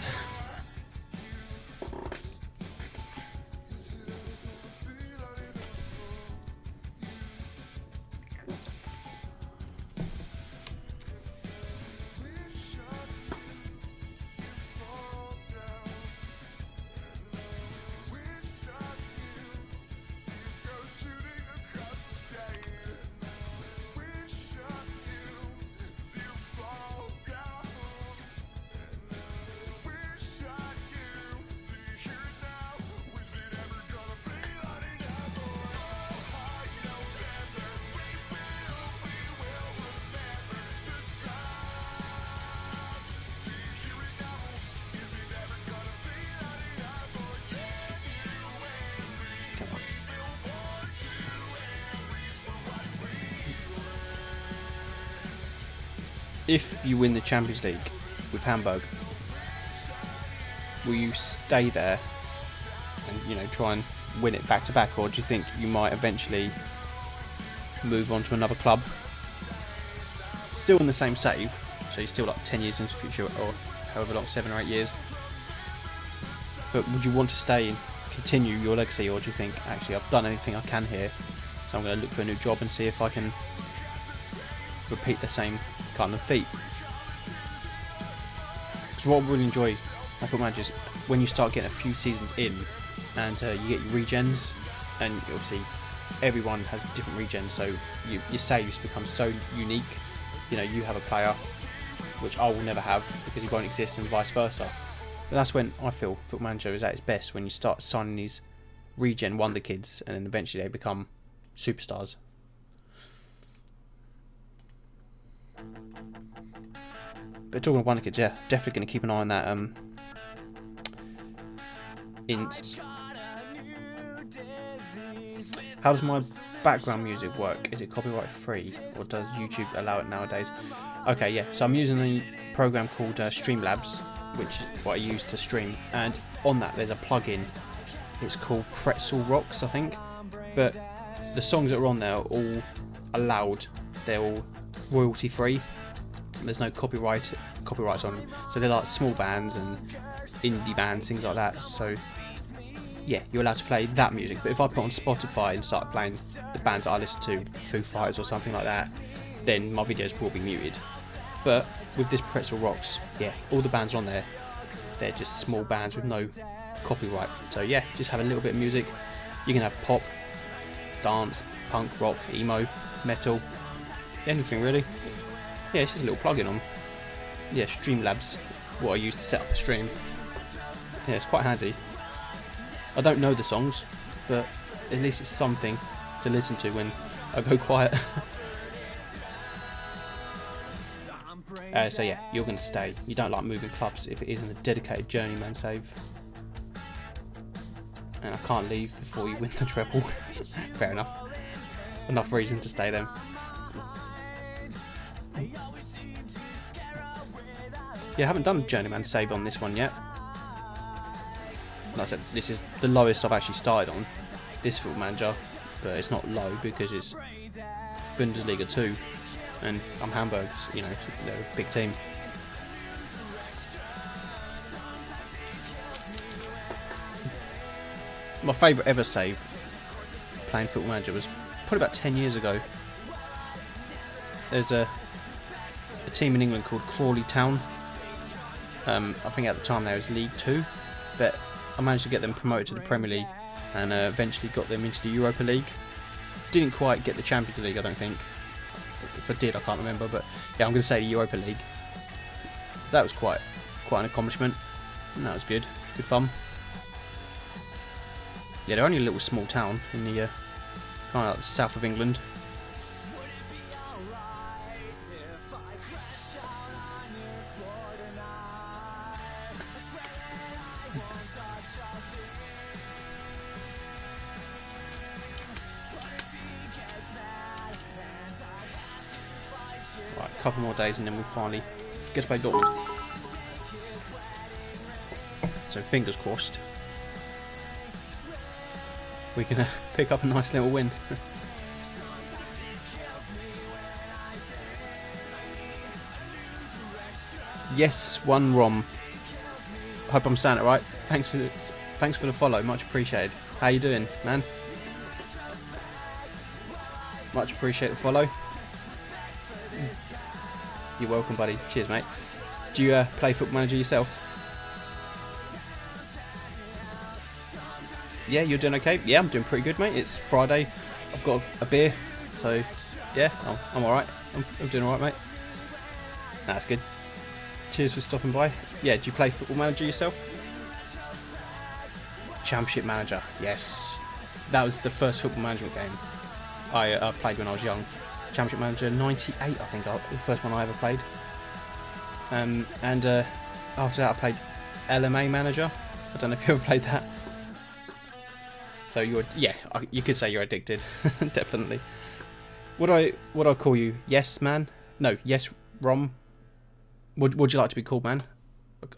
If you win the Champions League with Hamburg, will you stay there and, you know, try and win it back to back, or do you think you might eventually move on to another club? Still in the same save, so you're still like 10 years into the future, or however long, 7 or 8 years. But would you want to stay and continue your legacy, or do you think, actually, I've done everything I can here, so I'm going to look for a new job and see if I can repeat the same kind of feat? Because what I really enjoy on Football Manager is when you start getting a few seasons in and you get your regens, and obviously everyone has different regens, so your saves become so unique. You know, you have a player which I will never have because he won't exist, and vice versa. But that's when I feel Football Manager is at its best, when you start signing these regen wonder kids and then eventually they become superstars. But talking of wonder kids, yeah, definitely going to keep an eye on that Ints. How does my background music work? Is it copyright free, or does YouTube allow it nowadays? Okay, yeah, so I'm using a program called Streamlabs, which is what I use to stream, and on that there's a plugin. It's called Pretzel Rocks, I think, but the songs that are on there are all allowed. They're all royalty free. There's no copyrights on them, so they're like small bands and indie bands, things like that. So yeah, you're allowed to play that music. But if I put on Spotify and start playing the bands that I listen to, Foo Fighters or something like that, then my videos will be muted. But with this Pretzel Rocks, yeah, all the bands on there, they're just small bands with no copyright. So yeah, just have a little bit of music. You can have pop, dance, punk, rock, emo, metal, anything really. Yeah, it's just a little plug-in on. yeah, Streamlabs, what I use to set up the stream. Yeah, it's quite handy. I don't know the songs, but at least it's something to listen to when I go quiet. So yeah, you're going to stay. You don't like moving clubs if it isn't a dedicated journeyman save. And I can't leave before you win the treble. Fair enough. Enough reason to stay then. Yeah, I haven't done a journeyman save on this one yet. Like I said, this is the lowest I've actually started on this Football Manager, but it's not low because it's Bundesliga 2 and I'm Hamburg, you know, they're a big team. My favourite ever save playing Football Manager was probably about 10 years ago. There's a team in England called Crawley Town. I think at the time they was League 2, but I managed to get them promoted to the Premier League and eventually got them into the Europa League. Didn't quite get the Champions League, I don't think. If I did, I can't remember, but yeah, I'm going to say the Europa League. That was quite an accomplishment, and that was good fun. Yeah, they're only a little small town in the kind of like the south of England. Right, a couple more days and then we finally get to play Dortmund. So fingers crossed we can pick up a nice little win. Yes, one Rom. Hope I'm saying it right. Thanks for the follow, much appreciated. How you doing, man? Much appreciate the follow. You're welcome, buddy. Cheers, mate. Do you play Football Manager yourself? Yeah, you're doing okay? Yeah, I'm doing pretty good, mate. It's Friday. I've got a beer, so yeah, I'm alright. I'm doing alright, mate. That's good. Cheers for stopping by. Yeah, do you play Football Manager yourself? Championship Manager, yes. That was the first football management game I played when I was young. Championship Manager 98, I think, the first one I ever played. And after that I played LMA Manager. I don't know if you ever played that. So you could say you're addicted, definitely. Would I call you? Yes, man? No, yes, Rom. Would you like to be called, man?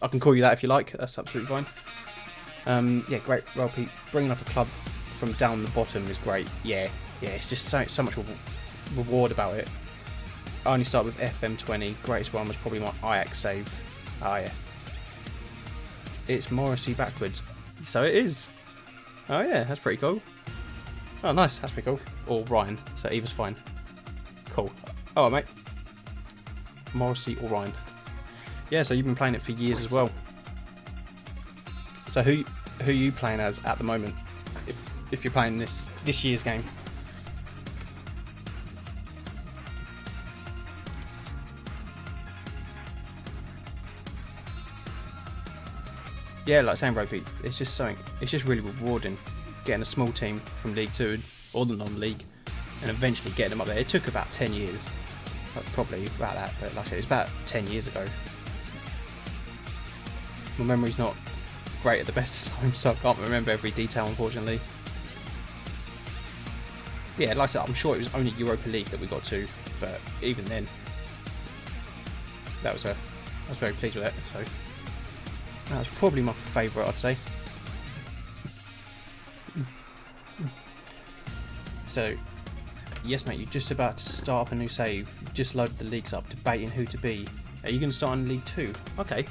I can call you that if you like. That's absolutely fine. Yeah, great. Well, Pete, bringing up a club from down the bottom is great. Yeah, it's just so much reward about it. I only started with FM20. Greatest one was probably my Ajax save. Oh yeah, it's Morrissey backwards. So it is. Oh yeah, that's pretty cool. Oh nice, that's pretty cool. Or Ryan, so either's fine. Cool. Oh mate, Morrissey or Ryan. Yeah, so you've been playing it for years as well. So who are you playing as at the moment? If you're playing this year's game. Yeah, like saying Ropey, it's just really rewarding getting a small team from League 2 or the non-league and eventually getting them up there. It took about 10 years. Probably about that, but like I said, it's about 10 years ago. My memory's not great at the best of times, so I can't remember every detail, unfortunately. Yeah, like I said, I'm sure it was only Europa League that we got to, but even then, I was very pleased with it. So that was probably my favourite, I'd say. So, yes, mate, you're just about to start up a new save. You've just loaded the leagues up, debating who to be. Are you going to start in League 2? Okay.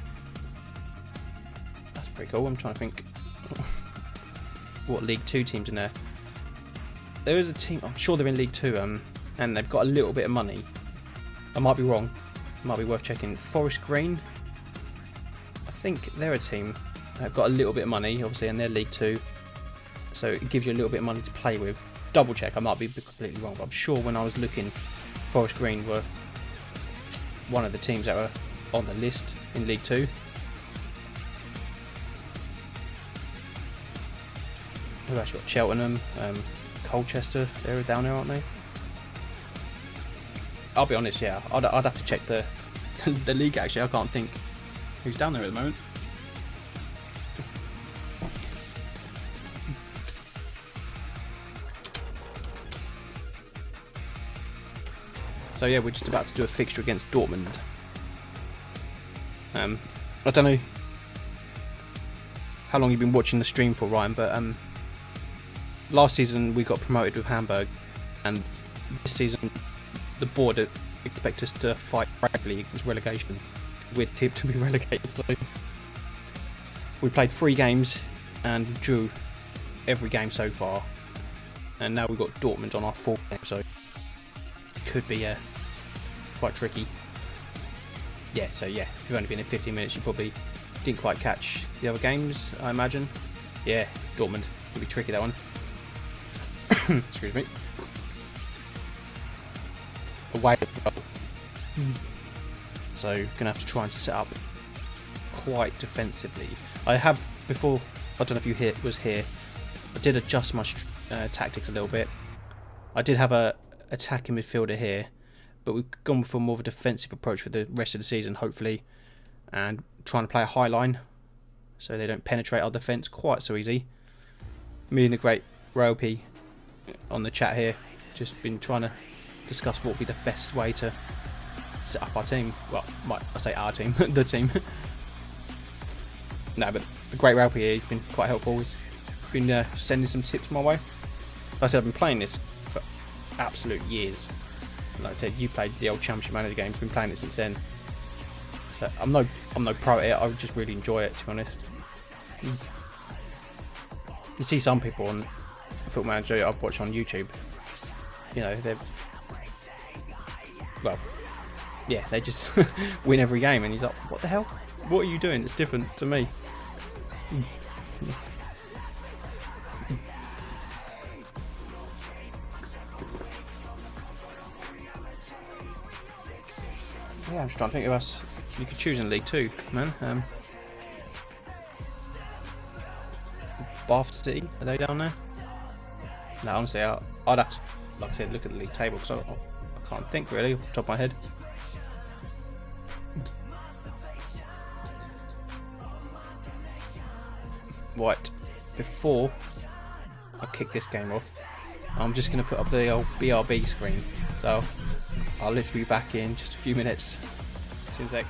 That's pretty cool. I'm trying to think what League 2 teams in there. There is a team, I'm sure they're in League 2, and they've got a little bit of money. I might be wrong. It might be worth checking. Forest Green. I think they're a team. They've got a little bit of money, obviously, and they're League 2. So it gives you a little bit of money to play with. Double check, I might be completely wrong, but I'm sure when I was looking, Forest Green were one of the teams that were on the list in League Two. We've actually got Cheltenham, Colchester, they're down there, aren't they? I'll be honest, yeah, I'd have to check the the league actually. I can't think who's down there at the moment. So yeah, we're just about to do a fixture against Dortmund. I don't know how long you've been watching the stream for, Ryan, but last season we got promoted with Hamburg, and this season the board expect us to fight bravely against relegation. We're tipped to be relegated, so we played 3 games and drew every game so far, and now we've got Dortmund on our 4th game, so it could be quite tricky. Yeah, so yeah, if you've only been in 15 minutes, you probably didn't quite catch the other games, I imagine. Yeah, Dortmund will be tricky, that one. Excuse me. Away as well. So gonna have to try and set up quite defensively. I have before. I don't know if you was here. I did adjust my tactics a little bit. I did have a attacking midfielder here, but we've gone for more of a defensive approach for the rest of the season, hopefully, and trying to play a high line so they don't penetrate our defence quite so easy. Me and the great Royalty on the chat here just been trying to discuss what would be the best way to set up our team. Well, I say our team, the team. No, but the great Royalty here, he's been quite helpful. He's been sending some tips my way. Like I said, I've been playing this for absolute years. Like I said, you played the old Championship Manager game. Been playing it since then. So I'm no pro at it. I just really enjoy it, to be honest. You see some people on Football Manager I've watched on YouTube. You know, they just win every game, and he's like, "What the hell? What are you doing? It's different to me." Yeah, I'm just trying to think of us you could choose in League Two, man. Bath City, are they down there? No, honestly, I'd have to, like I said, look at the league table, because I can't think really off the top of my head. Right, before I kick this game off, I'm just going to put up the old BRB screen, so I'll literally be back in just a few minutes. See you in a sec.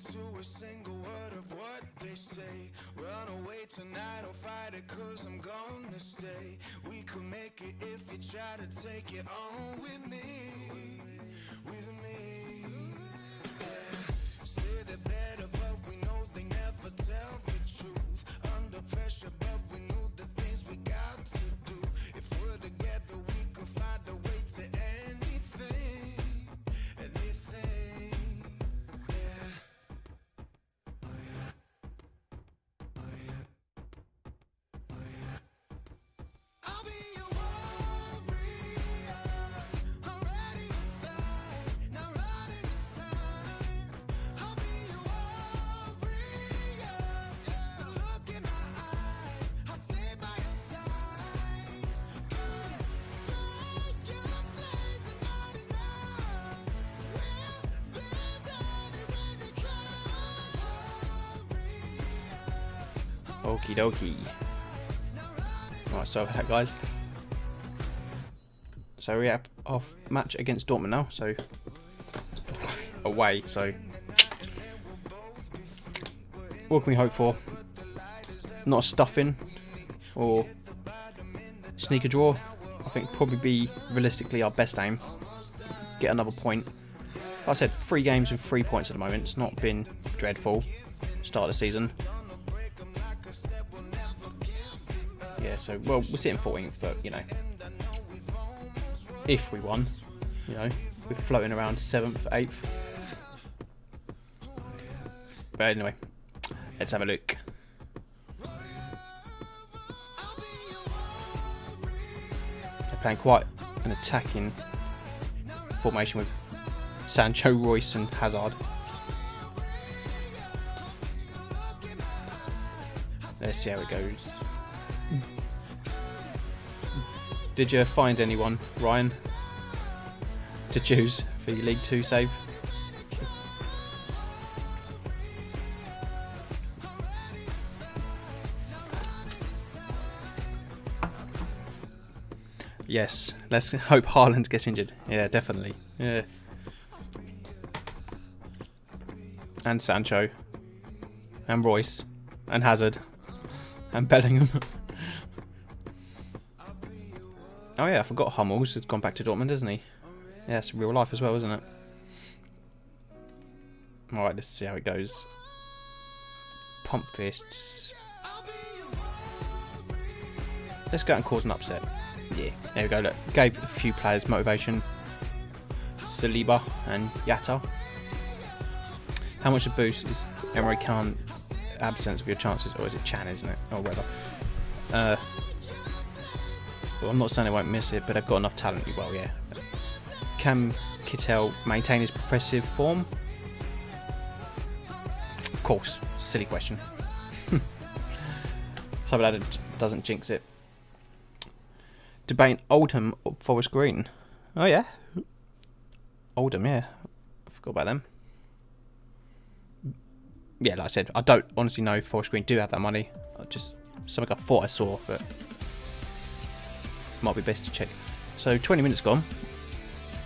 To a single word of what they say. Run away tonight or fight it, cause I'm gonna stay. We could make it if you try to take it on with me. Yeah. Say they're better, but we know they never tell the truth. Under pressure, but we know the things we got to do. If we're together, we can find a way to anything. And Okie dokie. Right, so that, guys. So we have our match against Dortmund now. So away. So what can we hope for? Not a stuffing or sneaker draw. I think probably be realistically our best aim. Get another point. Like I said, 3 games with 3 points at the moment. It's not been dreadful. Start of the season. Yeah, so, well, we're sitting 14th, but, you know, if we won, you know, we're floating around 7th, 8th. But anyway, let's have a look. They're playing quite an attacking formation with Sancho, Royce and Hazard. Let's see how it goes. Did you find anyone, Ryan, to choose for your League 2 save? Yes, let's hope Haaland gets injured. Yeah, definitely. Yeah. And Sancho. And Royce. And Hazard. And Bellingham. Oh yeah, I forgot Hummels has gone back to Dortmund, hasn't he? Yeah, it's real life as well, isn't it? Alright, let's see how it goes. Pump fists. Let's go and cause an upset. Yeah, there we go, look. Gave a few players motivation. Saliba and Yatta. How much a boost is Emre Can's absence of your chances? Or is it Chan, isn't it? Or whatever. Well, I'm not saying they won't miss it, but they've got enough talent. Well, yeah. Can Kittel maintain his progressive form? Of course. Silly question. So that doesn't jinx it. Debating Oldham or Forest Green. Oh, yeah. Oldham, yeah. I forgot about them. Yeah, like I said, I don't honestly know if Forest Green do have that money. Just something I thought I saw, but might be best to check. So 20 minutes gone.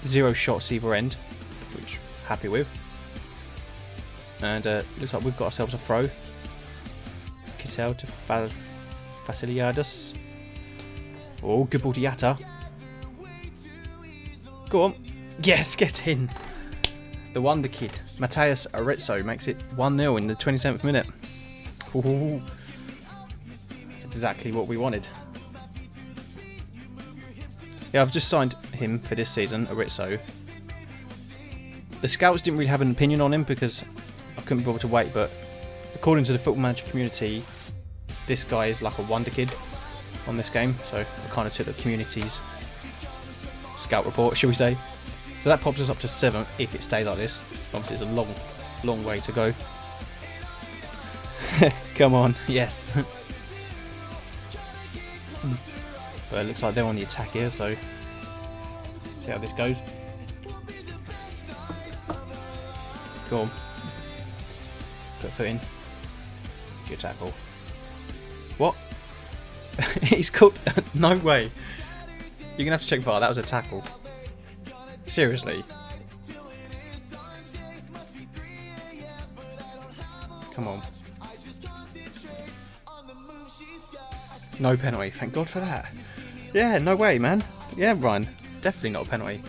0 shots either end, which happy with. And looks like we've got ourselves a throw. Kittel to Vasiliadis. Oh, good ball to Yatta. Go on. Yes, get in. The wonder kid. Matheus Arezzo makes it 1-0 in the 27th minute. Ooh. That's exactly what we wanted. Yeah, I've just signed him for this season, Arezzo. The scouts didn't really have an opinion on him because I couldn't be bothered to wait, but according to the Football Manager community, this guy is like a wonder kid on this game, so I kind of took the community's scout report, shall we say. So that pops us up to 7th if it stays like this. Obviously, it's a long way to go. Come on, yes. But it looks like they're on the attack here, so see how this goes. Go on. Put a foot in. Good tackle. What? He's caught. No way. You're going to have to check VAR. That was a tackle. Seriously. Come on. No penalty. Thank God for that. Yeah, no way, man. Yeah, Ryan. Definitely not a penalty.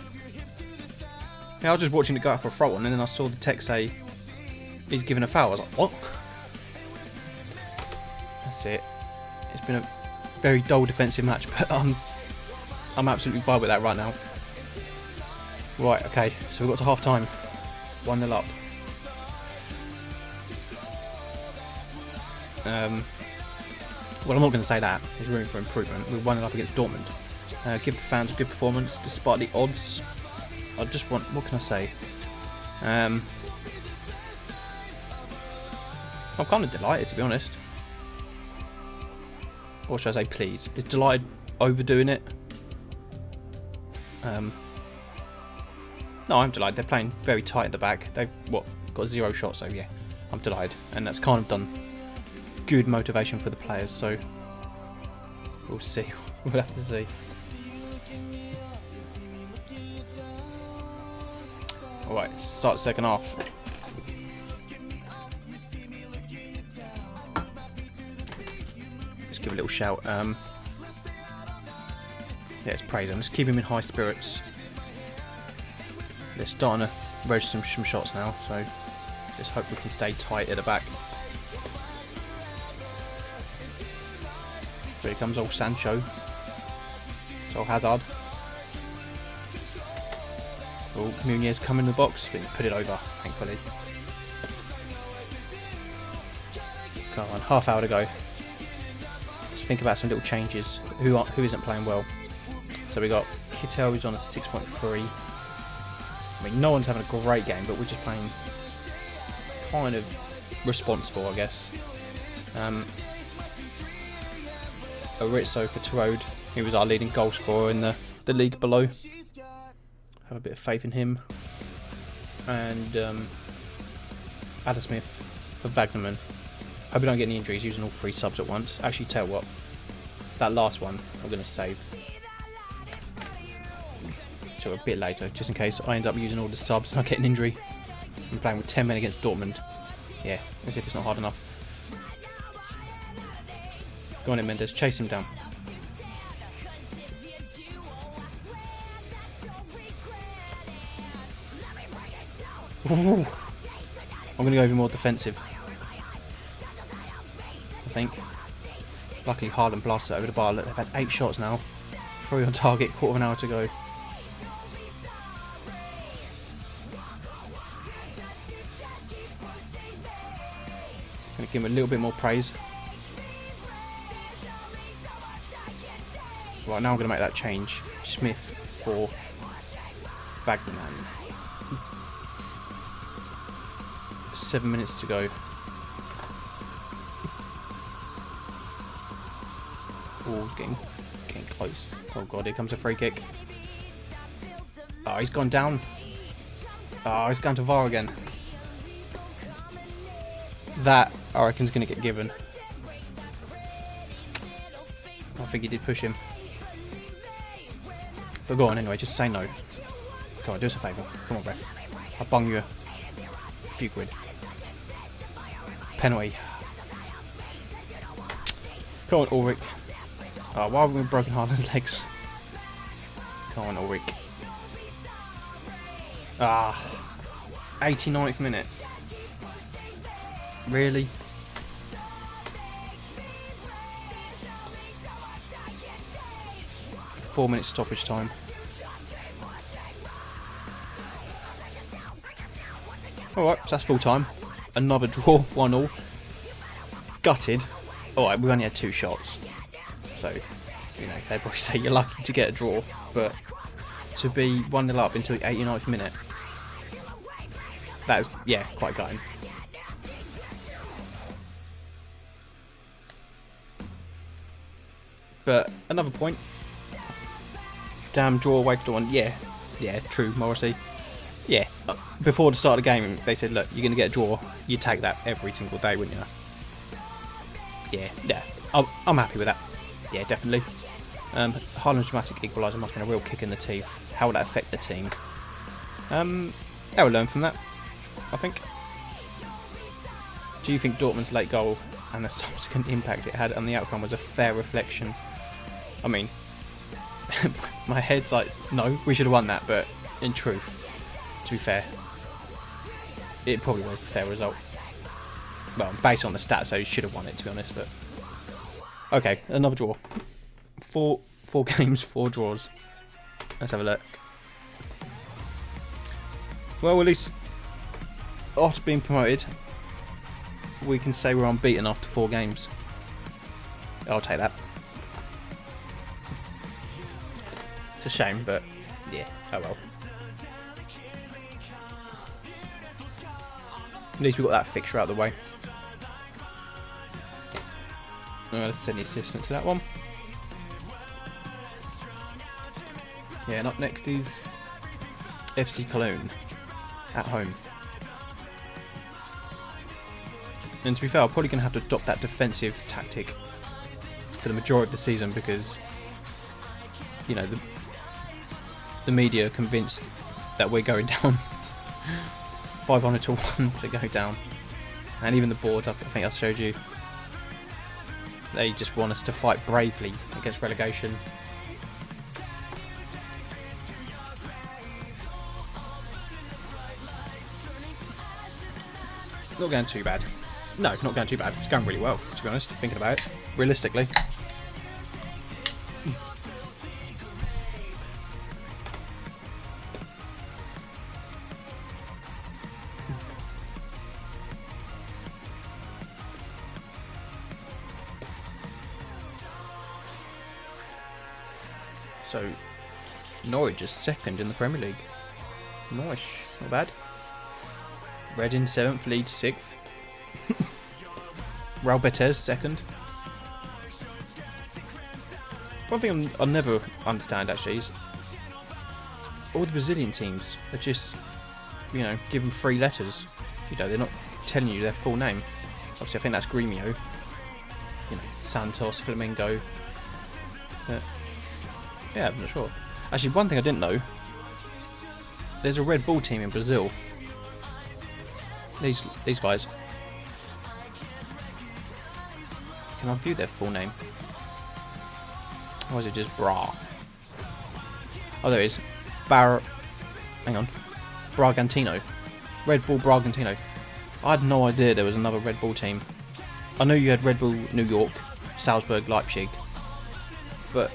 Yeah, I was just watching it go out for a throw on, and then I saw the text say he's given a foul. I was like, what? That's it. It's been a very dull defensive match, but I'm absolutely fine with that right now. Right, okay, so we've got to half time. 1-0 up. Well, I'm not going to say that. There's room for improvement. We're 1-0 up against Dortmund. Give the fans a good performance despite the odds. I just want... What can I say? I'm kind of delighted, to be honest. Or should I say pleased? Is delighted overdoing it? No, I'm delighted. They're playing very tight at the back. They've got 0 shots, so yeah, I'm delighted. And that's kind of done good motivation for the players. So we'll see. We'll have to see. Alright, let's start the second half. Let's give a little shout. Yeah, let's praise him. Let's keep him in high spirits. They're starting to register some shots now, so just hope we can stay tight at the back. Here comes old Sancho. It's old Hazard. Oh, Muniz come in the box, but he put it over, thankfully. Come on, half hour to go. Let's think about some little changes. Who isn't playing well? So we got Kittel, who's on a 6.3. I mean, no one's having a great game, but we're just playing kind of responsible, I guess. Aritzo for Torode, who was our leading goal scorer in the league below. Have a bit of faith in him. And Adam Smith for Wagnerman. Hope we don't get any injuries using all 3 subs at once. Actually, tell you what, that last one I'm going to save to a bit later, just in case I end up using all the subs and I get an injury. I'm playing with 10 men against Dortmund. Yeah, as if it's not hard enough. Go on in, Mendes, chase him down. Ooh. I'm going to go even more defensive, I think. Luckily Haaland blasted it over the bar. Look, they've had 8 shots now. 3 on target, quarter of an hour to go. Going to give him a little bit more praise. Right, now I'm going to make that change. Smith for Wagnerman. 7 minutes to go. Oh, getting close. Oh god, here comes a free kick. Oh, he's gone down. Oh, he's gone to VAR again. That, I reckon, is going to get given. I think he did push him. But go on anyway, just say no. Come on, do us a favour. Come on, Brett. I'll bung you a few quid. Penalty. Come on, Ulrich. Oh, why have we broken Haaland's legs? Come on, Ulrich. Ah, 89th minute. Really? .4 stoppage time. Alright, so that's full time. Another draw, 1-1. Gutted. Alright, we only had 2 shots. So, you know, they'd probably say you're lucky to get a draw. But to be 1-0 up until the 89th minute, that is, yeah, quite gutting. But another point. Damn draw away to 1. Yeah, true, Morrissey. Yeah, before the start of the game, they said, look, you're going to get a draw. You take that every single day, wouldn't you? Yeah, I'm happy with that. Yeah, definitely. Haaland's dramatic equaliser must have been a real kick in the teeth. How will that affect the team? They will learn from that, I think. Do you think Dortmund's late goal and the subsequent impact it had on the outcome was a fair reflection? I mean, my head's like, no, we should have won that, but in truth, to be fair, it probably was a fair result. Well, based on the stats, so you should have won it, to be honest, but... Okay, another draw. Four games, 4 draws. Let's have a look. Well, at least after being promoted, we can say we're unbeaten after 4 games. I'll take that. It's a shame, but yeah, oh well. At least we got that fixture out of the way. I'm going to send the assistant to that one. Yeah, and up next is FC Cologne at home. And to be fair, I'm probably going to have to adopt that defensive tactic for the majority of the season because, you know, the media are convinced that we're going down 500 to 1 to go down. And even the board, I think I showed you, they just want us to fight bravely against relegation. Not going too bad. No, not going too bad. It's going really well, to be honest, thinking about it. Realistically. So, Norwich is second in the Premier League. Nice. Not bad. Reading 7th, Leeds 6th. Real Betis second. One thing I'll never understand actually is all the Brazilian teams are just, you know, given 3 letters. You know, they're not telling you their full name. Obviously I think that's Grêmio. You know, Santos, Flamengo. Yeah, I'm not sure. Actually, one thing I didn't know, there's a Red Bull team in Brazil. These guys. Can I view their full name? Or is it just Bra? Oh, there it is. Hang on. Bragantino. Red Bull Bragantino. I had no idea there was another Red Bull team. I know you had Red Bull New York, Salzburg, Leipzig. But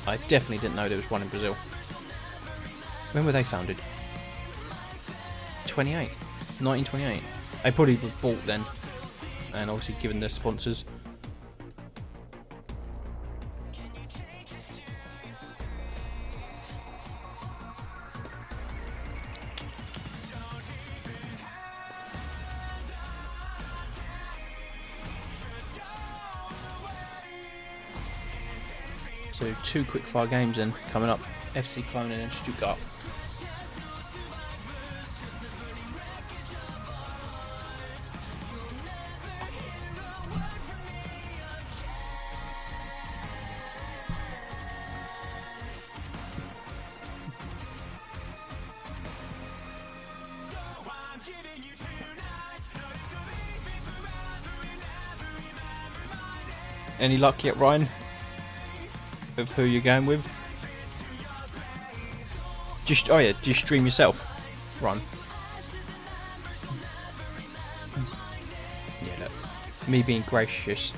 I definitely didn't know there was one in Brazil. When were they founded? 1928. They probably were bought then. And obviously given their sponsors. So 2 quickfire games then coming up. FC Cologne and Stuttgart. Any luck yet, Ryan? Of who you're going with? Just oh yeah, do you stream yourself, Ryan? Yeah, look, me being gracious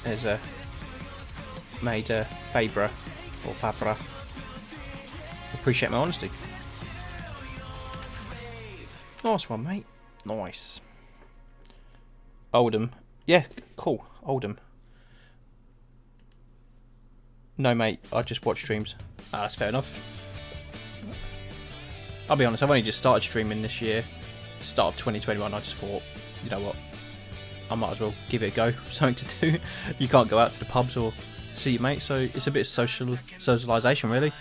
has made Fabra or Fabra appreciate my honesty. Nice one, mate. Nice. Oldham, yeah, cool. Oldham. No, mate, I just watch streams. That's fair enough. I'll be honest, I've only just started streaming this year. Start of 2021, I just thought, you know what, I might as well give it a go. Something to do. You can't go out to the pubs or see your mates, so it's a bit of socialisation, really.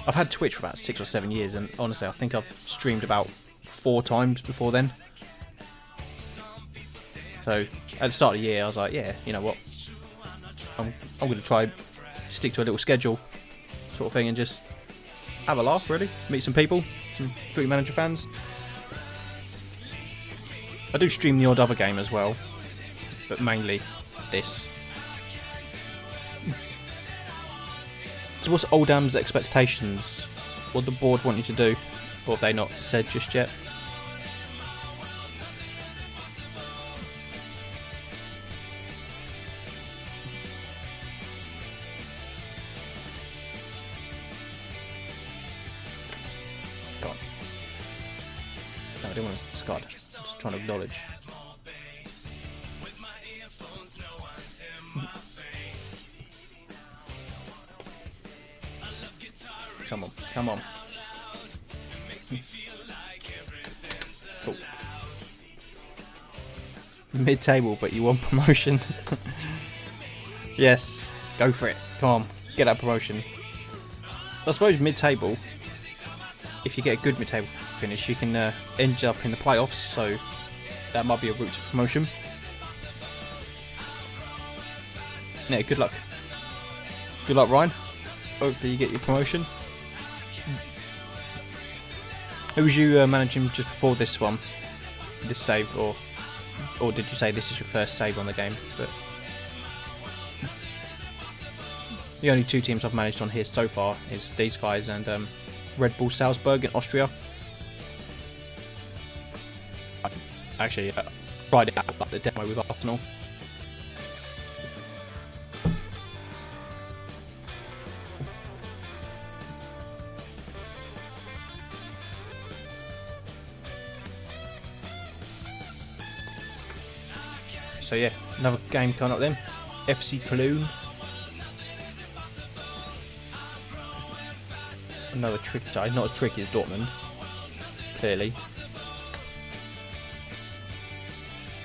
I've had Twitch for about 6 or 7 years, and honestly, I think I've streamed about 4 times before then. So, at the start of the year, I was like, yeah, you know what, I'm going to try stick to a little schedule sort of thing and just have a laugh, really. Meet some people, some Footy Manager fans. I do stream the odd other game as well, but mainly this. So what's Oldham's expectations? What the board want you to do? Or have they not said just yet? I didn't want to discard. I'm just trying to acknowledge. Come on, come on. Cool. Mid-table, but you want promotion. Yes, go for it. Come on, get that promotion. I suppose mid-table, if you get a good mid-table finish, you can end up in the playoffs, so that might be a route to promotion. Yeah, good luck. Good luck, Ryan. Hopefully you get your promotion. Who was you managing just before this one? This save, or did you say this is your first save on the game? But the only two teams I've managed on here so far is these guys and Red Bull Salzburg in Austria. Actually, tried it out like the demo with Arsenal. So yeah, another game coming up then. FC Cologne. Another tricky side, not as tricky as Dortmund, clearly.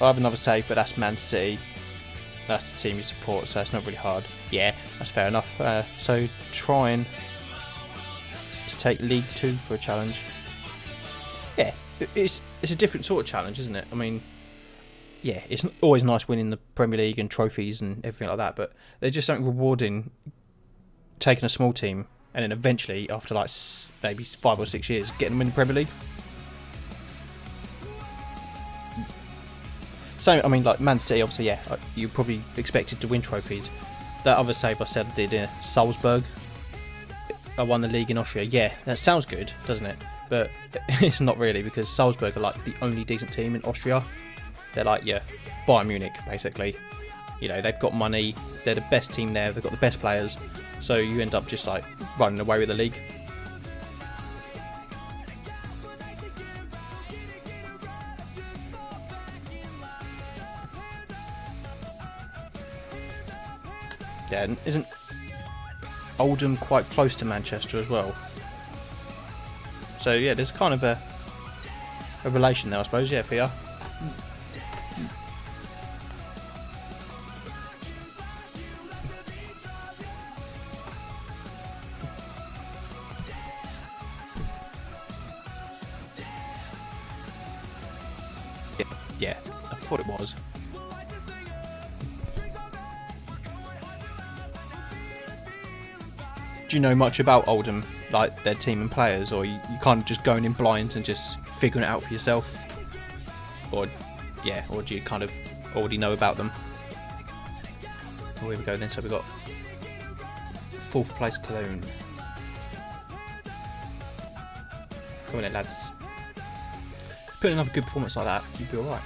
I have another save, but that's Man City. That's the team you support, so it's not really hard. Yeah, that's fair enough. So trying to take League 2 for a challenge. Yeah, it's a different sort of challenge, isn't it? I mean, yeah, it's always nice winning the Premier League and trophies and everything like that, but there's just something rewarding taking a small team and then eventually, after like maybe 5 or 6 years, getting them in the Premier League. So, I mean, like Man City, obviously, yeah, you probably expected to win trophies. That other save I said I did in Salzburg, I won the league in Austria. Yeah, that sounds good, doesn't it? But it's not really, because Salzburg are like the only decent team in Austria. They're like, yeah, Bayern Munich, basically. You know, they've got money, they're the best team there, they've got the best players. So you end up just like running away with the league. Yeah, and isn't Oldham quite close to Manchester as well? So yeah, there's kind of a relation there, I suppose, yeah, for you. Yeah, I thought it was. Do you know much about Oldham, like their team and players, or you kind of just going in blind and just figuring it out for yourself? Or, yeah, or do you kind of already know about them? Oh, here we go then, so we've got 4th place Cologne. Come on then, lads. Put another good performance like that, you'd be alright.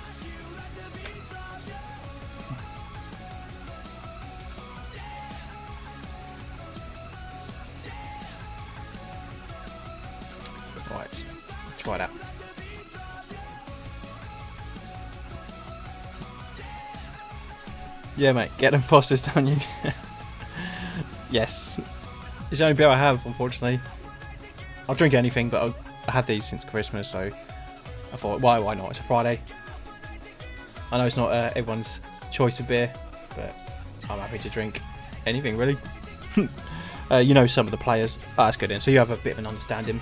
Right, try that. Yeah, mate, get them Fosters, don't you? Yes. It's the only beer I have, unfortunately. I'll drink anything, but I had these since Christmas, so I thought, why not? It's a Friday. I know it's not everyone's choice of beer, but I'm happy to drink anything, really. You know some of the players. Oh, that's good then. So you have a bit of an understanding.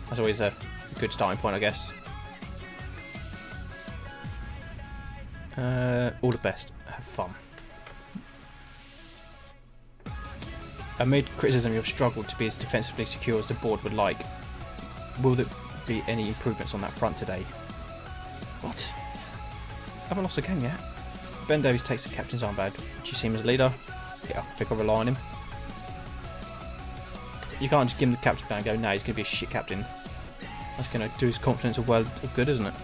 That's always a good starting point, I guess. All the best. Have fun. Amid criticism, you've struggled to be as defensively secure as the board would like. Will there be any improvements on that front today? What? Haven't lost a game yet. Ben Davies takes the captain's armband. Do you see him as leader? Yeah, I think I'll rely on him. You can't just give him the captain's band and go, no, he's going to be a shit captain. That's going to do his confidence a world of good, isn't it?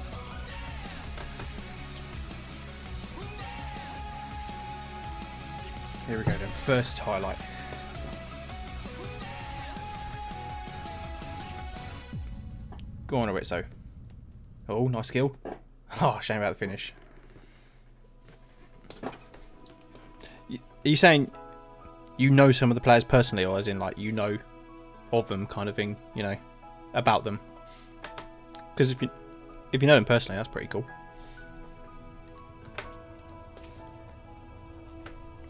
Here we go then. First highlight. Go on, Aritzo. Oh, nice skill. Oh, shame about the finish. Are you saying you know some of the players personally, or as in like you know of them kind of thing, you know, about them? Because if you know them personally, that's pretty cool.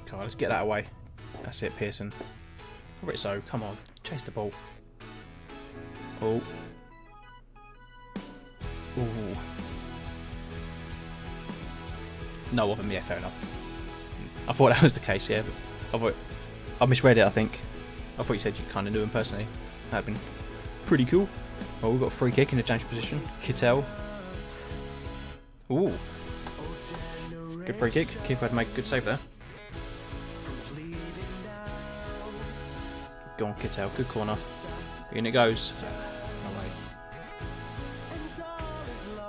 Okay, let's get that away. That's it, Pearson. Aritzo, come on, chase the ball. Oh. Ooh. No of them, yeah, fair enough. I thought that was the case, yeah, but I misread it, I think. I thought you said you kind of knew him personally. That'd been pretty cool. Oh, we've got a free kick in a dangerous position. Kittel. Ooh. Good free kick. Keeper had to make a good save there. Go on, Kittel. Good corner. In it goes.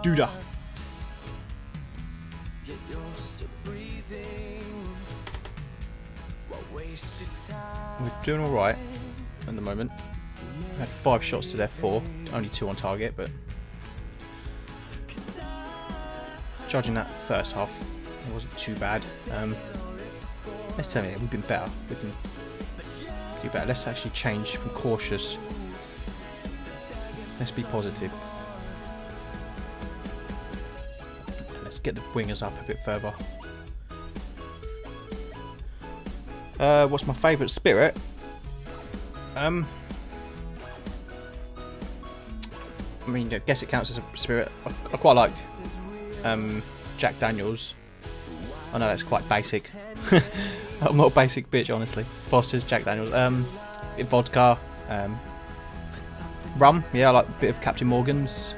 Duda. We're doing alright at the moment. We had 5 shots to their 4. Only 2 on target, but judging that first half, it wasn't too bad. Let's tell you, we've been better. We can do better. Let's actually change from cautious. Let's be positive. And let's get the wingers up a bit further. What's my favourite spirit? I mean, I guess it counts as a spirit. I quite like Jack Daniels. I know that's quite basic. I'm not a basic bitch, honestly. Foster's, Jack Daniels. Vodka. Rum. Yeah, I like a bit of Captain Morgan's.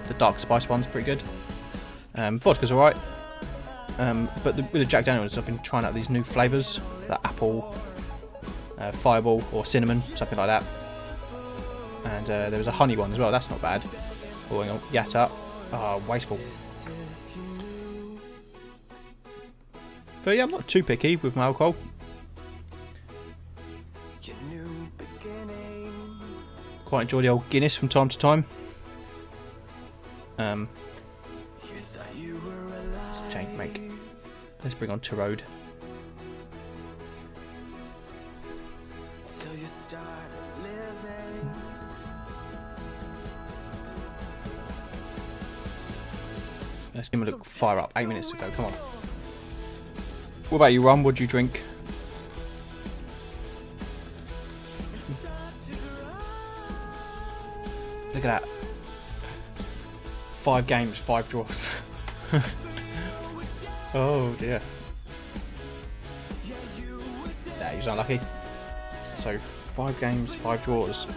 The dark spice one's pretty good. Vodka's alright. But with the Jack Daniels, I've been trying out these new flavours. Like apple, fireball, or cinnamon, something like that. And there was a honey one as well, that's not bad. Oh, hang on, Yatta. Ah, wasteful. But yeah, I'm not too picky with my alcohol. Quite enjoy the old Guinness from time to time. Change make. Let's bring on Tyrode. Let's give him a look. Fire up. 8 minutes to go. Come on. What about you, Ron? What do you drink? Look at that. 5 games, 5 draws. Oh dear. Nah, he's unlucky. So 5 games, 5 draws.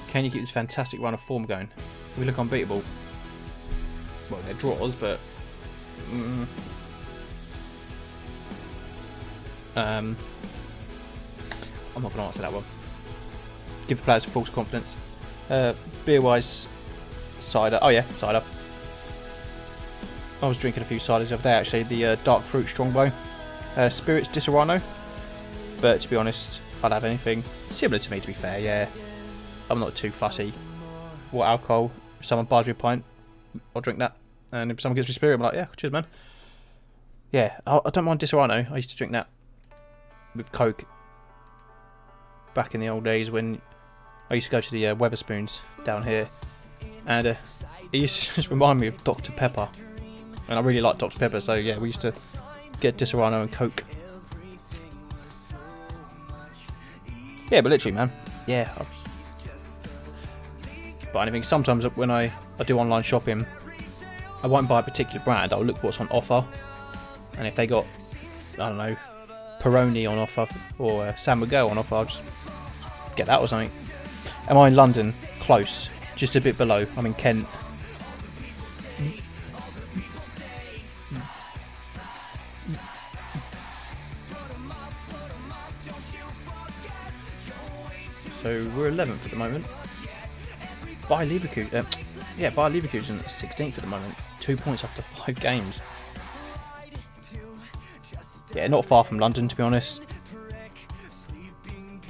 Can you keep this fantastic run of form going? We look unbeatable. Well, they're draws, but I'm not going to answer that one. Give the players false confidence. Beer-wise, cider. Oh yeah, cider. I was drinking a few ciders the other day actually. The dark fruit strongbow. Spirits Disaronno. But to be honest, I'd have anything. Similar to me, to be fair, yeah. I'm not too fussy. What alcohol? If someone buys me a pint, I'll drink that. And if someone gives me spirit, I'm like, yeah, cheers, man. Yeah, I don't mind Disaronno. I used to drink that with Coke back in the old days when I used to go to the Weatherspoons down here. And it used to just remind me of Dr. Pepper. And I really like Dr. Pepper, so yeah, we used to get Disaronno and Coke. Yeah, but literally, man. Yeah. But anything, sometimes when I do online shopping, I won't buy a particular brand, I'll look what's on offer. And if they got, I don't know, Peroni on offer or San Miguel on offer, I'll just get that or something. Am I in London? Close. Just a bit below. I'm in Kent. So we're 11th at the moment. Bayer Leverkusen, Bayer Leverkusen 16th at the moment. 2 points after 5 games. Yeah, not far from London, to be honest.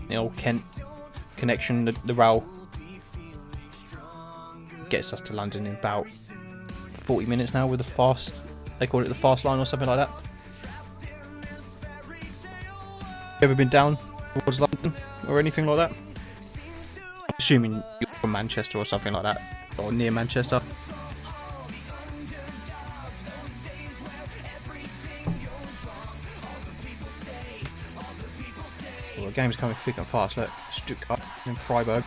The old Kent connection, the rail gets us to London in about 40 minutes now with the fast. They call it the fast line or something like that. Ever been down towards London or anything like that? Assuming you're from Manchester or something like that, or near Manchester. Well, the game's coming thick and fast. Look, Stuttgart in Freiburg.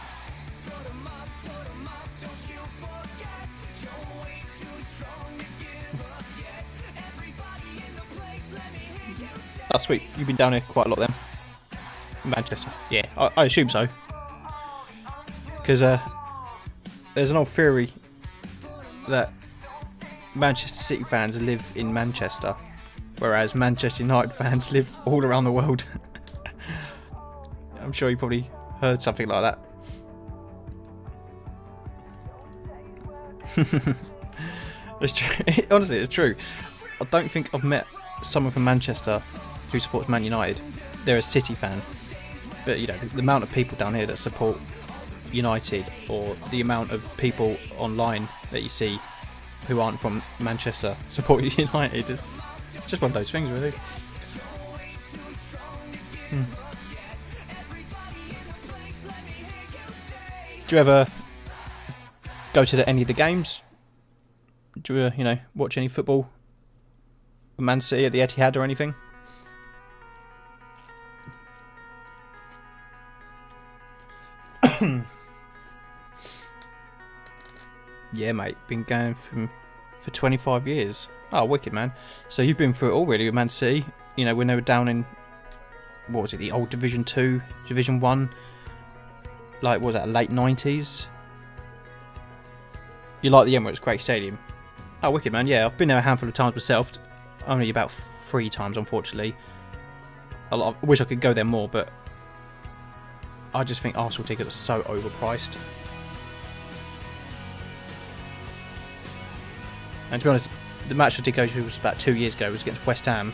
sweet. You've been down here quite a lot then. Manchester. Yeah, I assume so. Because there's an old theory that Manchester City fans live in Manchester, whereas Manchester United fans live all around the world. I'm sure you probably heard something like that. It's true. Honestly, it's true. I don't think I've met someone from Manchester who supports Man United. They're a City fan. But, you know, the amount of people down here that support United, or the amount of people online that you see who aren't from Manchester supporting United, it's just one of those things, really. Do you ever go to any of the games? Do you, watch any football? Man City at the Etihad or anything? Yeah, mate. Been going for 25 years. Oh, wicked, man. So you've been through it all, really, with Man City. You know, when they were down in, what was it, the old Division 2, Division 1? Like, what was that, late 90s? You like the Emirates, great stadium. Oh, wicked, man. Yeah, I've been there a handful of times myself. Only about 3 times, unfortunately. I wish I could go there more, but I just think Arsenal tickets are so overpriced. And to be honest, the match I did go to was about 2 years ago. It was against West Ham.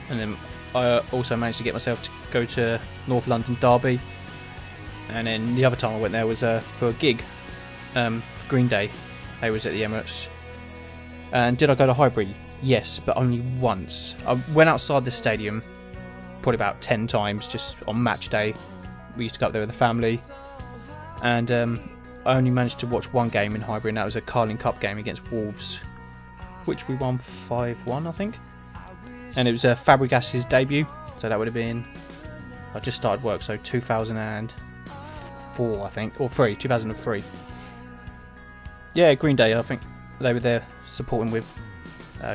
And then I also managed to get myself to go to North London Derby. And then the other time I went there was for a gig. For Green Day. They was at the Emirates. And did I go to Highbury? Yes, but only once. I went outside the stadium probably about 10 times just on match day. We used to go up there with the family. And I only managed to watch one game in Highbury, and that was a Carling Cup game against Wolves, which we won 5-1, I think. And it was Fabregas's debut, so that would have been, I just started work, so 2004, I think, or 2003. Yeah, Green Day, I think they were there supporting with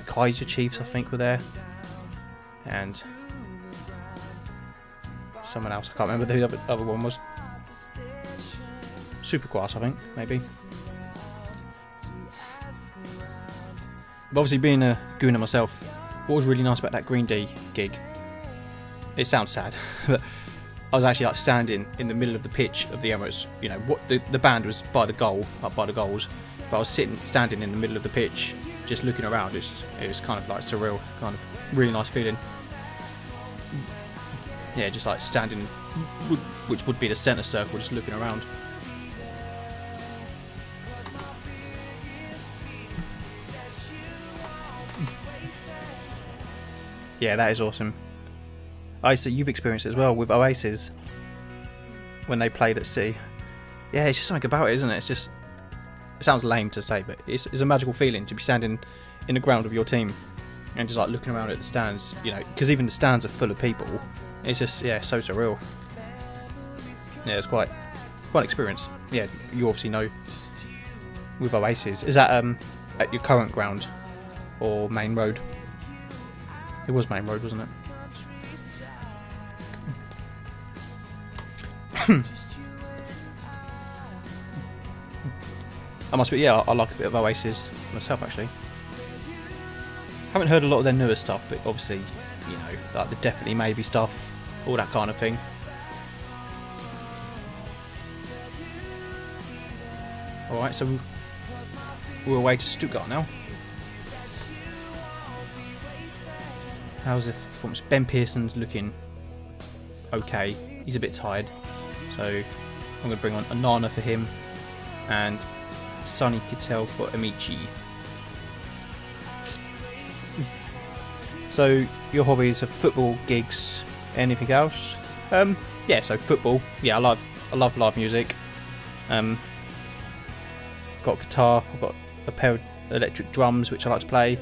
Kaiser Chiefs, I think, were there. And someone else, I can't remember who the other one was. Supergrass, I think, maybe. But obviously, being a gooner myself, what was really nice about that Green Day gig, it sounds sad, but I was actually like standing in the middle of the pitch of the Emirates. You know, what the band was by the goal, up by the goals, but I was standing in the middle of the pitch, just looking around. It was kind of like surreal, kind of really nice feeling. Yeah, just like standing, which would be the centre circle, just looking around. Yeah, that is awesome. So you've experienced it as well with Oasis when they played at sea. Yeah, it's just something about it, isn't it? It sounds lame to say, but it's a magical feeling to be standing in the ground of your team and just like looking around at the stands, you know, because even the stands are full of people. It's just, yeah, so surreal. Yeah, it's quite an experience. Yeah, you obviously know with Oasis. Is that at your current ground or main road? It was main road, wasn't it? I must be, yeah, I like a bit of Oasis myself, actually. Haven't heard a lot of their newer stuff, but obviously, you know, like the Definitely Maybe stuff, all that kind of thing. Alright, so we're away to Stuttgart now. How's the performance? Ben Pearson's looking okay. He's a bit tired, so I'm going to bring on Anana for him and Sonny Kittel for Amici. So your hobbies are football, gigs, anything else? Yeah, so football. Yeah, I love live music. Got a guitar. I've got a pair of electric drums which I like to play.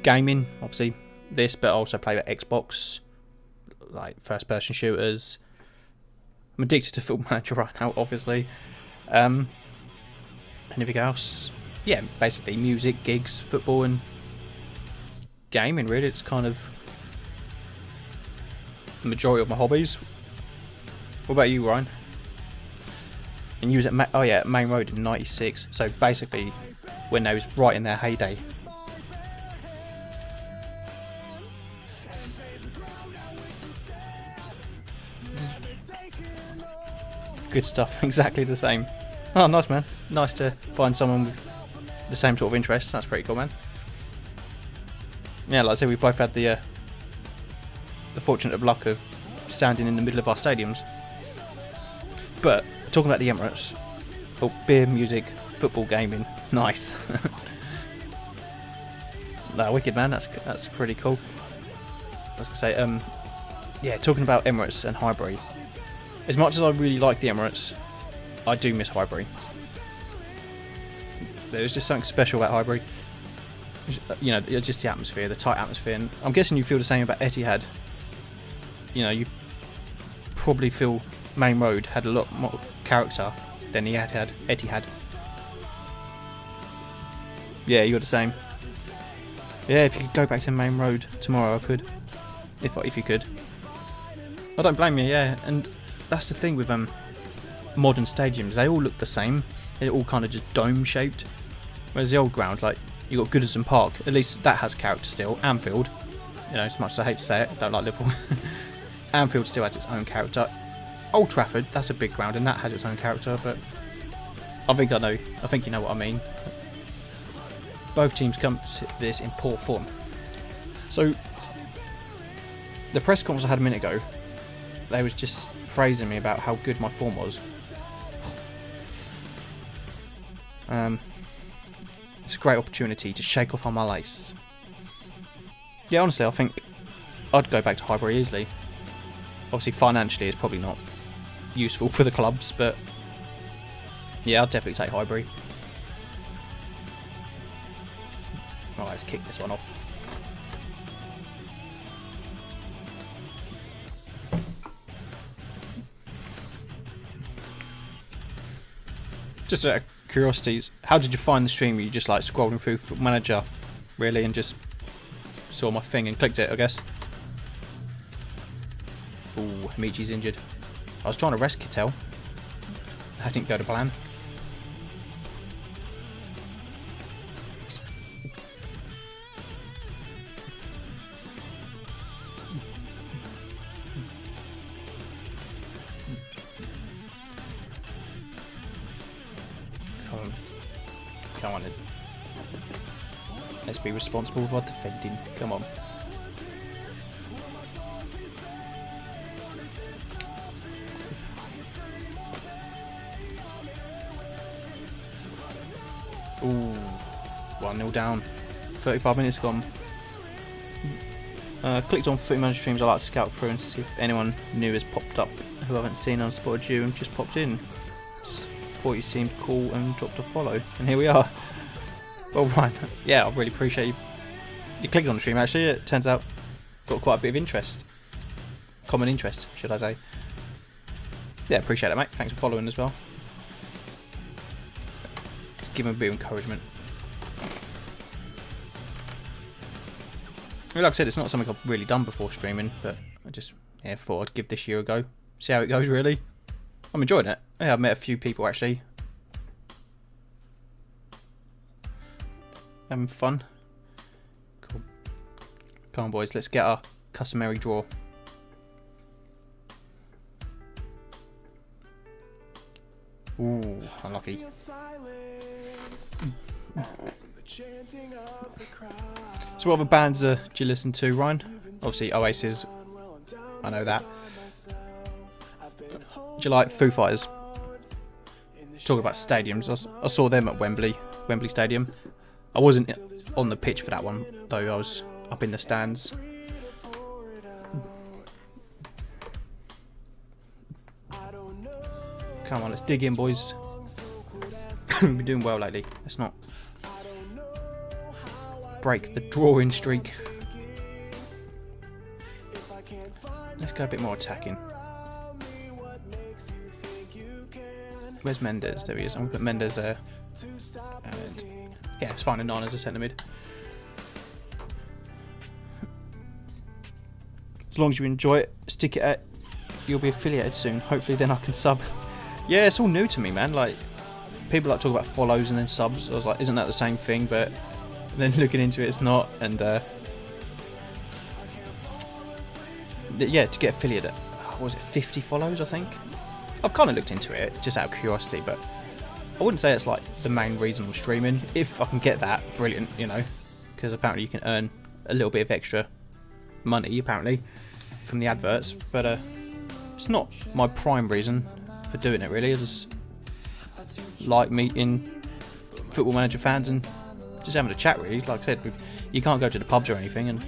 Gaming, obviously this, but I also play with Xbox, like first-person shooters. I'm addicted to Football Manager right now, obviously. Anything else? Yeah, basically music, gigs, football, and gaming. Really, it's kind of the majority of my hobbies. What about you, Ryan? And you was at Main Road in '96. So basically, when they was right in their heyday. Good stuff. Exactly the same. Oh, nice, man. Nice to find someone with the same sort of interests. That's pretty cool, man. Yeah, like I said, we both had the fortunate luck of standing in the middle of our stadiums. But talking about the Emirates, beer, music, football, gaming, nice. No, wicked, man. That's pretty cool. I was gonna say, yeah, talking about Emirates and Highbury. As much as I really like the Emirates, I do miss Highbury. There's just something special about Highbury. You know, just the atmosphere, the tight atmosphere. And I'm guessing you feel the same about Etihad. You know, you probably feel Main Road had a lot more character than the Etihad. Yeah, you're the same. Yeah, if you could go back to Main Road tomorrow, I could. If you could. I don't blame you, yeah. And that's the thing with modern stadiums. They all look the same. They're all kind of just dome-shaped. Whereas the old ground, like, you got Goodison Park. At least that has character still. Anfield, you know, as much as I hate to say it, I don't like Liverpool. Anfield still has its own character. Old Trafford, that's a big ground, and that has its own character. But I think you know what I mean. Both teams come to this in poor form. So the press conference I had a minute ago, they was just praising me about how good my form was. It's a great opportunity to shake off on my lace. Yeah, honestly, I think I'd go back to Highbury easily. Obviously, financially, it's probably not useful for the clubs, but yeah, I'd definitely take Highbury. Right, let's kick this one off. Just out of curiosity, how did you find the stream? Were you just like scrolling through Football Manager, really, and just saw my thing and clicked it, I guess? Ooh, Michi's injured. I was trying to rest Kittel. That didn't go to plan. Come on. Let's be responsible for defending. Come on. Ooh, 1-0 down. 35 minutes gone. Clicked on Footy Manager streams. I like to scout through and see if anyone new has popped up who I haven't seen. On spotted you and just popped in. Thought you seemed cool and dropped a follow, and here we are. Well, Ryan, yeah, I really appreciate you clicked on the stream. Actually, it turns out got quite a bit of interest, common interest, should I say? Yeah, appreciate it, mate. Thanks for following as well. Just give him a bit of encouragement. Like I said, it's not something I've really done before streaming, but I just thought I'd give this year a go, see how it goes. Really, I'm enjoying it. Yeah, I've met a few people actually. Having fun. Cool. Come on, boys, let's get our customary draw. Ooh, unlucky. So what other bands do you listen to, Ryan? Obviously Oasis, I know that. Do you like Foo Fighters? Talking about stadiums, I saw them at Wembley Stadium. I wasn't on the pitch for that one, though. I was up in the stands. Come on, let's dig in, boys. We've been doing well lately. Let's not break the drawing streak. Let's go a bit more attacking. Where's Mendes? There he is. I'm going to put Mendes there. And yeah, it's fine. A 9 as a centre mid. As long as you enjoy it, stick it at. You'll be affiliated soon. Hopefully, then I can sub. Yeah, it's all new to me, man. Like, people like talk about follows and then subs. I was like, isn't that the same thing? But then looking into it, it's not. And yeah, to get affiliated at, what was it, 50 follows, I think? I've kind of looked into it just out of curiosity, but I wouldn't say it's like the main reason I'm streaming. If I can get that, brilliant, you know, because apparently you can earn a little bit of extra money apparently from the adverts, but it's not my prime reason for doing it really. I just like meeting Football Manager fans and just having a chat really. Like I said, you can't go to the pubs or anything and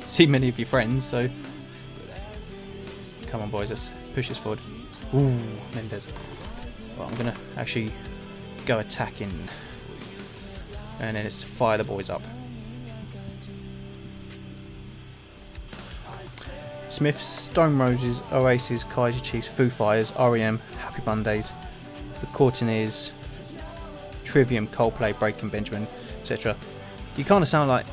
see many of your friends, so come on boys, let's push this forward. Ooh, Mendes. Well, I'm gonna actually go attacking and then it's fire the boys up. Smiths, Stone Roses, Oasis, Kaiser Chiefs, Foo Fighters, R.E.M., Happy Mondays, The Courtineers, Trivium, Coldplay, Breaking Benjamin, etc. You kind of sound like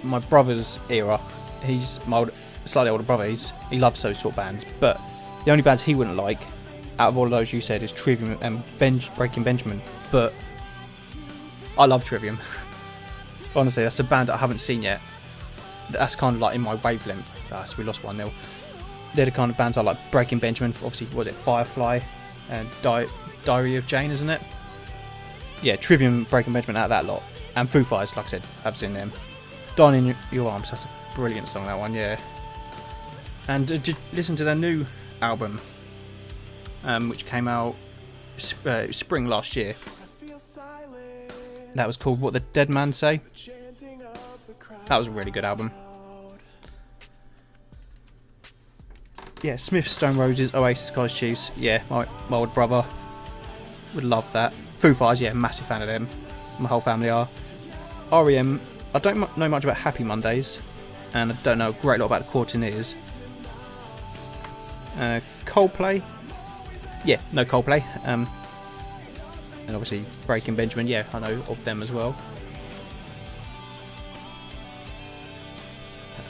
my brother's era. He's my slightly older brother. He loves those sort of bands, but the only bands he wouldn't like out of all of those you said is Trivium and Breaking Benjamin. But I love Trivium. Honestly, that's a band that I haven't seen yet. That's kind of like in my wavelength. So we lost 1-0. They're the kind of bands I like. Breaking Benjamin, obviously, was it Firefly and Diary of Jane, isn't it? Yeah, Trivium, Breaking Benjamin, out of that lot. And Foo Fighters, like I said, I've seen them. Dying in Your Arms, that's a brilliant song, that one, yeah. And listen to their new album, which came out spring last year. That was called What the Dead Man Say. That was a really good album. Yeah, Smith, Stone Roses, Oasis, Kaiser Chiefs. Yeah, my old brother would love that. Foo Fighters, yeah, massive fan of them. My whole family are. R.E.M. I don't know much about Happy Mondays, and I don't know a great lot about the Courtineers. Coldplay. Yeah, no Coldplay. And obviously Breaking Benjamin. Yeah, I know of them as well.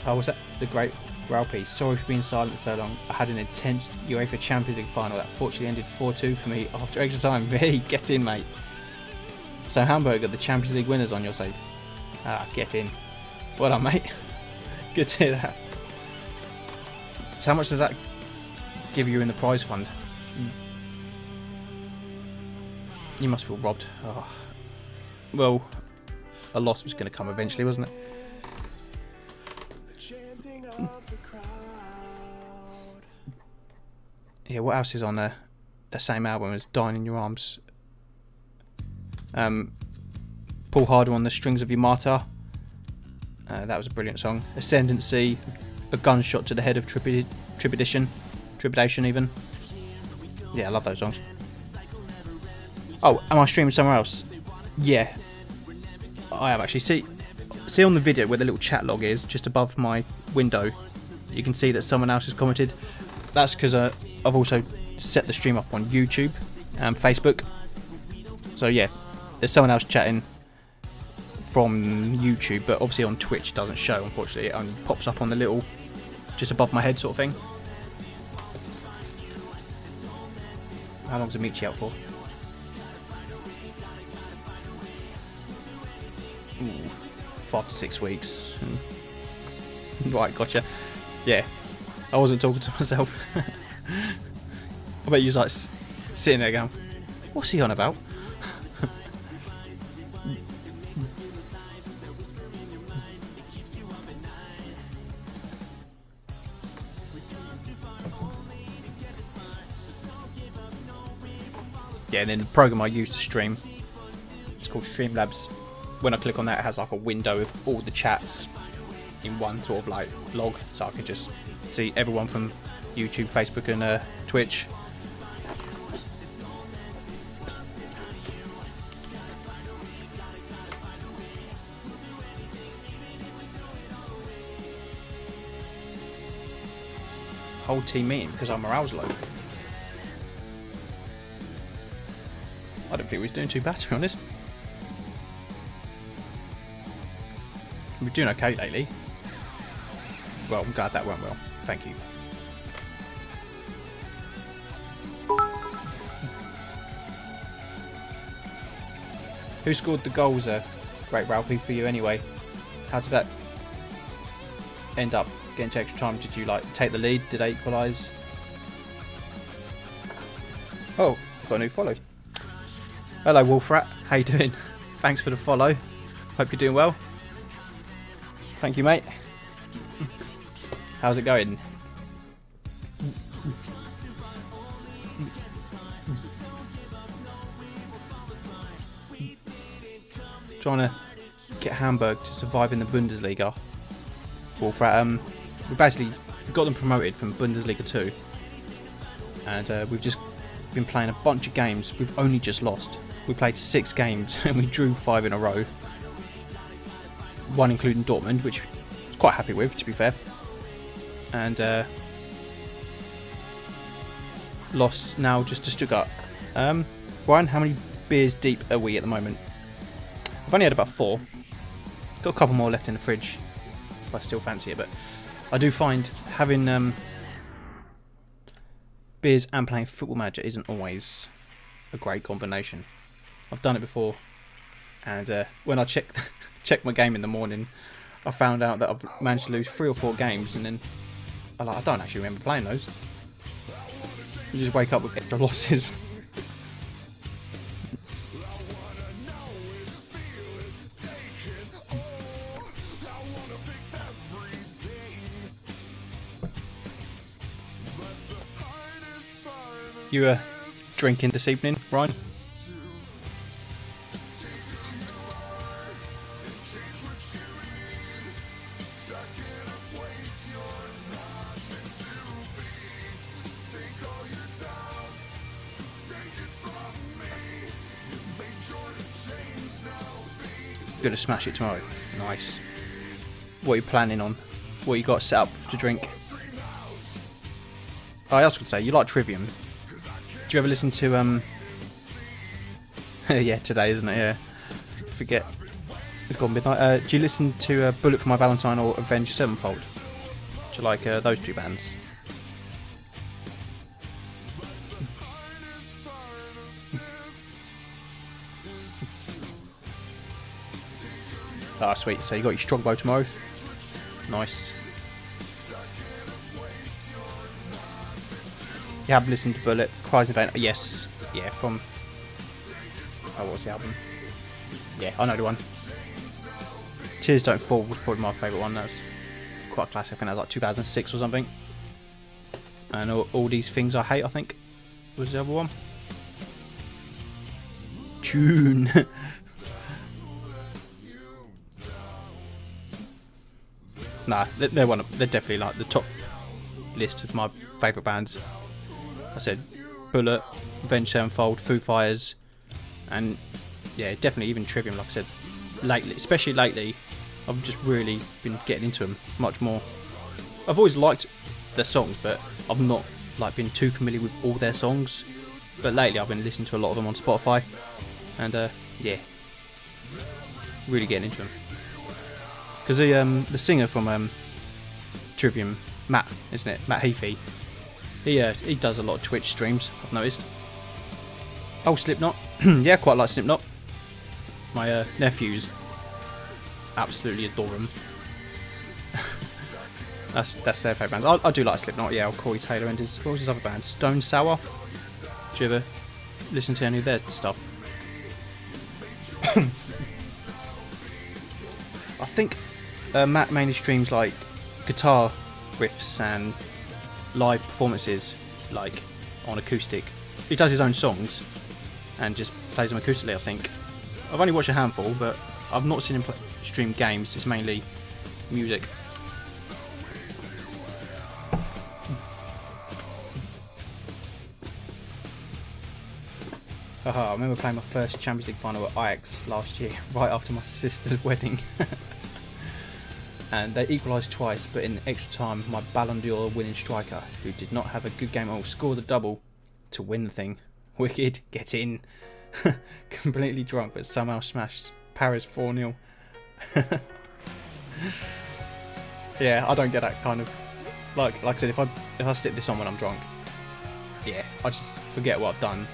Oh, was that the great Ralphie? Sorry for being silent so long. I had an intense UEFA Champions League final that fortunately ended 4-2 for me after extra time. Hey, get in, mate. So Hamburger, the Champions League winners on your side. Ah, get in. Well done, mate. Good to hear that. So how much does that give you in the prize fund? You must feel robbed. Oh. Well, a loss was going to come eventually, wasn't it? Yeah, what else is on there? The same album as Dying in Your Arms. Paul Harder on the Strings of Your Martyr. That was a brilliant song. Ascendancy, A Gunshot to the Head of Trepidation even. Yeah, I love those songs. Oh, am I streaming somewhere else? Yeah, I am actually. See on the video where the little chat log is, just above my window, you can see that someone else has commented. That's because I've also set the stream up on YouTube and Facebook. So yeah, there's someone else chatting from YouTube, but obviously on Twitch it doesn't show, unfortunately. It only pops up on the little, just above my head sort of thing. How long's the Michi out for? Ooh, 5 to 6 weeks. Right, gotcha. Yeah, I wasn't talking to myself. I bet you was like sitting there going, what's he on about? Yeah, and then the program I use to stream, it's called Streamlabs. When I click on that, it has like a window of all the chats in one sort of like log, so I can just see everyone from YouTube, Facebook and Twitch. Whole team meeting because our morale's low. I don't think we was doing too bad, to be honest. We're doing okay lately. Well, I'm glad that went well. Thank you. Who scored the goals there? Great Ralphie for you anyway. How did that end up getting to extra time? Did you like take the lead? Did they equalise? Oh, got a new follow. Hello Wolfrat, how you doing? Thanks for the follow. Hope you're doing well. Thank you, mate. How's it going? Trying to get Hamburg to survive in the Bundesliga. Wolfrat, we got them promoted from Bundesliga 2, and we've just been playing a bunch of games. We've only just lost. We played 6 games and we drew 5 in a row. One including Dortmund, which I was quite happy with, to be fair. And lost now just to Stuttgart. Brian, how many beers deep are we at the moment? I've only had about 4. Got a couple more left in the fridge if I still fancy it, but I do find having beers and playing Football Manager isn't always a great combination. I've done it before, and when I checked my game in the morning, I found out that I've managed to lose 3 or 4 games, and then I don't actually remember playing those. You just wake up with extra losses. You were drinking this evening, Ryan? You're gonna smash it tomorrow. Nice. What are you planning on? What you got set up to drink? Oh, I was gonna say, you like Trivium. Do you ever listen to yeah, today, isn't it? Yeah. Forget. It's gone midnight. Do you listen to Bullet for My Valentine or Avenged Sevenfold? Do you like those 2 bands? Ah, sweet. So you got your Strongbow tomorrow. Nice. You have listened to Bullet, Cries in Vain. Yes. Yeah, from... Oh, what was the album? Yeah, I know the one. Tears Don't Fall was probably my favourite one. That was quite classic. I think that was like 2006 or something. And all These Things I Hate, I think, was the other one. Tune. Nah, they're definitely like the top list of my favourite bands. I said Bullet, Avenged Sevenfold, Foo Fighters, and yeah, definitely even Trivium. Like I said, lately, especially lately, I've just really been getting into them much more. I've always liked their songs, but I've not like been too familiar with all their songs. But lately, I've been listening to a lot of them on Spotify, and yeah, really getting into them. Because the singer from Trivium, Matt, isn't it? Matt Heafy. He does a lot of Twitch streams, I've noticed. Oh, Slipknot. Yeah, quite like Slipknot. My nephews absolutely adore them. that's their favourite band. I do like Slipknot, yeah, or Corey Taylor and what was his other band? Stone Sour? Do you ever listen to any of their stuff? I think Matt mainly streams like guitar riffs and live performances, like on acoustic. He does his own songs and just plays them acoustically, I think. I've only watched a handful, but I've not seen him stream games. It's mainly music. I remember playing my first Champions League final at Ajax last year, right after my sister's wedding. And they equalised twice, but in extra time, my Ballon d'Or winning striker, who did not have a good game at all, scored a double to win the thing. Wicked, get in. Completely drunk, but somehow smashed Paris 4-0. Yeah, I don't get that kind of Like I said, if I stick this on when I'm drunk, yeah, I just forget what I've done,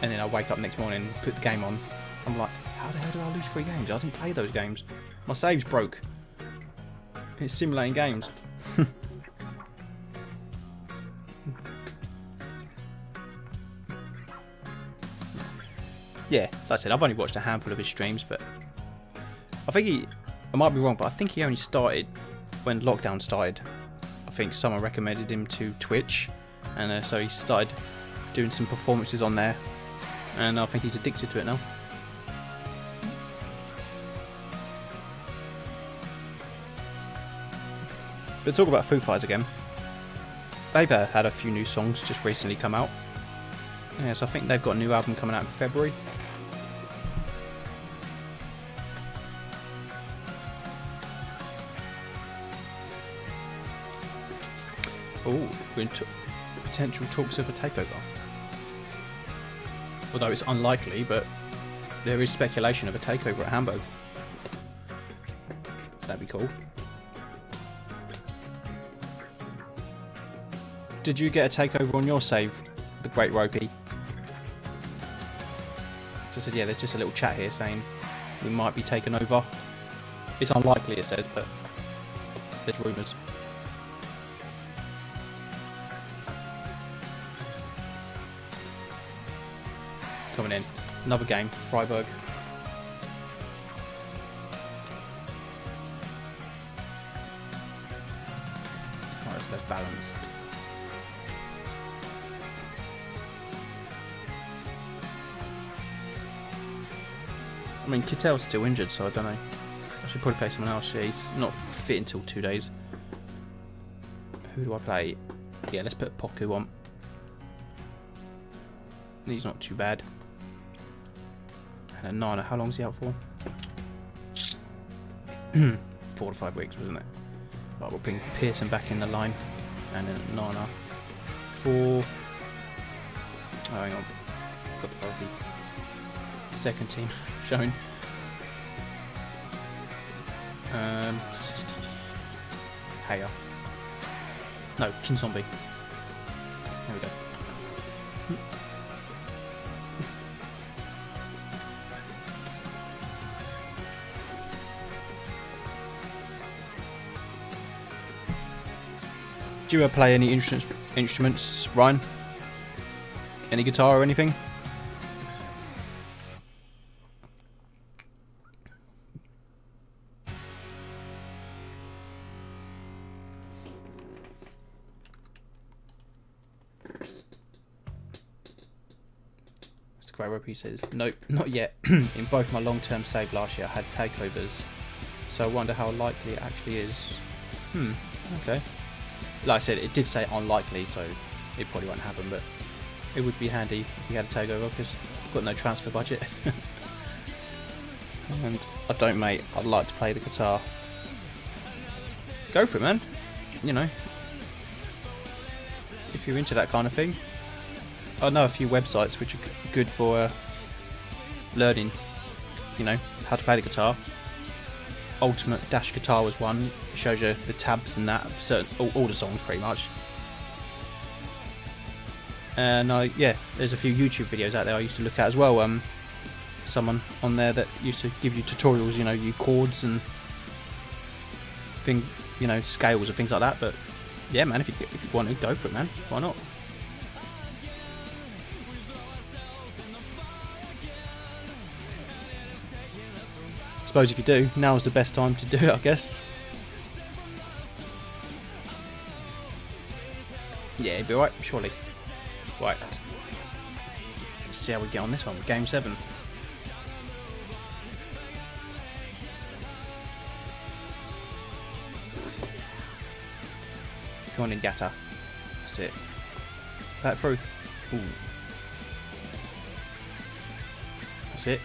and then I wake up next morning, put the game on. I'm like, how the hell did I lose 3 games? I didn't play those games. My save's broke. It's simulating games. Yeah, like I said, I've only watched a handful of his streams, but I think I might be wrong, but I think he only started when lockdown started. I think someone recommended him to Twitch, and so he started doing some performances on there, and I think he's addicted to it now. But talk about Foo Fighters again. They've had a few new songs just recently come out. Yeah, so I think they've got a new album coming out in February. Oh, we're in potential talks of a takeover. Although it's unlikely, but there is speculation of a takeover at Hamburg. That'd be cool. Did you get a takeover on your save, the Great Ropey? So I said, yeah, there's just a little chat here saying we might be taken over. It's unlikely, it says, but there's rumours. Coming in. Another game, Freiburg. Alright, let's go balanced. I mean, Kittel's still injured, so I don't know. I should probably play someone else. Yeah, he's not fit until 2 days. Who do I play? Yeah, let's put Poku on. He's not too bad. And Nana, how long's he out for? 4 to 5 weeks, wasn't it? Right, we'll bring Pearson back in the line. And then Nana for... Oh, hang on. Got the second team shown. Haya. No, Kinzombie. There we go. Do you ever play any instruments, Ryan? Any guitar or anything? Mr. Grey says, nope, not yet. In both my long-term save last year, I had takeovers, so I wonder how likely it actually is. Okay. Like I said, it did say unlikely, so it probably won't happen, but it would be handy if you had a takeover, because I've got no transfer budget. And I don't, mate. I'd like to play the guitar. Go for it, man. You know, if you're into that kind of thing. I know a few websites which are good for learning, you know, how to play the guitar. Ultimate-Guitar was one. It shows you the tabs and that, certain, all the songs pretty much. And yeah, there's a few YouTube videos out there I used to look at as well. Someone on there that used to give you tutorials, you know, you chords and you know, scales and things like that. But yeah, man, if you want to, go for it, man. Why not? Suppose if you do, now's the best time to do it, I guess. Yeah, it'll be alright, surely. Right. Let's see how we get on this one. Game 7. Come on in, Gata. That's it. Back through. Ooh. That's it.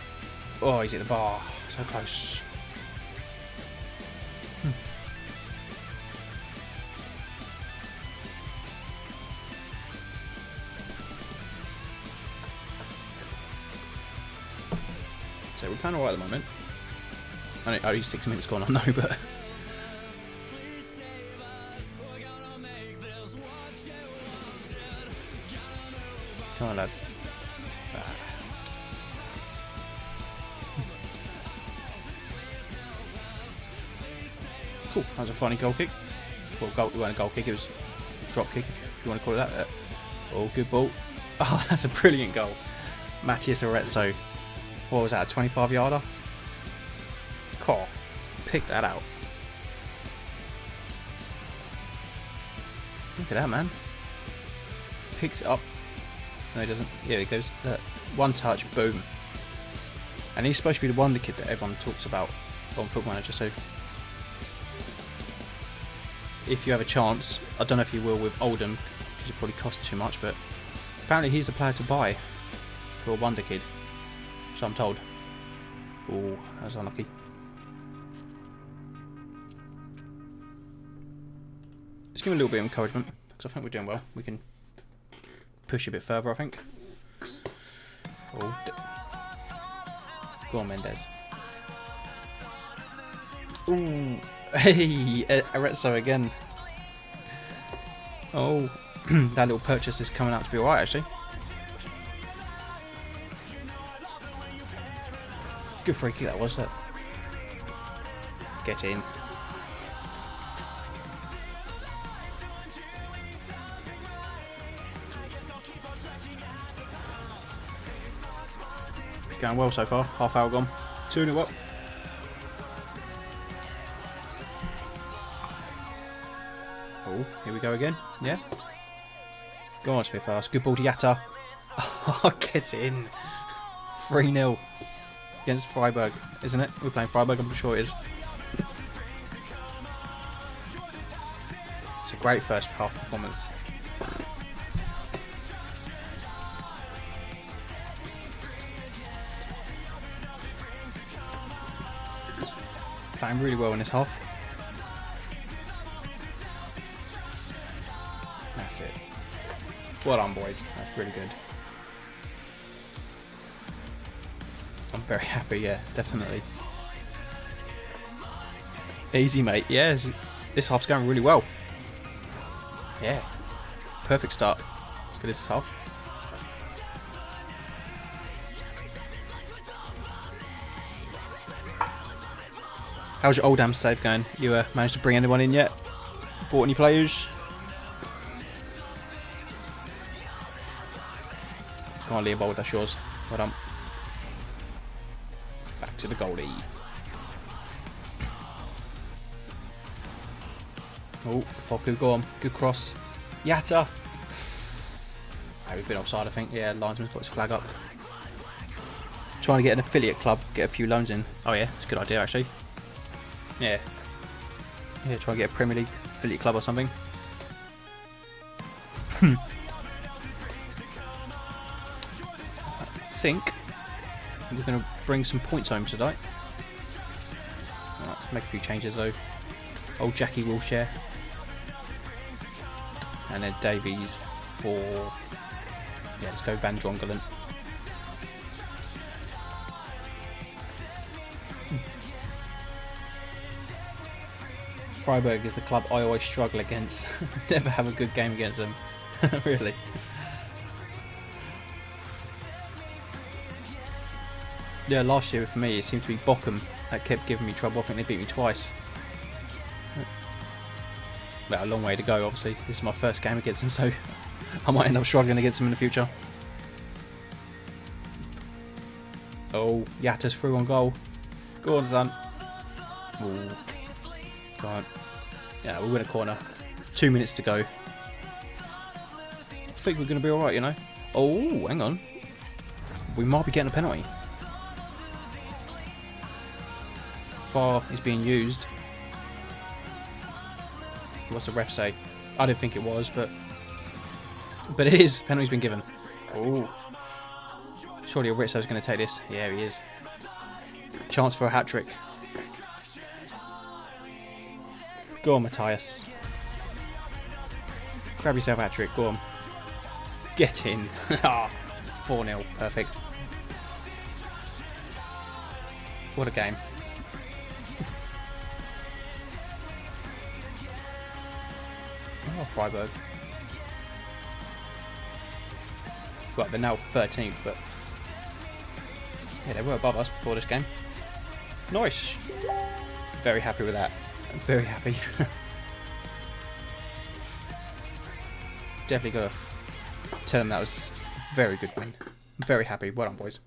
Oh, he's at the bar. So close. So we're playing alright at the moment. I know, only 6 minutes gone, I know, but Come on, lad. Cool, that was a funny goal kick. Well, it wasn't a goal kick, it was a drop kick, if you want to call it that. Oh, good ball. Oh, that's a brilliant goal. Matthias Arezzo. What was that, a 25-yarder? Cool. Pick that out. Look at that, man. Picks it up. No, he doesn't. Yeah, he goes. One touch, boom. And he's supposed to be the wonder kid that everyone talks about on Football Manager, so if you have a chance, I don't know if you will with Oldham, because it probably costs too much, but apparently he's the player to buy for a wonder kid, so I'm told. Oh, that was unlucky. Let's give him a little bit of encouragement, because I think we're doing well. We can push a bit further, I think. Oh, go on, Mendes. Ooh, hey, Arezzo again. Oh, that little purchase is coming out to be alright, actually. Good free kick that was, that. Get in. Going well so far. Half hour gone. 2-0 up. Oh, here we go again. Yeah. Go on, Smith fast. Good ball to Yatta. Oh, get in. 3-0 against Freiburg, isn't it? We're playing Freiburg, I'm sure it is. It's a great first half performance. Playing really well in this half. That's it. Well done, boys. That's really good. I'm very happy, yeah, definitely. Easy, mate. Yeah, this half's going really well. Yeah. Perfect start for this half. How's your Oldham save going? You managed to bring anyone in yet? Bought any players? Come on, Leopold, that's yours. Well done. Back to the goalie. Oh, Foku, go on. Good cross. Yatta! Oh, we've been offside, I think. Yeah, linesman's got his flag up. Trying to get an affiliate club, get a few loans in. Oh yeah, it's a good idea actually. Yeah. Yeah, try and get a Premier League affiliate club or something. I think we're going to bring some points home tonight. Right, let's make a few changes though. Old Jackie Wilshere. And then Davies for... Yeah, let's go Van Drongelen. Freiburg is the club I always struggle against. Never have a good game against them. Really. Yeah, last year for me it seemed to be Bochum that kept giving me trouble. I think they beat me twice. Well, a long way to go obviously. This is my first game against them, so I might end up struggling against them in the future. Oh, Yatta's through on goal. Go on, son. Ooh. Go on. Yeah, we'll win a corner. 2 minutes to go. I think we're going to be alright, you know. Oh, hang on. We might be getting a penalty. VAR is being used. What's the ref say? I don't think it was, but it is. Penalty's been given. Oh. Surely Arizzo's going to take this. Yeah, he is. Chance for a hat-trick. Go on, Matthias. Grab yourself a hat-trick. Go on. Get in. 4-0. Perfect. What a game. Oh, Freiburg. Well, they're now 13th, but yeah, they were above us before this game. Nice. Very happy with that. I'm very happy. Definitely got to tell them that was a very good win. I'm very happy. Well done, boys.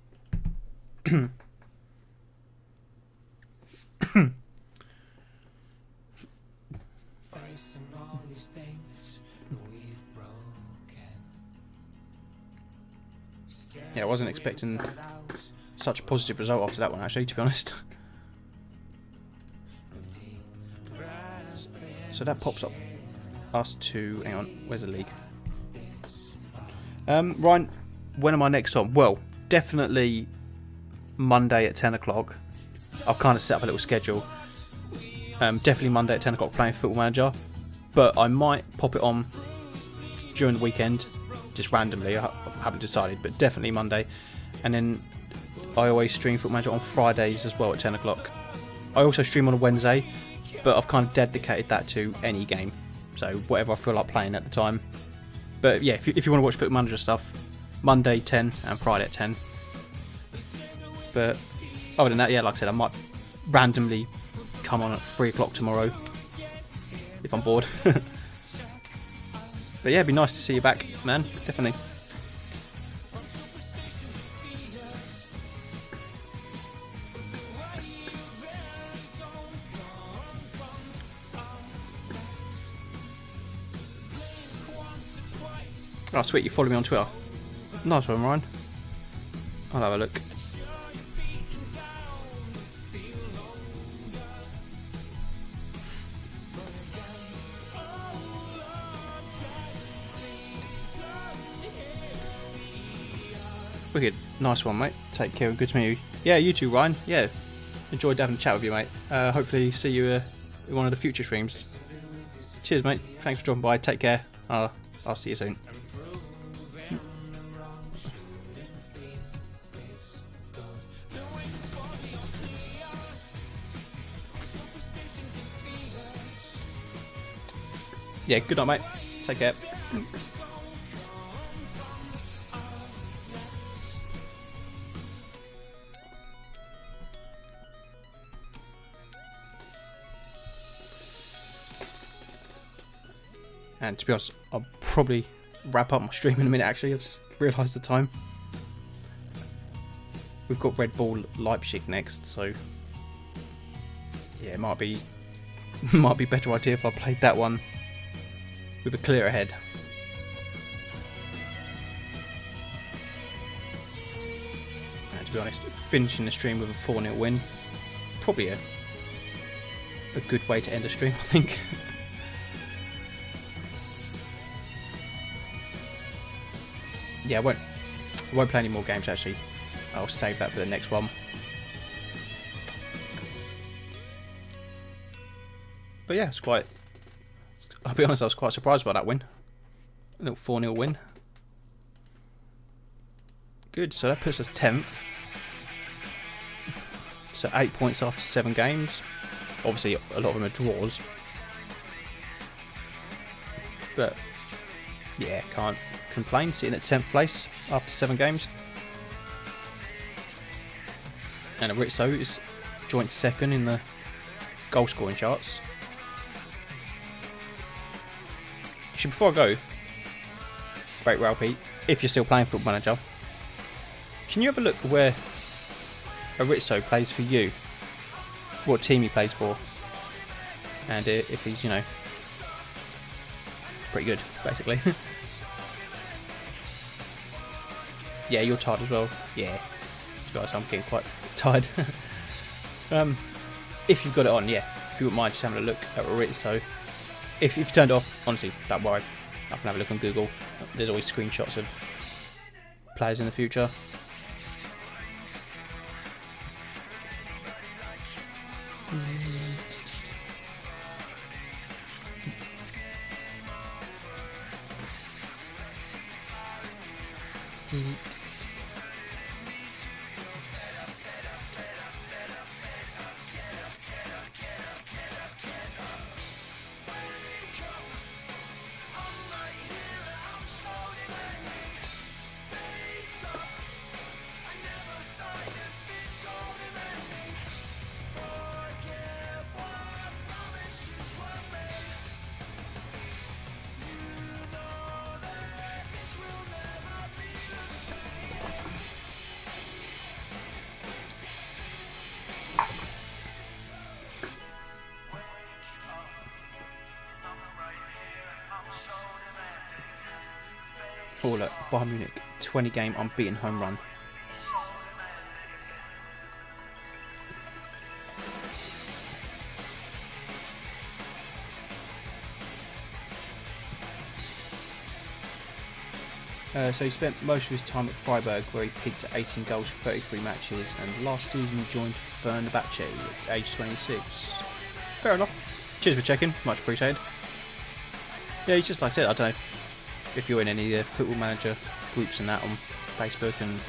Yeah, I wasn't expecting such a positive result after that one, actually, to be honest. So that pops up us to... Hang on, where's the league? Ryan, when am I next on? Well, definitely Monday at 10 o'clock. I've kind of set up a little schedule. Definitely Monday at 10 o'clock playing Football Manager. But I might pop it on during the weekend, just randomly. I haven't decided, but definitely Monday. And then I always stream Football Manager on Fridays as well at 10 o'clock. I also stream on a Wednesday, but I've kind of dedicated that to any game. So whatever I feel like playing at the time. But yeah, if you want to watch Football Manager stuff, Monday 10 and Friday at 10. But other than that, yeah, like I said, I might randomly come on at 3 o'clock tomorrow if I'm bored. But yeah, it'd be nice to see you back, man. Definitely. Oh, sweet, you follow me on Twitter. Nice one, Ryan. I'll have a look. Wicked. Nice one, mate. Take care and good to meet you. Yeah, you too, Ryan. Yeah, enjoyed having a chat with you, mate. Hopefully see you in one of the future streams. Cheers, mate. Thanks for dropping by. Take care. I'll see you soon. Yeah, good night, mate. Take care. And to be honest, I'll probably wrap up my stream in a minute, actually. I just realised the time. We've got Red Bull Leipzig next, so yeah, it might be a better idea if I played that one with a clearer head. And to be honest, finishing the stream with a 4-0 win, probably a good way to end the stream, I think. Yeah, I won't play any more games, actually. I'll save that for the next one. But yeah, I'll be honest, I was quite surprised by that win. A little 4-0 win. Good, so that puts us 10th. So 8 points after 7 games. Obviously, a lot of them are draws. But yeah, can't complain, sitting at 10th place after 7 games. And Aritzo is joint second in the goal scoring charts. Actually, before I go, great Ralpy, if you're still playing Football Manager, can you have a look where Aritzo plays for you? What team he plays for? And if he's, pretty good, basically. Yeah, you're tired as well. Yeah, guys, I'm getting quite tired. If you've got it on, yeah, if you wouldn't mind just having a look at Aritzo. If you've turned it off, honestly, don't worry. I can have a look on Google. There's always screenshots of players in the future. Oh look, Bayern Munich, 20 game unbeaten home run. So he spent most of his time at Freiburg, where he peaked at 18 goals for 33 matches, and last season joined Fenerbahce at age 26. Fair enough. Cheers for checking, much appreciated. Yeah, he's just like I said, I don't know if you're in any football manager groups and that on Facebook and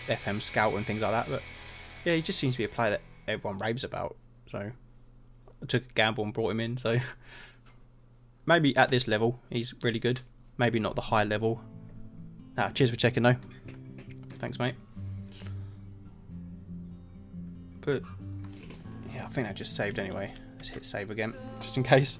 FM Scout and things like that, but yeah, he just seems to be a player that everyone raves about. So I took a gamble and brought him in. So maybe at this level he's really good. Maybe not the high level. Cheers for checking though. Thanks, mate. But yeah, I think I just saved anyway. Let's hit save again, just in case.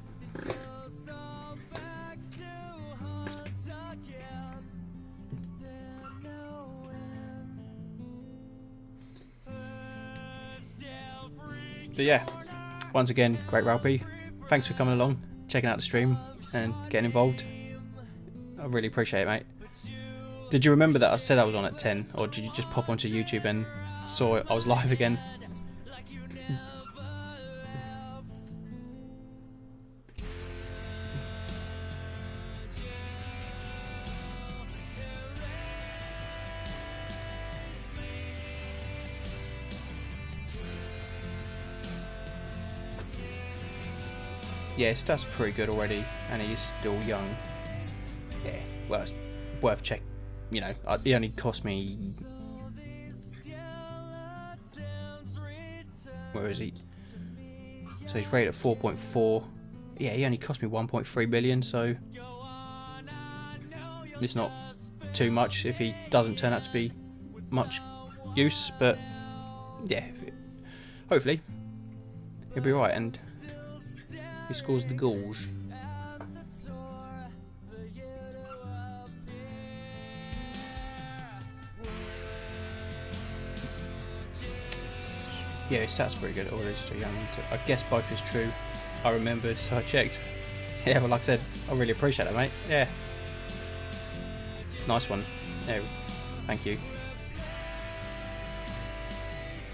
But yeah, once again, great rugby. Thanks for coming along, checking out the stream and getting involved. I really appreciate it, mate. Did you remember that I said I was on at 10, or did you just pop onto YouTube and saw I was live again? Yeah, his stats are pretty good already, and he's still young. Yeah, well, it's worth check. You know, he only cost me. Where is he? So he's rated at 4.4. Yeah, he only cost me 1.3 million, so it's not too much if he doesn't turn out to be much use. But yeah, hopefully he'll be right, and he scores the goals. Yeah, his stats are pretty good. Although he's still young. I guess both is true. I remembered, so I checked. Yeah, but like I said, I really appreciate it, mate. Yeah. Nice one. Yeah, thank you.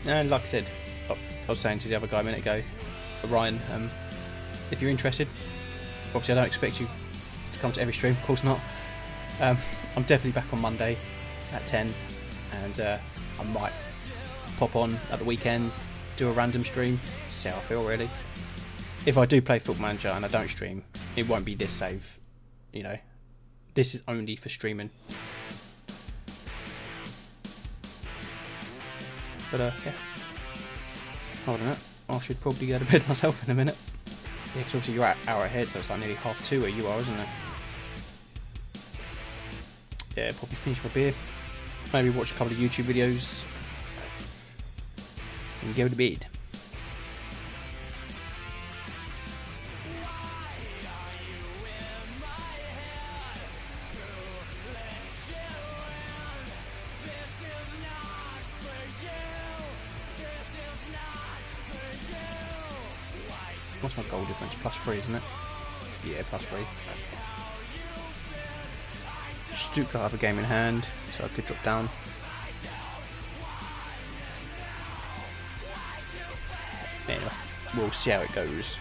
And like I said, I was saying to the other guy a minute ago, Ryan, if you're interested, obviously I don't expect you to come to every stream, of course not. I'm definitely back on Monday at 10, and I might pop on at the weekend, do a random stream, see how I feel really. If I do play Football Manager and I don't stream, it won't be this save, you know. This is only for streaming. But yeah. Hold on, I should probably go to bed myself in a minute. Yeah, because obviously you're an hour ahead, so it's like nearly 2:30 where you are, isn't it? Yeah, probably finish my beer. Maybe watch a couple of YouTube videos. And go to bed. What's my goal difference? +3, isn't it? Yeah, +3. Stuttgart have a game in hand, so I could drop down. Anyway, we'll see how it goes.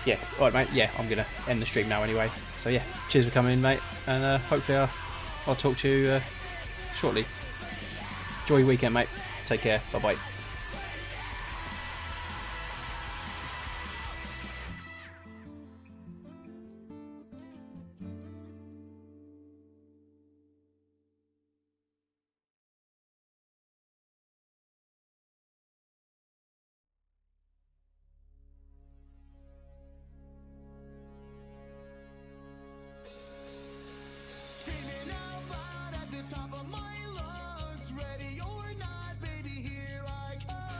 Yeah. Alright, mate. Yeah, I'm going to end the stream now anyway. So yeah, cheers for coming in, mate. And hopefully I'll talk to you shortly. Enjoy your weekend, mate. Take care. Bye-bye.